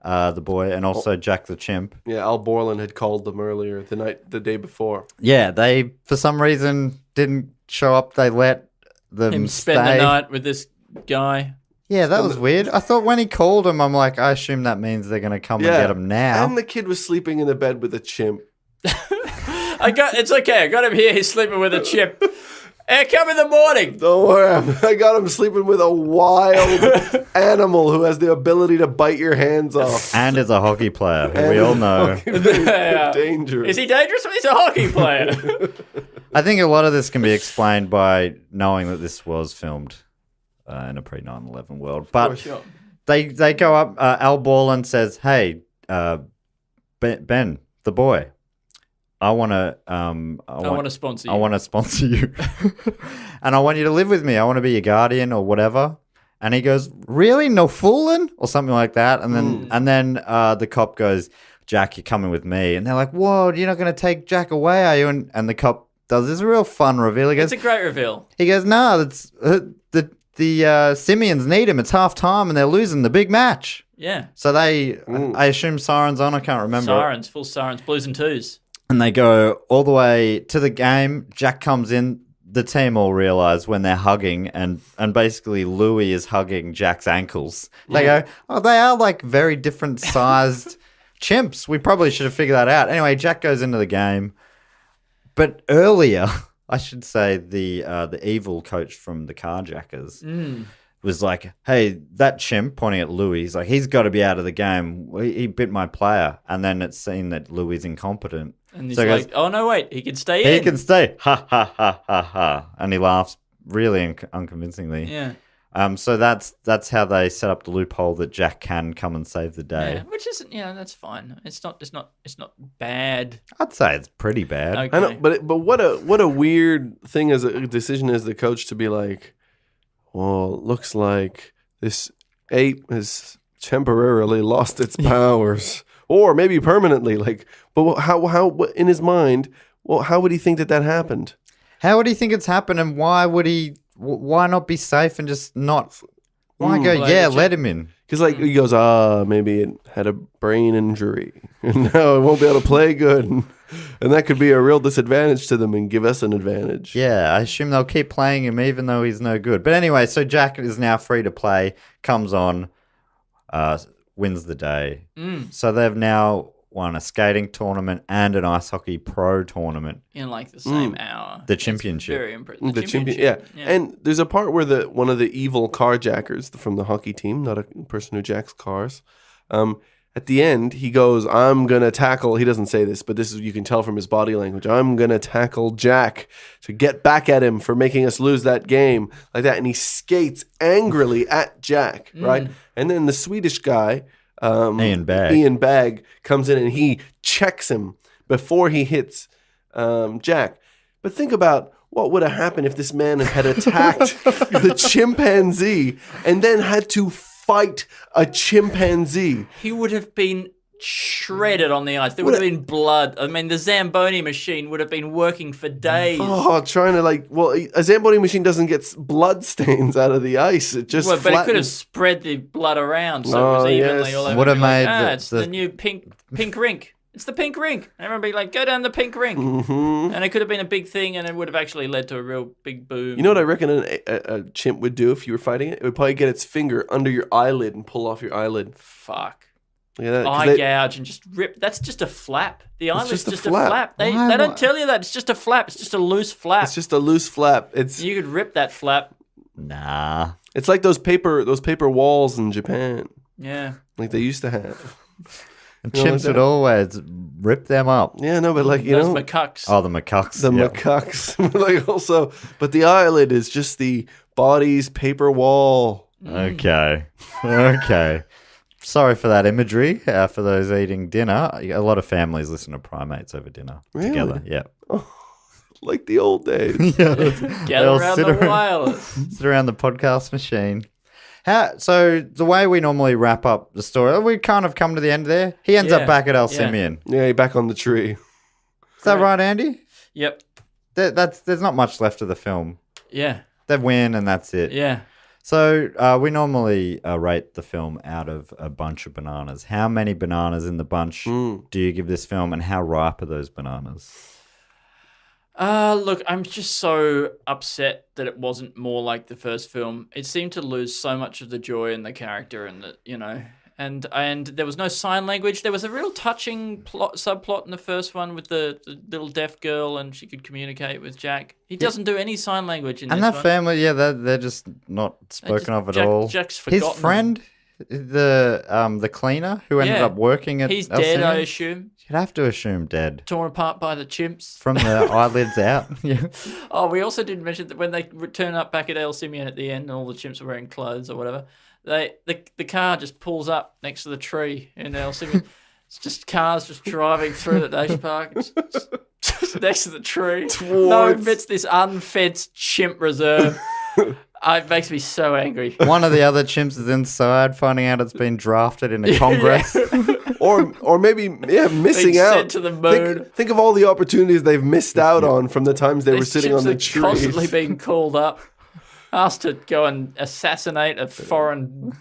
[SPEAKER 1] the boy, and also Jack the chimp.
[SPEAKER 4] Yeah, Al Borland had called them earlier the day before.
[SPEAKER 1] Yeah, they for some reason didn't show up. They let them
[SPEAKER 5] Him spend
[SPEAKER 1] stay.
[SPEAKER 5] the night with this guy.
[SPEAKER 1] Yeah, that was weird. I thought when he called him, I'm like, I assume that means they're going to come and get him now.
[SPEAKER 4] And the kid was sleeping in the bed with a chimp.
[SPEAKER 5] It's okay. I got him here. He's sleeping with a chip. Hey, come in the morning.
[SPEAKER 4] Don't worry, I got him sleeping with a wild animal who has the ability to bite your hands off.
[SPEAKER 1] And is a hockey player, who we all know.
[SPEAKER 5] Yeah.
[SPEAKER 4] Dangerous.
[SPEAKER 5] Is he dangerous? He's a hockey player.
[SPEAKER 1] I think a lot of this can be explained by knowing that this was filmed in a pre-9/11 world. But
[SPEAKER 5] Sure.
[SPEAKER 1] they go up. Al Borland says, "Hey, Ben, the boy, I want to
[SPEAKER 5] sponsor you.
[SPEAKER 1] I want to sponsor you, and I want you to live with me. I want to be your guardian or whatever." And he goes, "Really? No fooling?" or something like that. And then the cop goes, "Jack, you're coming with me." And they're like, "Whoa, you're not going to take Jack away, are you?" And the cop does this real fun reveal. He goes,
[SPEAKER 5] It's a great reveal.
[SPEAKER 1] He goes, "No, that's the Simians need him. It's half time and they're losing the big match."
[SPEAKER 5] Yeah.
[SPEAKER 1] So I assume Sirens on. I can't remember.
[SPEAKER 5] Sirens, full sirens, blues and twos.
[SPEAKER 1] And they go all the way to the game. Jack comes in. The team all realize when they're hugging and basically Louis is hugging Jack's ankles. They go, "Oh, they are like very different sized chimps. We probably should have figured that out." Anyway, Jack goes into the game. But earlier, I should say the evil coach from the Carjackers was like, "Hey, that chimp," pointing at Louis, he's like, "He's got to be out of the game. He bit my player." And then it's seen that Louis is incompetent.
[SPEAKER 5] And he's
[SPEAKER 1] So he
[SPEAKER 5] like,
[SPEAKER 1] goes,
[SPEAKER 5] "Oh, no, wait. He can stay in."
[SPEAKER 1] "He can stay." Ha, ha, ha, ha, ha. And he laughs really unconvincingly.
[SPEAKER 5] Yeah.
[SPEAKER 1] So that's how they set up the loophole that Jack can come and save the day.
[SPEAKER 5] Yeah. Which isn't, that's fine. It's not bad.
[SPEAKER 1] I'd say it's pretty bad.
[SPEAKER 5] Okay.
[SPEAKER 4] I know, but what a weird thing as a decision as the coach to be like, well, it looks like this ape has temporarily lost its powers, or maybe permanently. Like, but how in his mind, well, how would he think that happened?
[SPEAKER 1] How would he think it's happened, and why would he? Why not be safe and just not? Why go?
[SPEAKER 5] Like
[SPEAKER 1] Yeah,
[SPEAKER 5] a
[SPEAKER 1] let him in.
[SPEAKER 4] Because like he goes, maybe it had a brain injury, and now it won't be able to play good, and that could be a real disadvantage to them and give us an advantage.
[SPEAKER 1] Yeah, I assume they'll keep playing him even though he's no good. But anyway, so Jack is now free to play. Comes on, wins the day. So they've now won a skating tournament and an ice hockey pro tournament.
[SPEAKER 5] In like the same hour.
[SPEAKER 1] The championship.
[SPEAKER 5] It's very impressive.
[SPEAKER 4] The champion, yeah. And there's a part where one of the evil carjackers from the hockey team, not a person who jacks cars, at the end he goes, "I'm gonna tackle." He doesn't say this, but this is, you can tell from his body language. "I'm gonna tackle Jack to get back at him for making us lose that game," like that, and he skates angrily at Jack, right? And then the Swedish guy,
[SPEAKER 1] Ian Bagg
[SPEAKER 4] comes in and he checks him before he hits Jack. But think about what would have happened if this man had attacked the chimpanzee and then had to fight a chimpanzee.
[SPEAKER 5] He would have been shredded on the ice. There would have been blood. I mean, the Zamboni machine would have been working for days.
[SPEAKER 4] Oh, trying to a Zamboni machine doesn't get blood stains out of the ice. It just
[SPEAKER 5] But it could have
[SPEAKER 4] flattens.
[SPEAKER 5] spread the blood around so it was evenly
[SPEAKER 4] yes.
[SPEAKER 5] all over.
[SPEAKER 1] Would have
[SPEAKER 5] Be like,
[SPEAKER 1] made
[SPEAKER 5] it's the new pink rink. It's the pink rink. And everyone would be like, "Go down the pink rink."
[SPEAKER 4] Mm-hmm.
[SPEAKER 5] And it could have been a big thing, and it would have actually led to a real big boom.
[SPEAKER 4] You know what I reckon a chimp would do if you were fighting it? It would probably get its finger under your eyelid and pull off your eyelid.
[SPEAKER 5] Fuck.
[SPEAKER 4] Look at that. 'Cause
[SPEAKER 5] eye
[SPEAKER 4] they-
[SPEAKER 5] gouge and just rip. That's just a flap. The eyelid's
[SPEAKER 4] just
[SPEAKER 5] just,
[SPEAKER 4] a
[SPEAKER 5] a
[SPEAKER 4] flap.
[SPEAKER 5] flap. They
[SPEAKER 1] Why-
[SPEAKER 5] don't tell you that. It's just a flap. It's just a loose flap.
[SPEAKER 4] It's just a loose flap.
[SPEAKER 5] You could rip that flap.
[SPEAKER 1] Nah.
[SPEAKER 4] It's like those paper walls in Japan,
[SPEAKER 5] Yeah.
[SPEAKER 4] like they used to have.
[SPEAKER 1] And
[SPEAKER 4] You know,
[SPEAKER 1] chimps
[SPEAKER 4] like
[SPEAKER 1] would
[SPEAKER 4] that.
[SPEAKER 1] always rip them up.
[SPEAKER 4] Yeah, no, but like you
[SPEAKER 5] Those
[SPEAKER 4] know,
[SPEAKER 5] macaques.
[SPEAKER 1] Oh, the macaques.
[SPEAKER 4] the
[SPEAKER 1] yeah.
[SPEAKER 4] macaques, like also, but the eyelid is just the body's paper wall.
[SPEAKER 1] Okay. Okay. Sorry for that imagery. For those eating dinner, a lot of families listen to Primates over dinner together.
[SPEAKER 4] Really?
[SPEAKER 1] Yeah.
[SPEAKER 4] Like the old days.
[SPEAKER 1] Yeah.
[SPEAKER 5] Gather around the wireless.
[SPEAKER 1] Sit around the podcast machine. So the way we normally wrap up the story, we kind of come to the end there. He ends
[SPEAKER 5] Yeah,
[SPEAKER 1] up back at El
[SPEAKER 5] yeah.
[SPEAKER 1] Simeon.
[SPEAKER 4] Yeah, you're back on the tree.
[SPEAKER 1] Is that right, Andy?
[SPEAKER 5] Yep.
[SPEAKER 1] There's not much left of the film.
[SPEAKER 5] Yeah.
[SPEAKER 1] They win and that's it.
[SPEAKER 5] Yeah.
[SPEAKER 1] So we normally rate the film out of a bunch of bananas. How many bananas in the bunch do you give this film, and how ripe are those bananas?
[SPEAKER 5] Look, I'm just so upset that it wasn't more like the first film. It seemed to lose so much of the joy in the character, and and there was no sign language. There was a real touching subplot in the first one with the little deaf girl, and she could communicate with Jack. He doesn't do any sign language in
[SPEAKER 1] And
[SPEAKER 5] this
[SPEAKER 1] that
[SPEAKER 5] one.
[SPEAKER 1] family, yeah, they're just not spoken of at all.
[SPEAKER 5] Jack's
[SPEAKER 1] His
[SPEAKER 5] forgotten.
[SPEAKER 1] friend, the cleaner who ended
[SPEAKER 5] Yeah.
[SPEAKER 1] up working at
[SPEAKER 5] He's
[SPEAKER 1] El
[SPEAKER 5] dead, I
[SPEAKER 1] Simeon?
[SPEAKER 5] assume.
[SPEAKER 1] You'd have to assume dead.
[SPEAKER 5] Torn apart by the chimps.
[SPEAKER 1] From the eyelids out. Yeah.
[SPEAKER 5] Oh, we also didn't mention that when they turn up back at El Simeon at the end and all the chimps are wearing clothes or whatever, the car just pulls up next to the tree in El Simeon. It's just cars just driving through the national park. It's just next to the tree. No, it's this unfenced chimp reserve. It makes me so angry.
[SPEAKER 1] One of the other chimps is inside, finding out it's been drafted in a congress.
[SPEAKER 4] or maybe missing
[SPEAKER 5] Being
[SPEAKER 4] out.
[SPEAKER 5] sent to the moon.
[SPEAKER 4] Think of all the opportunities they've missed out on from the times they were
[SPEAKER 5] These
[SPEAKER 4] sitting
[SPEAKER 5] chimps
[SPEAKER 4] on the
[SPEAKER 5] are
[SPEAKER 4] trees.
[SPEAKER 5] constantly being called up, asked to go and assassinate a foreign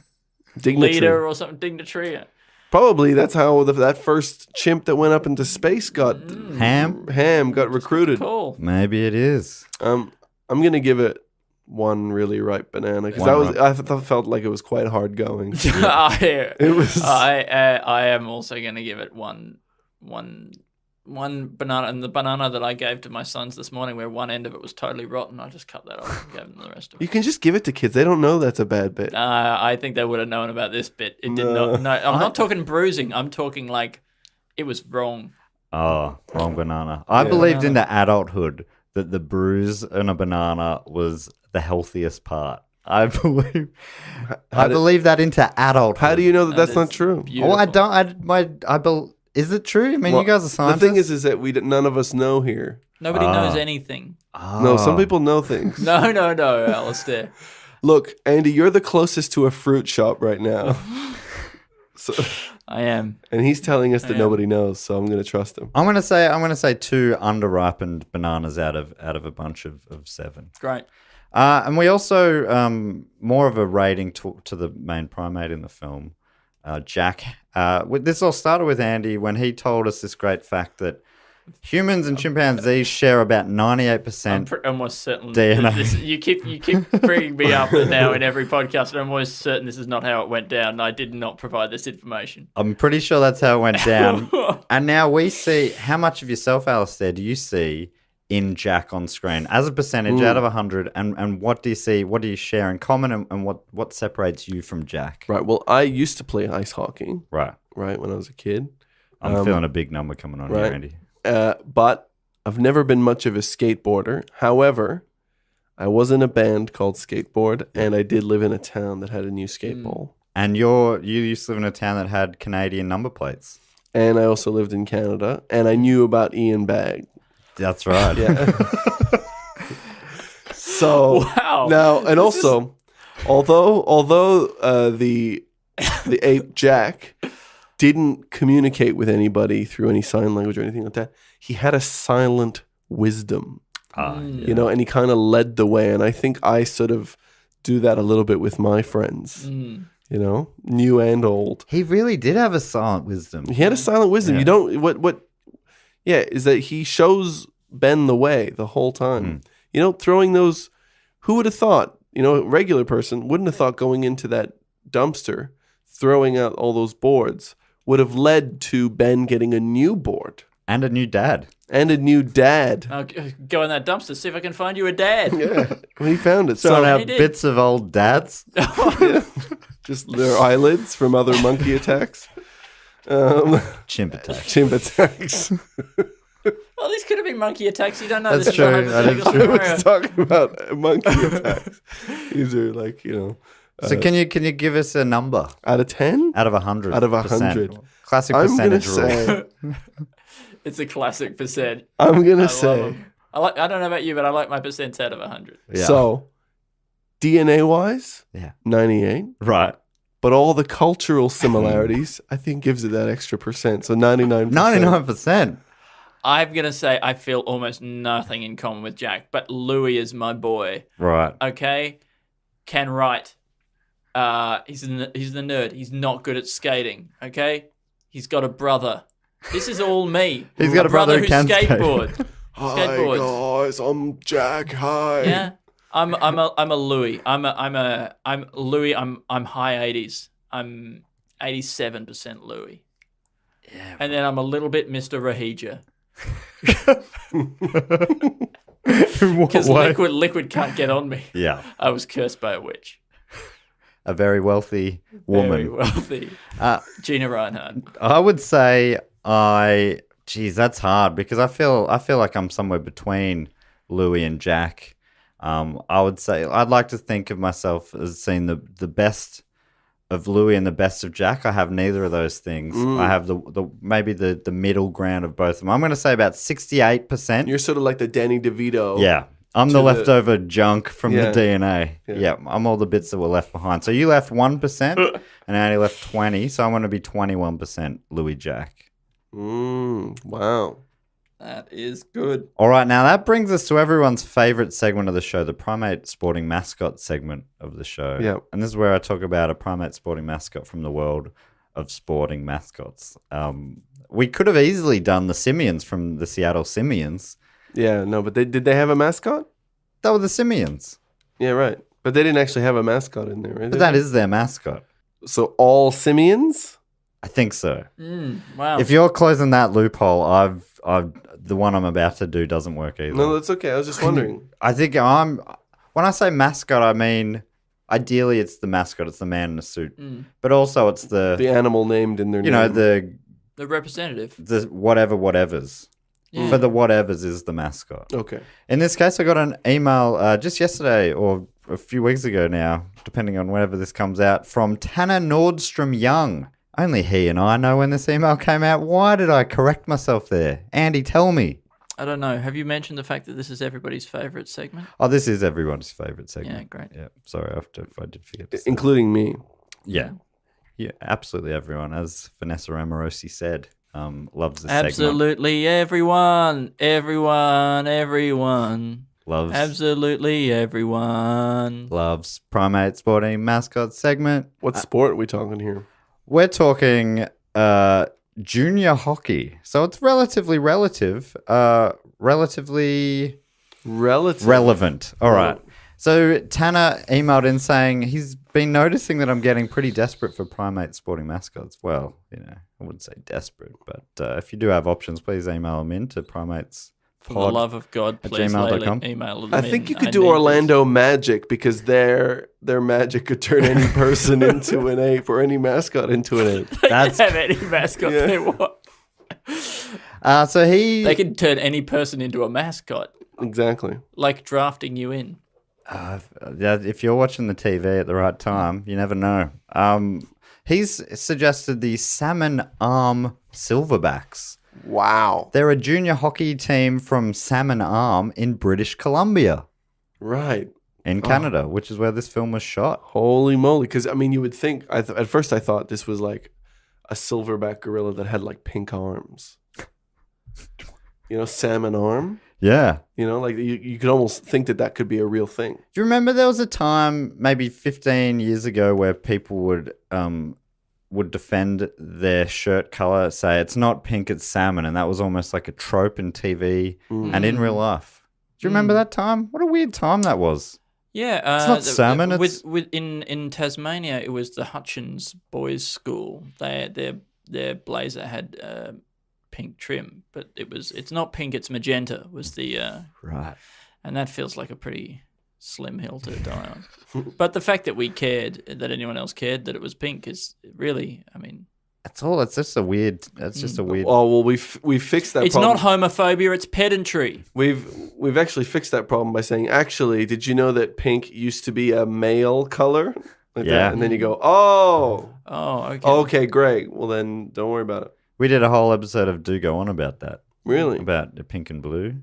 [SPEAKER 4] Dignitary.
[SPEAKER 5] leader or something, dignitary.
[SPEAKER 4] Probably that's how that first chimp that went up into space got
[SPEAKER 1] Ham?
[SPEAKER 4] got recruited.
[SPEAKER 5] Cool.
[SPEAKER 1] Maybe it is.
[SPEAKER 4] I'm gonna give it one really ripe banana because
[SPEAKER 1] One
[SPEAKER 4] I felt like it was quite hard going.
[SPEAKER 5] It
[SPEAKER 4] was-
[SPEAKER 5] I am also going to give it one banana, and the banana that I gave to my sons this morning, where one end of it was totally rotten, I just cut that off and gave them the rest of
[SPEAKER 4] You
[SPEAKER 5] it.
[SPEAKER 4] can just give it to kids; they don't know that's a bad bit.
[SPEAKER 5] I think they would have known about this bit. It did
[SPEAKER 4] No.
[SPEAKER 5] not. No, I'm not talking bruising. I'm talking like it was wrong.
[SPEAKER 1] Oh, wrong banana. I believed into adulthood that the bruise in a banana was the healthiest part. I believe that into adulthood.
[SPEAKER 4] How do you know that that's
[SPEAKER 5] is
[SPEAKER 4] not true?
[SPEAKER 5] Beautiful.
[SPEAKER 1] Oh, I don't. Is it true? I mean,
[SPEAKER 4] Well,
[SPEAKER 1] you guys are
[SPEAKER 4] the
[SPEAKER 1] scientists.
[SPEAKER 4] thing is that none of us know here.
[SPEAKER 5] Nobody knows anything.
[SPEAKER 4] No, some people know things.
[SPEAKER 5] No, Alasdair.
[SPEAKER 4] Look, Andy, you're the closest to a fruit shop right now. So,
[SPEAKER 5] I am.
[SPEAKER 4] and he's telling us that nobody knows, so I'm going to trust him.
[SPEAKER 1] I'm gonna say 2 underripened bananas out of a bunch of 7.
[SPEAKER 5] Great.
[SPEAKER 1] And we also more of a rating to the main primate in the film, Jack. This all started with Andy when he told us this great fact that humans and chimpanzees share about 98%.
[SPEAKER 5] I'm almost certain.
[SPEAKER 1] DNA.
[SPEAKER 5] You keep bringing me up now in every podcast, and I'm almost certain this is not how it went down. I did not provide this information.
[SPEAKER 1] I'm pretty sure that's how it went down. And now we see how much of yourself, Alasdair, do you see in Jack on screen as a percentage out of 100, and what do you see? What do you share in common, and what separates you from Jack?
[SPEAKER 4] Right. Well, I used to play ice hockey,
[SPEAKER 1] Right.
[SPEAKER 4] right, when I was a kid.
[SPEAKER 1] I'm feeling a big number coming on
[SPEAKER 4] right.
[SPEAKER 1] here, Andy.
[SPEAKER 4] But I've never been much of a skateboarder. However, I was in a band called Skateboard, and I did live in a town that had a new skate bowl.
[SPEAKER 1] And you used to live in a town that had Canadian number plates.
[SPEAKER 4] And I also lived in Canada, and I knew about Ian Bagg.
[SPEAKER 1] That's right.
[SPEAKER 4] Yeah. So
[SPEAKER 5] Wow.
[SPEAKER 4] now, and also, although the ape Jack didn't communicate with anybody through any sign language or anything like that, he had a silent wisdom, you know, and he kind of led the way. And I think I sort of do that a little bit with my friends, you know, new and old.
[SPEAKER 1] He really did have a silent wisdom.
[SPEAKER 4] He had a silent wisdom.
[SPEAKER 1] Yeah.
[SPEAKER 4] You don't is that he shows Ben the way the whole time. You know, throwing those. Who would have thought? You know, a regular person wouldn't have thought going into that dumpster, throwing out all those boards would have led to Ben getting a new board
[SPEAKER 1] And a new dad.
[SPEAKER 4] and a new dad.
[SPEAKER 5] I'll go in that dumpster, see if I can find you a dad.
[SPEAKER 4] Yeah, when he found it.
[SPEAKER 1] Throwing
[SPEAKER 4] So
[SPEAKER 1] out
[SPEAKER 5] he did.
[SPEAKER 1] bits of old dads.
[SPEAKER 4] just their eyelids from other monkey attacks.
[SPEAKER 1] Chimp attack.
[SPEAKER 4] Chimp attacks.
[SPEAKER 5] Well, these could have been monkey attacks. You don't know.
[SPEAKER 1] That's
[SPEAKER 5] This is a
[SPEAKER 1] true. That is
[SPEAKER 5] hypothetical
[SPEAKER 1] true.
[SPEAKER 4] I
[SPEAKER 5] scenario.
[SPEAKER 4] was talking about monkey attacks. These are like,
[SPEAKER 1] So can you give us a number
[SPEAKER 4] out of 10?
[SPEAKER 1] out of 100?
[SPEAKER 4] Out of 100.
[SPEAKER 1] Classic
[SPEAKER 4] I'm going to
[SPEAKER 1] percentage rule.
[SPEAKER 4] say,
[SPEAKER 5] It's a classic percent.
[SPEAKER 4] I'm going
[SPEAKER 5] I
[SPEAKER 4] to
[SPEAKER 5] love
[SPEAKER 4] say,
[SPEAKER 5] 'em. I don't know about you, but I like my percents out of 100.
[SPEAKER 1] Yeah.
[SPEAKER 4] so DNA-wise,
[SPEAKER 1] Yeah.
[SPEAKER 4] 98.
[SPEAKER 1] Right.
[SPEAKER 4] But all the cultural similarities, I think, gives it that extra percent. So 99%.
[SPEAKER 1] 99%.
[SPEAKER 5] I'm gonna say I feel almost nothing in common with Jack, but Louis is my boy.
[SPEAKER 1] Right.
[SPEAKER 5] Okay, can write. He's the nerd. He's not good at skating. Okay, he's got a brother. This is all me.
[SPEAKER 1] He's got a brother who
[SPEAKER 5] who
[SPEAKER 1] can skate.
[SPEAKER 5] skateboard.
[SPEAKER 4] Hi,
[SPEAKER 5] Skateboards.
[SPEAKER 4] guys. I'm Jack. Hi.
[SPEAKER 5] Yeah, I'm a Louis. I'm Louis. I'm high 80s. I'm 87% Louis. Yeah. And then I'm a little bit Mr. Rahija. Because liquid can't get on me.
[SPEAKER 1] Yeah.
[SPEAKER 5] I was cursed by a witch.
[SPEAKER 1] A very wealthy woman.
[SPEAKER 5] Very wealthy. Gina Reinhardt.
[SPEAKER 1] I would say that's hard because I feel like I'm somewhere between Louis and Jack. I would say I'd like to think of myself as seeing the best of Louis and the best of Jack. I have neither of those things. I have the maybe the middle ground of both of them. I'm going to say about 68%.
[SPEAKER 4] You're sort of like the Danny DeVito.
[SPEAKER 1] Yeah. I'm the leftover junk from
[SPEAKER 4] Yeah.
[SPEAKER 1] the DNA. Yeah. I'm all the bits that were left behind. So you left 1% and Andy left 20. So I'm going to be 21% Louis Jack.
[SPEAKER 4] Wow.
[SPEAKER 5] That is good.
[SPEAKER 1] All right. Now that brings us to everyone's favorite segment of the show, the Primate Sporting Mascot segment of the show.
[SPEAKER 4] Yeah.
[SPEAKER 1] And this is where I talk about a Primate Sporting Mascot from the world of sporting mascots. We could have easily done the Simians from the Seattle Simians.
[SPEAKER 4] Yeah, no, but did they have a mascot?
[SPEAKER 1] That were the Simians.
[SPEAKER 4] Yeah, right. But they didn't actually have a mascot in there, right?
[SPEAKER 1] But that is their mascot.
[SPEAKER 4] So all simians?
[SPEAKER 1] I think so.
[SPEAKER 5] Wow.
[SPEAKER 1] If you're closing that loophole, the one I'm about to do doesn't work either.
[SPEAKER 4] No, that's okay. I was just wondering.
[SPEAKER 1] I think when I say mascot, I mean ideally it's the mascot, it's the man in a suit, but also it's the
[SPEAKER 4] animal named in their name.
[SPEAKER 5] the representative.
[SPEAKER 1] the whatevers.
[SPEAKER 5] Yeah.
[SPEAKER 1] For the whatevers is the mascot.
[SPEAKER 4] Okay.
[SPEAKER 1] In this case, I got an email just yesterday or a few weeks ago now, depending on whenever this comes out, from Tanner Nordstrom Young. Only he and I know when this email came out. Why did I correct myself there? Andy, tell me.
[SPEAKER 5] I don't know. Have you mentioned the fact that this is everybody's favourite segment?
[SPEAKER 1] Oh, this is everyone's favourite segment.
[SPEAKER 5] Yeah, great.
[SPEAKER 1] Yeah, sorry if I did forget to say.
[SPEAKER 4] Including me.
[SPEAKER 1] Yeah, absolutely everyone. As Vanessa Amorosi said, loves this segment.
[SPEAKER 5] Absolutely everyone.
[SPEAKER 1] Loves
[SPEAKER 5] Absolutely everyone.
[SPEAKER 1] loves Primate Sporting Mascot segment.
[SPEAKER 4] What sport are we talking here?
[SPEAKER 1] We're talking junior hockey. So it's relatively relative. Relatively relevant. All right. So Tanner emailed in saying he's been noticing that I'm getting pretty desperate for Primate Sporting Mascots. Well, I wouldn't say desperate, but if you do have options, please email them in to primates.
[SPEAKER 5] For the love of God, please
[SPEAKER 1] gmail.com.
[SPEAKER 5] email them
[SPEAKER 4] I
[SPEAKER 5] in.
[SPEAKER 4] think you could
[SPEAKER 5] I
[SPEAKER 4] do
[SPEAKER 5] need
[SPEAKER 4] Orlando Magic because their magic could turn any person into an ape or any mascot into an ape.
[SPEAKER 5] this. They
[SPEAKER 1] That's-
[SPEAKER 5] can have any mascot they want.
[SPEAKER 1] So he...
[SPEAKER 5] They can turn any person into a mascot,
[SPEAKER 4] Exactly.
[SPEAKER 5] like drafting you in.
[SPEAKER 1] if you're watching the TV at the right time, you never know. He's suggested the Salmon Arm Silverbacks.
[SPEAKER 4] Wow.
[SPEAKER 1] They're a junior hockey team from Salmon Arm in British Columbia
[SPEAKER 4] Right.
[SPEAKER 1] in Canada, which is where this film was shot.
[SPEAKER 4] Holy moly. Because, I mean, you would think, at first I thought this was like a silverback gorilla that had like pink arms. Salmon arm.
[SPEAKER 1] Yeah.
[SPEAKER 4] Like you could almost think that could be a real thing.
[SPEAKER 1] Do you remember there was a time maybe 15 years ago where people would defend their shirt color, say it's not pink, it's salmon, and that was almost like a trope in TV and in real life. Do you remember that time? What a weird time that was.
[SPEAKER 5] Yeah,
[SPEAKER 1] It's not salmon,
[SPEAKER 5] With in Tasmania, it was the Hutchins Boys School. Their their blazer had pink trim, but it's not pink, it's magenta. Was the
[SPEAKER 1] Right.
[SPEAKER 5] and that feels like a pretty slim hill to die on. But the fact that we cared, that anyone else cared that it was pink, is really, I mean,
[SPEAKER 1] That's all. It's just a weird. It's just a weird.
[SPEAKER 4] Oh well, we fixed that.
[SPEAKER 5] it's
[SPEAKER 4] problem.
[SPEAKER 5] not homophobia, it's pedantry.
[SPEAKER 4] We've actually fixed that problem by saying, actually, did you know that pink used to be a male color? Like
[SPEAKER 1] Yeah.
[SPEAKER 4] that? And then you go, oh,
[SPEAKER 5] Okay.
[SPEAKER 4] okay, great. Well, then don't worry about it.
[SPEAKER 1] We did a whole episode of Do Go On about that.
[SPEAKER 4] Really?
[SPEAKER 1] About the pink and blue.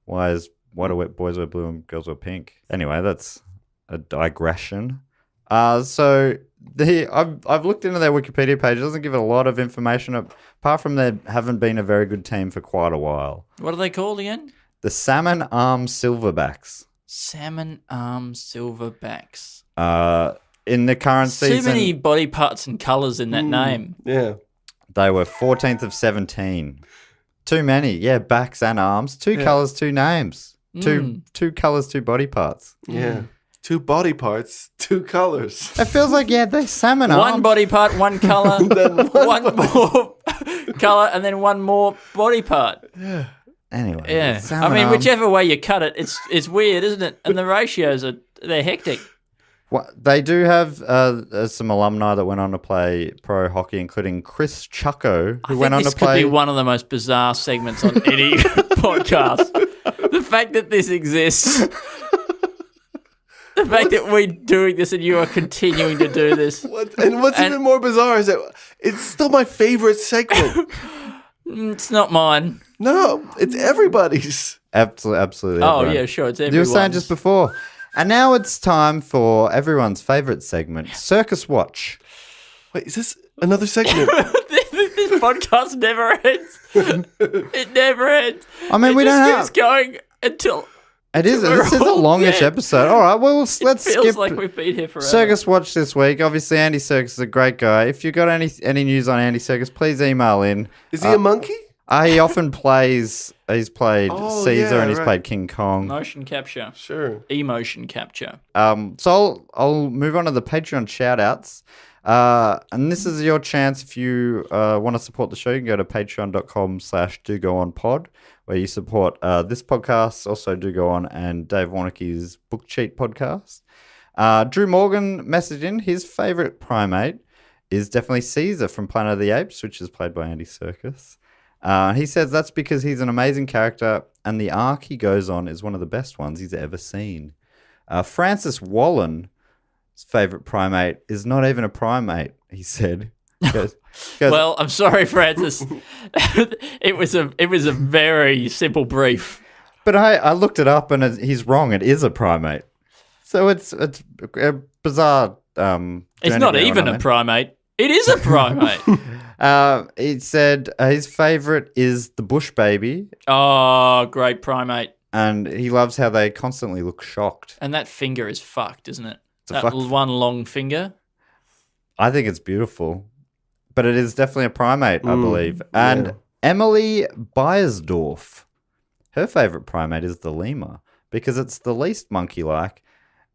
[SPEAKER 1] Why do boys wear blue and girls wear pink? Anyway, that's a digression. So I've looked into their Wikipedia page. It doesn't give it a lot of information apart from they haven't been a very good team for quite a while.
[SPEAKER 5] What are they called again?
[SPEAKER 1] The Salmon Arm Silverbacks.
[SPEAKER 5] Salmon Arm Silverbacks.
[SPEAKER 1] In the current season,
[SPEAKER 5] Too many body parts and colours in that name.
[SPEAKER 4] Yeah.
[SPEAKER 1] they were 14th of 17. Too many. Yeah, backs and arms. Two colours, two names. Two colours, two body parts.
[SPEAKER 4] Yeah. 2 body parts, 2 colors.
[SPEAKER 1] It feels like, they salmon arms.
[SPEAKER 5] One body part, one colour, one more colour, and then one more body part.
[SPEAKER 1] Anyway.
[SPEAKER 5] Yeah. I
[SPEAKER 1] salmon
[SPEAKER 5] mean,
[SPEAKER 1] arm.
[SPEAKER 5] whichever way you cut it, it's weird, isn't it? And the ratios they're hectic.
[SPEAKER 1] They do have some alumni that went on to play pro hockey, including Chris Chucko, who went on
[SPEAKER 5] this
[SPEAKER 1] to play.
[SPEAKER 5] could be one of the most bizarre segments on any podcast. The fact that this exists. The fact that we're doing this and you are continuing to do this.
[SPEAKER 4] What's even more bizarre is that it's still my favorite segment.
[SPEAKER 5] It's not mine.
[SPEAKER 4] No, it's everybody's.
[SPEAKER 1] Absolutely.
[SPEAKER 5] Oh,
[SPEAKER 1] everyone.
[SPEAKER 5] yeah, sure. It's
[SPEAKER 1] You were
[SPEAKER 5] everyone's.
[SPEAKER 1] saying just before. And now it's time for everyone's favourite segment, Circus Watch.
[SPEAKER 4] Wait, is this another segment?
[SPEAKER 5] This podcast never ends. It never ends.
[SPEAKER 1] I mean,
[SPEAKER 5] it
[SPEAKER 1] we
[SPEAKER 5] just
[SPEAKER 1] don't
[SPEAKER 5] keeps going until
[SPEAKER 1] This is a
[SPEAKER 5] all
[SPEAKER 1] longish
[SPEAKER 5] dead.
[SPEAKER 1] episode. All right, well, let's
[SPEAKER 5] it feels
[SPEAKER 1] skip
[SPEAKER 5] like we've been here forever.
[SPEAKER 1] Circus Watch this week. Obviously, Andy Serkis is a great guy. If you got any news on Andy Serkis, please email in.
[SPEAKER 4] Is he a monkey?
[SPEAKER 1] He often plays. He's played Caesar
[SPEAKER 4] yeah,
[SPEAKER 1] and he's
[SPEAKER 4] right.
[SPEAKER 1] played King Kong.
[SPEAKER 5] Motion capture.
[SPEAKER 4] Sure.
[SPEAKER 5] Emotion capture.
[SPEAKER 1] So I'll move on to the Patreon shout-outs. And this is your chance if you want to support the show. You can go to patreon.com/dogoonpod, where you support this podcast, also Do Go On, and Dave Warnicki's Book Cheat podcast. Drew Morgan messaged in his favourite primate is definitely Caesar from Planet of the Apes, which is played by Andy Serkis. He says that's because he's an amazing character and the arc he goes on is one of the best ones he's ever seen. Francis Wallen's favourite primate is not even a primate, he said. He goes,
[SPEAKER 5] Well, I'm sorry, Francis. It was a very simple brief.
[SPEAKER 1] but I looked it up and he's wrong. It is a primate. So it's a bizarre
[SPEAKER 5] It's
[SPEAKER 1] journey
[SPEAKER 5] not
[SPEAKER 1] there,
[SPEAKER 5] even
[SPEAKER 1] I
[SPEAKER 5] a
[SPEAKER 1] mean.
[SPEAKER 5] primate. It is a primate.
[SPEAKER 1] He said his favourite is the bush baby,
[SPEAKER 5] Oh, great primate.
[SPEAKER 1] and he loves how they constantly look shocked.
[SPEAKER 5] And that finger is fucked, isn't it?
[SPEAKER 1] a
[SPEAKER 5] That
[SPEAKER 1] fuck-
[SPEAKER 5] one long finger.
[SPEAKER 1] I think it's beautiful, but it is definitely a primate, I believe. And Emily Beiersdorf, her favourite primate is the lemur because it's the least monkey-like,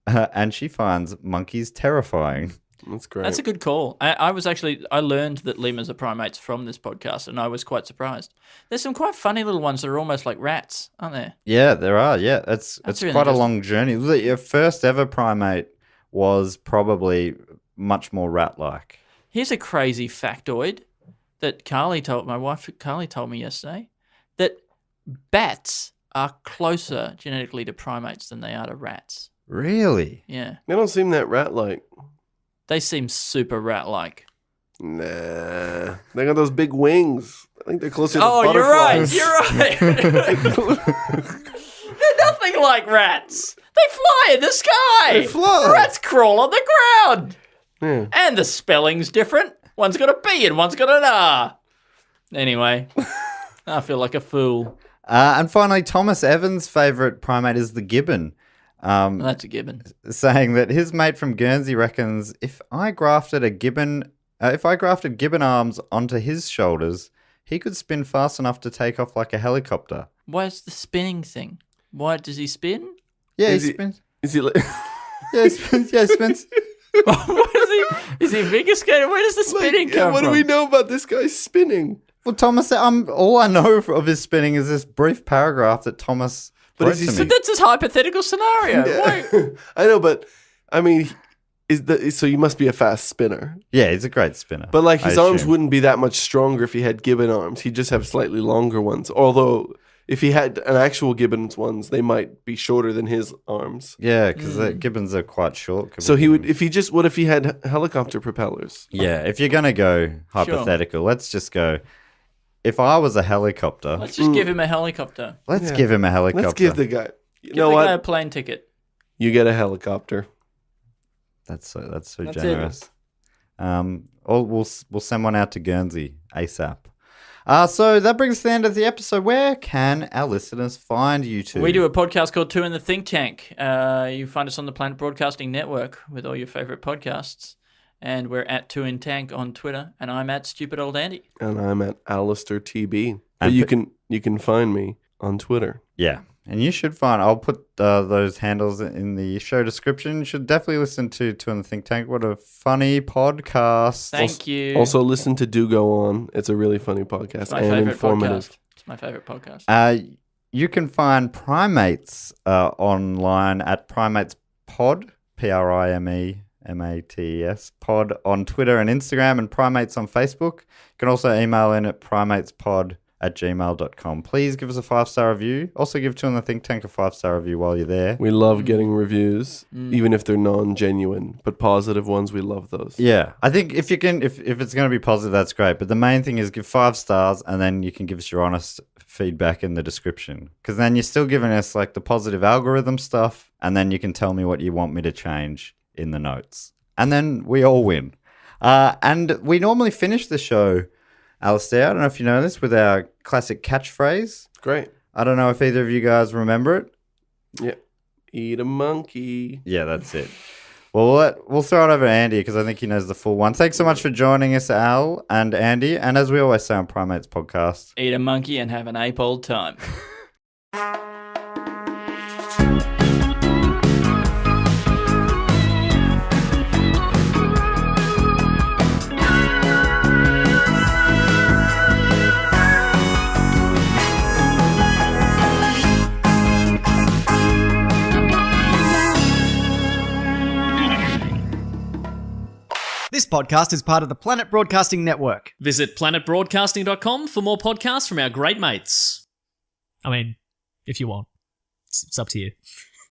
[SPEAKER 1] and she finds monkeys terrifying.
[SPEAKER 4] That's great.
[SPEAKER 5] That's a good call. I learned that lemurs are primates from this podcast, and I was quite surprised. There's some quite funny little ones that are almost like rats, aren't there?
[SPEAKER 1] Yeah, there are. Yeah, it's
[SPEAKER 5] really
[SPEAKER 1] quite a
[SPEAKER 5] interesting.
[SPEAKER 1] long journey. Your first ever primate was probably much more rat-like.
[SPEAKER 5] Here's a crazy factoid that my wife Carly told me yesterday, that bats are closer genetically to primates than they are to rats.
[SPEAKER 1] Really?
[SPEAKER 5] Yeah.
[SPEAKER 4] They don't seem that rat-like.
[SPEAKER 5] They seem super rat-like.
[SPEAKER 4] Nah. They got those big wings. I think they're closer to
[SPEAKER 5] Oh, you're right.
[SPEAKER 4] butterflies.
[SPEAKER 5] You're right. They're nothing like rats. They fly in the sky.
[SPEAKER 4] They fly.
[SPEAKER 5] Rats crawl on the ground.
[SPEAKER 4] Yeah.
[SPEAKER 5] And the spelling's different. One's got a B and one's got an R. Anyway, I feel like a fool.
[SPEAKER 1] And finally, Thomas Evans' favourite primate is the gibbon.
[SPEAKER 5] Well, that's a gibbon.
[SPEAKER 1] Saying that his mate from Guernsey reckons if I grafted gibbon arms onto his shoulders, he could spin fast enough to take off like a helicopter.
[SPEAKER 5] What's the spinning thing? Why does he spin?
[SPEAKER 1] Yeah, he
[SPEAKER 4] Is he-
[SPEAKER 1] spins.
[SPEAKER 4] Is he like...
[SPEAKER 1] Yeah, he spins. Yeah, he spins.
[SPEAKER 5] What is he? Is he a figure skater? Where does the spinning come
[SPEAKER 4] what
[SPEAKER 5] from?
[SPEAKER 4] do we know about this guy spinning?
[SPEAKER 1] Well, Thomas, all I know of his spinning is this brief paragraph that Thomas
[SPEAKER 4] But
[SPEAKER 1] wrote
[SPEAKER 4] is he
[SPEAKER 1] to
[SPEAKER 4] so
[SPEAKER 1] me.
[SPEAKER 5] That's his hypothetical scenario. Wait.
[SPEAKER 4] I know, but I mean, so you must be a fast spinner.
[SPEAKER 1] Yeah, he's a great spinner.
[SPEAKER 4] But like his
[SPEAKER 1] I
[SPEAKER 4] arms
[SPEAKER 1] assume.
[SPEAKER 4] wouldn't be that much stronger if he had gibbon arms. He'd just have slightly longer ones. Although if he had an actual gibbon's ones, they might be shorter than his arms.
[SPEAKER 1] Yeah, because gibbons are quite short.
[SPEAKER 4] So he would, what if he had helicopter propellers?
[SPEAKER 1] Yeah, if you're going to go hypothetical, let's just go. If I was a helicopter,
[SPEAKER 5] Let's just give him a helicopter.
[SPEAKER 1] let's give him a helicopter.
[SPEAKER 4] Let's give the guy. You
[SPEAKER 5] Give
[SPEAKER 4] know
[SPEAKER 5] the
[SPEAKER 4] what?
[SPEAKER 5] guy a plane ticket.
[SPEAKER 4] You get a helicopter.
[SPEAKER 1] That's so
[SPEAKER 5] That's
[SPEAKER 1] generous. Or we'll send one out to Guernsey ASAP. So that brings us to the end of the episode. Where can our listeners find you two?
[SPEAKER 5] We do a podcast called Two in the Think Tank. You find us on the Planet Broadcasting Network with all your favorite podcasts. And we're at Two in Tank on Twitter. And I'm at Stupid Old Andy.
[SPEAKER 4] And I'm at Alasdair TB. But
[SPEAKER 1] And
[SPEAKER 4] you can find me on Twitter.
[SPEAKER 1] Yeah. And you should find, I'll put those handles in the show description. You should definitely listen to Two in the Think Tank. What a funny podcast.
[SPEAKER 5] Thank you.
[SPEAKER 4] Also, listen to Do Go On. It's a really funny podcast
[SPEAKER 5] It's my
[SPEAKER 4] and
[SPEAKER 5] favorite
[SPEAKER 4] informative.
[SPEAKER 5] podcast. It's my favorite podcast.
[SPEAKER 1] You can find Primates online at Primates Pod, PRIMEMATES Pod on Twitter and Instagram, and Primates on Facebook. You can also email in at primatespod@gmail.com. Please give us a 5-star review. Also give Two in the Think Tank a 5-star review while you're there.
[SPEAKER 4] We love getting reviews, even if they're non-genuine, but positive ones. We love those.
[SPEAKER 1] Yeah, I think if it's going to be positive, that's great. But the main thing is give 5 stars, and then you can give us your honest feedback in the description. Because then you're still giving us like the positive algorithm stuff, and then you can tell me what you want me to change in the notes, and then we all win. And we normally finish the show, Alasdair, I don't know if you know this, with our classic catchphrase.
[SPEAKER 4] Great.
[SPEAKER 1] I don't know if either of you guys remember it.
[SPEAKER 4] Yeah. Eat a monkey.
[SPEAKER 1] Yeah, that's it. Well, we'll throw it over to Andy because I think he knows the full one. Thanks so much for joining us, Al and Andy. And as we always say on Primates Podcast,
[SPEAKER 5] Eat a monkey and have an ape old time.
[SPEAKER 2] This podcast is part of the Planet Broadcasting Network.
[SPEAKER 3] Visit planetbroadcasting.com for more podcasts from our great mates.
[SPEAKER 8] I mean, if you want. It's up to you.